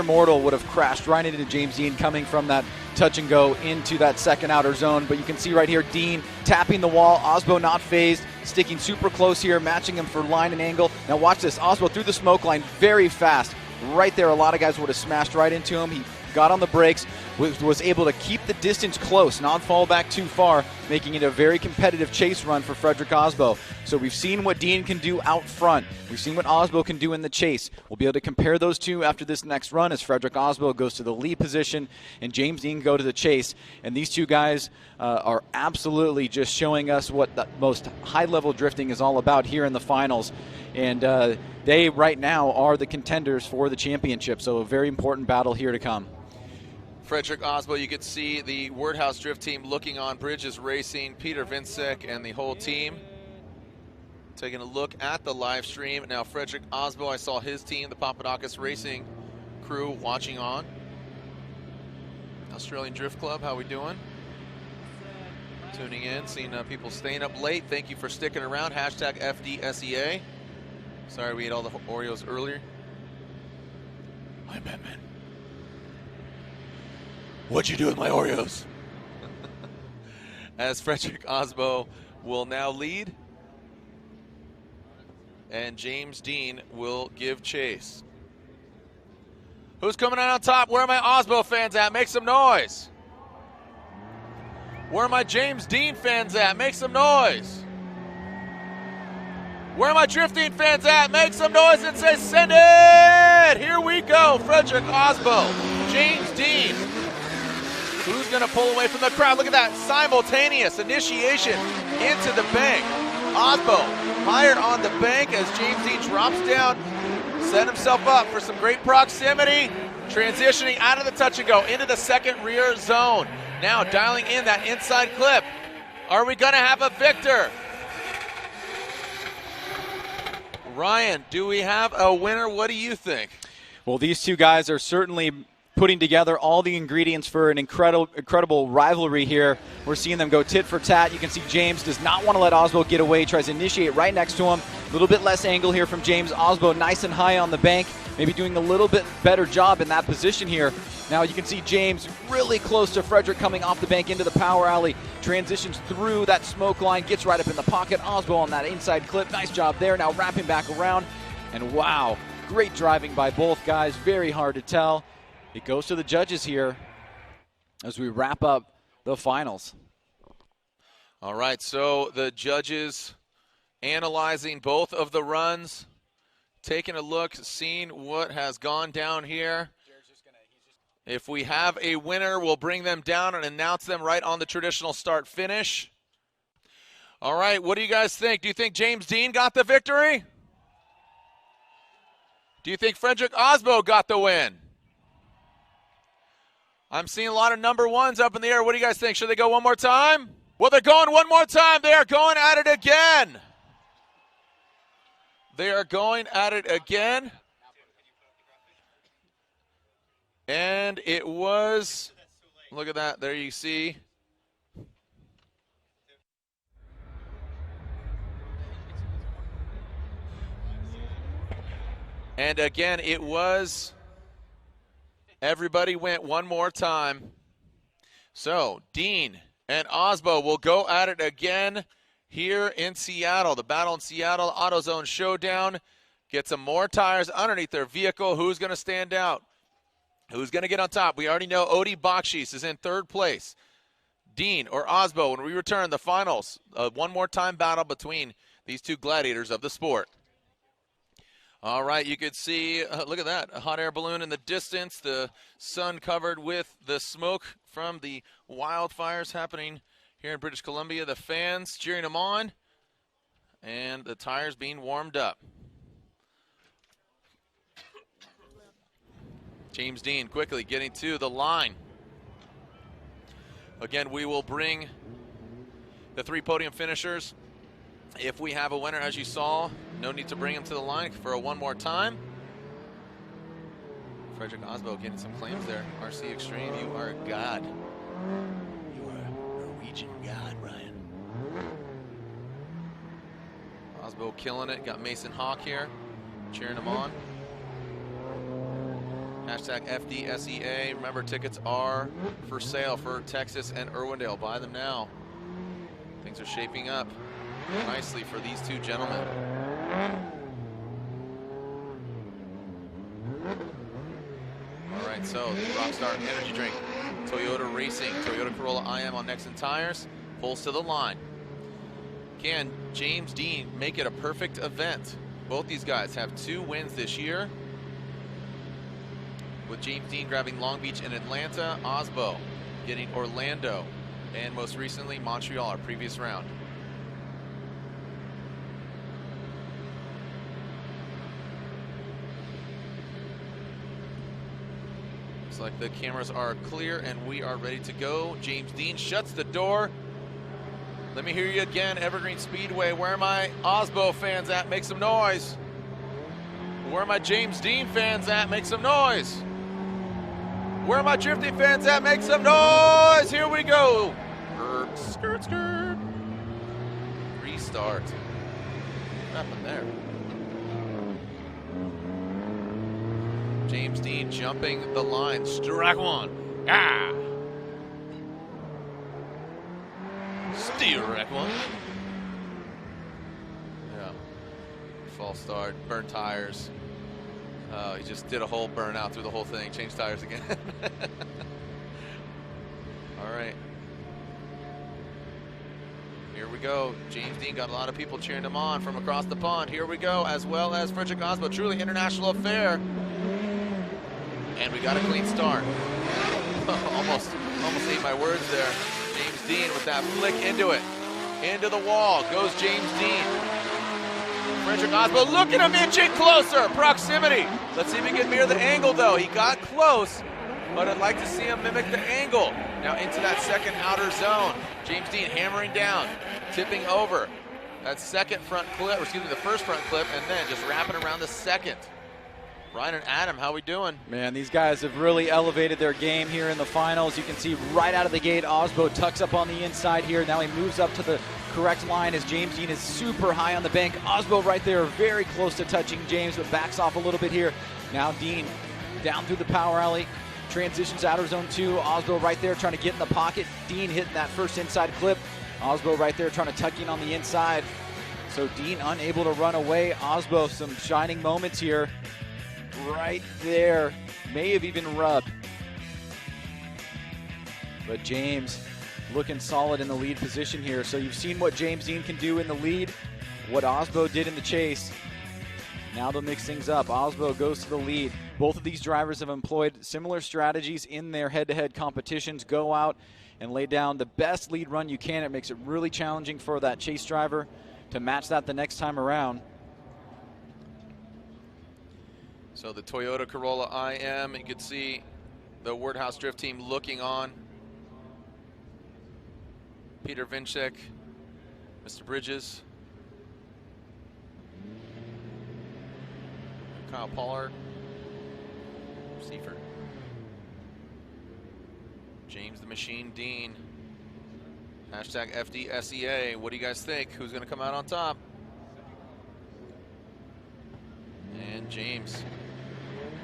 mortal would have crashed right into James Dean coming from that touch and go into that second outer zone. But you can see right here, Dean tapping the wall. Osbo not phased, sticking super close here, matching him for line and angle. Now watch this. Osbo through the smoke line very fast. Right there, a lot of guys would have smashed right into him. He got on the brakes, was able to keep the distance close, not fall back too far, making it a very competitive chase run for Frederick Osbo. So we've seen what Dean can do out front. We've seen what Osbo can do in the chase. We'll be able to compare those two after this next run as Frederick Osbo goes to the lead position and James Dean go to the chase. And these two guys are absolutely just showing us what the most high-level drifting is all about here in the finals. And they right now are the contenders for the championship. So a very important battle here to come. Frederick Osbo, you could see the Wordhouse Drift team looking on. Bridges Racing, Peter Vincek, and the whole team taking a look at the live stream. Now Frederick Osbo, I saw his team, the Papadakis Racing crew, watching on. Australian Drift Club, how we doing? Tuning in, seeing people staying up late. Thank you for sticking around. Hashtag FDSEA. Sorry we ate all the Oreos earlier. Hi, Batman. What'd you do with my Oreos? As Frederick Osbo will now lead, and James Dean will give chase. Who's coming out on top? Where are my Osbo fans at? Make some noise. Where are my James Dean fans at? Make some noise. Where are my drifting fans at? Make some noise and say, send it! Here we go. Frederick Osbo, James Dean. Who's going to pull away from the crowd? Look at that simultaneous initiation into the bank. Osbo hired on the bank as James Dean drops down set himself up for some great proximity. Transitioning out of the touch and go into the second rear zone. Now dialing in that inside clip. Are we going to have a victor? Ryan, do we have a winner? What do you think? Well, these two guys are certainly putting together all the ingredients for an incredible rivalry here. We're seeing them go tit for tat. You can see James does not want to let Osbo get away, tries to initiate right next to him. A little bit less angle here from James. Osbo nice and high on the bank, maybe doing a little bit better job in that position here. Now you can see James really close to Frederick coming off the bank into the power alley, transitions through that smoke line, gets right up in the pocket. Osbo on that inside clip, nice job there. Now wrapping back around, and wow, great driving by both guys, very hard to tell. It goes to the judges here as we wrap up the finals. All right, so the judges analyzing both of the runs, taking a look, seeing what has gone down here. If we have a winner, we'll bring them down and announce them right on the traditional start-finish. All right, what do you guys think? Do you think James Dean got the victory? Do you think Frederick Osbo got the win? I'm seeing a lot of number ones up in the air. What do you guys think? Should they go one more time? Well, they're going one more time. They are going at it again. They are going at it again. And it was, look at that, there you see. And again, it was, everybody went one more time. So Dean and Osbo will go at it again here in Seattle. The battle in Seattle, AutoZone showdown. Get some more tires underneath their vehicle. Who's going to stand out? Who's going to get on top? We already know Odie Bakshis is in third place. Dean or Osbo, when we return, the finals. One more time battle between these two gladiators of the sport. All right, you could see, look at that, a hot air balloon in the distance, the sun covered with the smoke from the wildfires happening here in British Columbia. The fans cheering them on, and the tires being warmed up. James Dean quickly getting to the line. Again, we will bring the three podium finishers. If we have a winner, as you saw, no need to bring him to the line for a one more time. Frederick Osbo getting some claims there. RC Extreme, you are a god. You are a Norwegian god, Ryan. Osbo killing it. Got Mason Hawk here, cheering him on. Hashtag FDSEA. Remember, tickets are for sale for Texas and Irwindale. Buy them now. Things are shaping up nicely for these two gentlemen. All right, so the Rockstar Energy Drink, Toyota Racing, Toyota Corolla IM on Nexen Tires, pulls to the line. Can James Dean make it a perfect event? Both these guys have 2 wins this year, with James Dean grabbing Long Beach and Atlanta, Osbo getting Orlando, and most recently Montreal, our previous round. Looks like the cameras are clear and we are ready to go. James Dean shuts the door. Let me hear you again, Evergreen Speedway. Where are my Osbo fans at? Make some noise. Where are my James Dean fans at? Make some noise. Where are my drifting fans at? Make some noise. Here we go. Skirt, skirt. Restart. What happened there? James Dean jumping the line. Strike one. Ah. Strike one. Yeah. False start. Burn tires. Oh, he just did a whole burnout through the whole thing. Changed tires again. All right. Here we go. James Dean got a lot of people cheering him on from across the pond. Here we go, as well as Frederick Osbo. Truly international affair. And we got a clean start. almost ate my words there. James Dean with that flick into it. Into the wall goes James Dean. Frederick Osbo, look at him inching closer. Proximity. Let's see if he can mirror the angle, though. He got close, but I'd like to see him mimic the angle. Now into that second outer zone. James Dean hammering down, tipping over. That second front clip, or excuse me, the first front clip, and then just wrapping around the second. Ryan and Adam, how we doing? Man, these guys have really elevated their game here in the finals. You can see right out of the gate, Osbo tucks up on the inside here. Now he moves up to the correct line as James Dean is super high on the bank. Osbo right there, very close to touching James, but backs off a little bit here. Now Dean down through the power alley, transitions outer zone 2. Osbo right there trying to get in the pocket. Dean hitting that first inside clip. Osbo right there trying to tuck in on the inside. So Dean unable to run away. Osbo, some shining moments here. Right there, may have even rubbed. But James looking solid in the lead position here. So you've seen what James Dean can do in the lead, what Osbo did in the chase. Now they'll mix things up. Osbo goes to the lead. Both of these drivers have employed similar strategies in their head-to-head competitions. Go out and lay down the best lead run you can. It makes it really challenging for that chase driver to match that the next time around. So the Toyota Corolla IM, you can see the Wordhouse Drift team looking on. Peter Vincek, Mr. Bridges, Kyle Pollard, Seifert, James the Machine Dean, hashtag FDSEA. What do you guys think? Who's going to come out on top? And James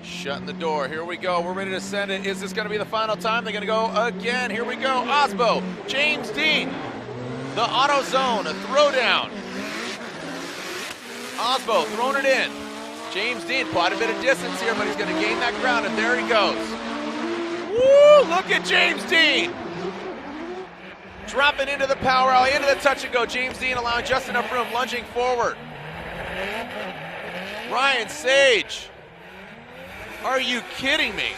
shutting the door. Here we go. We're ready to send it. Is this going to be the final time? They're going to go again. Here we go. Osbo, James Dean, the Autozone, a throwdown. Osbo throwing it in. James Dean, quite a bit of distance here, but he's going to gain that ground, and there he goes. Woo! Look at James Dean. Dropping into the power alley, into the touch and go. James Dean allowing just enough room, lunging forward. Ryan Sage. Are you kidding me?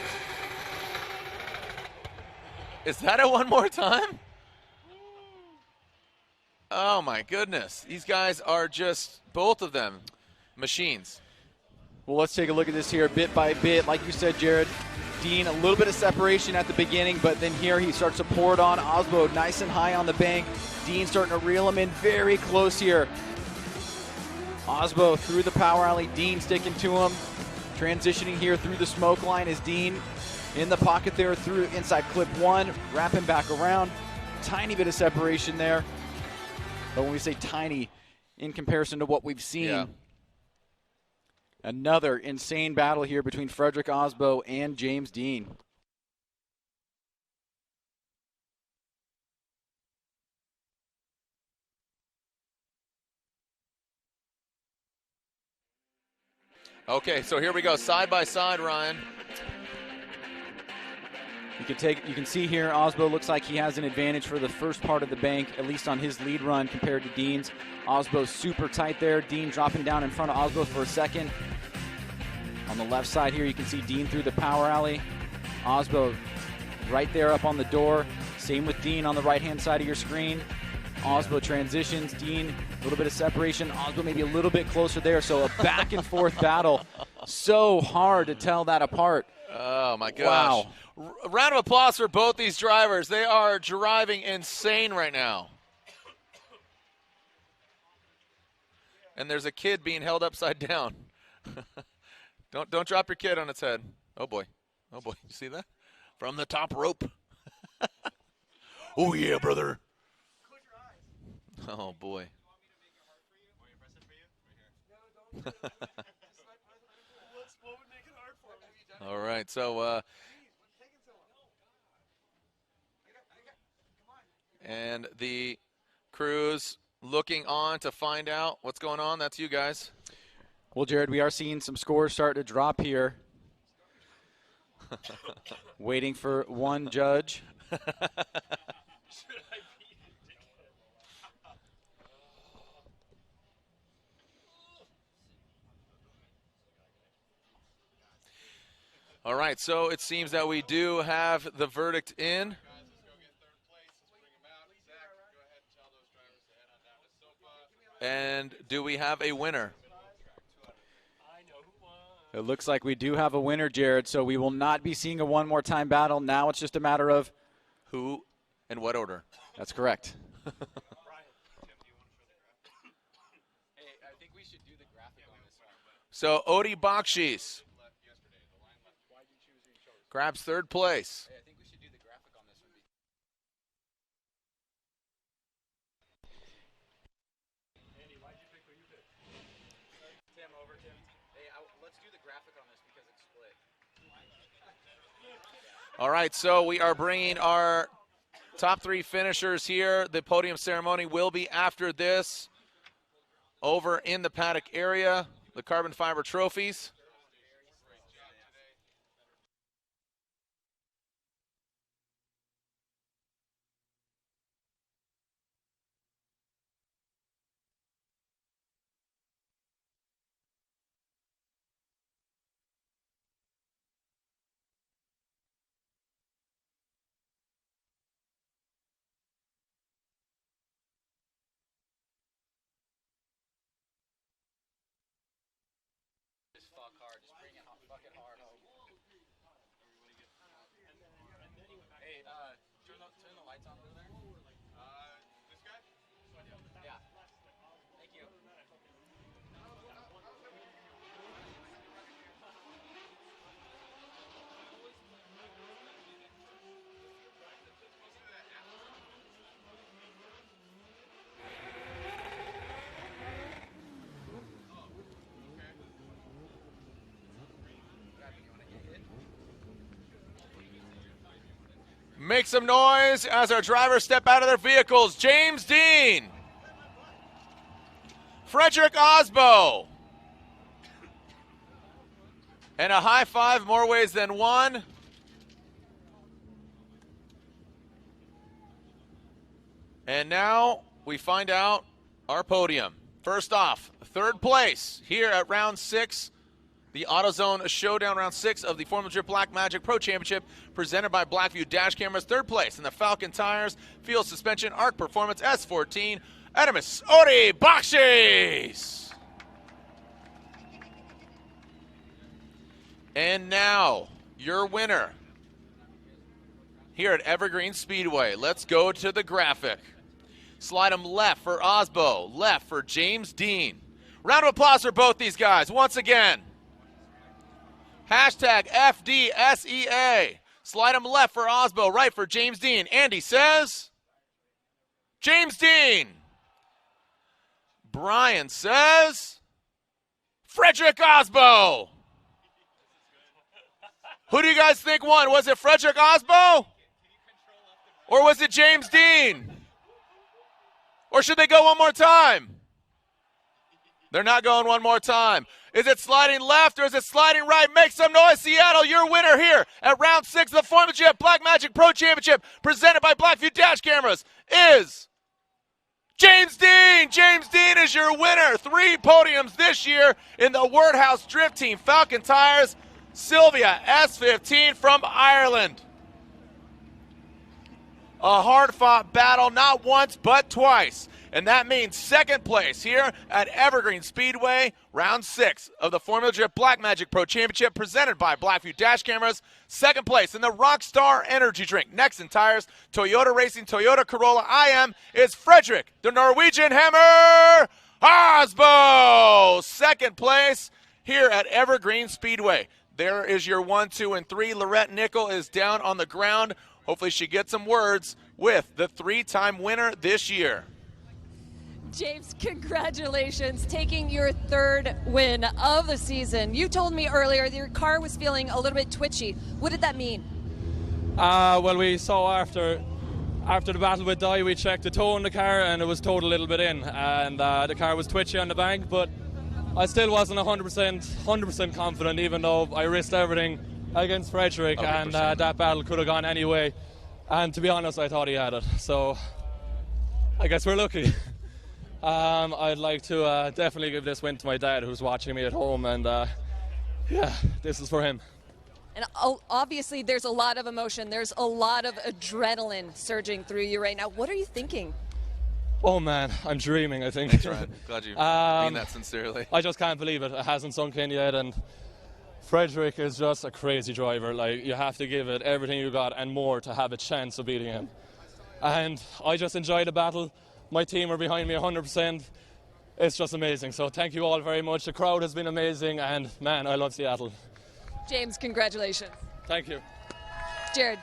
Is that a one more time? Oh my goodness. These guys are just, both of them, machines. Well, let's take a look at this here bit by bit. Like you said, Jared, Dean, a little bit of separation at the beginning, but then here he starts to pour it on. Osbo nice and high on the bank. Dean starting to reel him in very close here. Osbo through the power alley. Dean sticking to him. Transitioning here through the smoke line is Dean in the pocket there through inside clip 1, wrapping back around. Tiny bit of separation there. But when we say tiny, in comparison to what we've seen, another insane battle here between Frederick Osbo and James Dean. Okay, so here we go, side by side, Ryan. You can see here Osbo looks like he has an advantage for the first part of the bank, at least on his lead run compared to Dean's. Osbo's super tight there. Dean dropping down in front of Osbo for a second. On the left side here, you can see Dean through the power alley. Osbo right there up on the door. Same with Dean on the right-hand side of your screen. Osbo transitions. Dean, a little bit of separation. Osbo maybe a little bit closer there. So a back and forth battle. So hard to tell that apart. Oh, my gosh. Wow. A round of applause for both these drivers. They are driving insane right now. And there's a kid being held upside down. Don't drop your kid on its head. Oh, boy. Oh, boy. You see that? From the top rope. Oh, yeah, brother. Oh, boy. All right, so and the crew's looking on to find out what's going on. That's you guys. Well, Jared, we are seeing some scores start to drop here. Waiting for one judge. All right, so it seems that we do have the verdict in. And do we have a winner? It looks like we do have a winner, Jared, so we will not be seeing a one more time battle. Now it's just a matter of who and what order. That's correct. So Odi Bakshis grabs third place. I think we should do the graphic on this one. Andy, why'd you pick who you picked? Tim, over Tim. Hey, let's do the graphic on this because it's split. All right, so we are bringing our top 3 finishers here. The podium ceremony will be after this over in the paddock area. The carbon fiber trophies. Hard. Just bring it fucking hard. Hey, turn the lights on over there. This guy? Yeah. Thank you. Make some noise as our drivers step out of their vehicles. James Dean. Frederick Osbo. And a high five more ways than one. And now we find out our podium. First off, third place here at round 6. The AutoZone Showdown Round 6 of the Formula Drip Black Magic Pro Championship presented by Blackview Dash Cameras. Third place in the Falcon Tires Field Suspension Arc Performance S14, Adamus Ori Bakshis. And now, your winner here at Evergreen Speedway. Let's go to the graphic. Slide them left for Osbo, left for James Dean. Round of applause for both these guys once again. Hashtag FDSEA. Slide them left for Osbo, right for James Dean. Andy says, James Dean. Brian says, Frederick Osbo. Who do you guys think won? Was it Frederick Osbo? Or was it James Dean? Or should they go one more time? They're not going one more time. Is it sliding left or is it sliding right? Make some noise, Seattle. Your winner here at round 6 of the Formula Jet Black Magic Pro Championship presented by Blackview Dash Cameras is James Dean. James Dean is your winner. 3 podiums this year in the Wordhouse Drift Team Falcon Tires Silvia S15 from Ireland. A hard-fought battle, not once but twice. And that means second place here at Evergreen Speedway, round 6 of the Formula Drift Black Magic Pro Championship presented by Blackview Dash Cameras. Second place in the Rockstar Energy Drink. Next in tires, Toyota Racing, Toyota Corolla IM is Frederick, the Norwegian Hammer Osbo. Second place here at Evergreen Speedway. There is your 1, 2, and 3. Lorette Nickel is down on the ground. Hopefully she gets some words with the 3-time winner this year. James, congratulations, taking your 3rd win of the season. You told me earlier that your car was feeling a little bit twitchy. What did that mean? Well, we saw after the battle with Dye, we checked the toe in the car and it was towed a little bit in, and the car was twitchy on the bank, but I still wasn't 100% confident, even though I risked everything against Frederick, 100%. And that battle could have gone anyway. And to be honest, I thought he had it. So I guess we're lucky. I'd like to definitely give this win to my dad, who's watching me at home, and yeah, this is for him. And obviously there's a lot of emotion. There's a lot of adrenaline surging through you right now. What are you thinking? Oh man, I'm dreaming, I think. Thanks, Ryan. Glad you mean that sincerely. I just can't believe it. It hasn't sunk in yet, and Frederick is just a crazy driver. Like, you have to give it everything you got and more to have a chance of beating him. And I just enjoyed the battle. My team are behind me 100%. It's just amazing. So thank you all very much. The crowd has been amazing, and man, I love Seattle. James, congratulations. Thank you. Jared.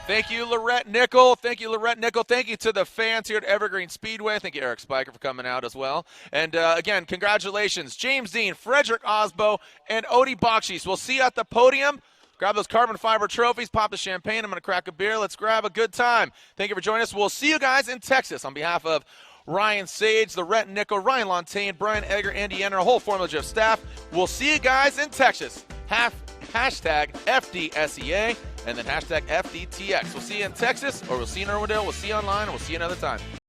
Thank you, Lorette Nickel. Thank you, Lorette Nickel. Thank you to the fans here at Evergreen Speedway. Thank you, Eric Spiker, for coming out as well. And again, congratulations, James Dean, Frederick Osbo, and Odie Bakshis. We'll see you at the podium. Grab those carbon fiber trophies, pop the champagne. I'm going to crack a beer. Let's grab a good time. Thank you for joining us. We'll see you guys in Texas. On behalf of Ryan Sage, Lorette Nickel, Ryan Lontaine, Brian Egger, Andy Enner, a whole Formula Drift staff. We'll see you guys in Texas. Hashtag FDSEA and then hashtag FDTX. We'll see you in Texas, or we'll see you in Irwindale. We'll see you online, and we'll see you another time.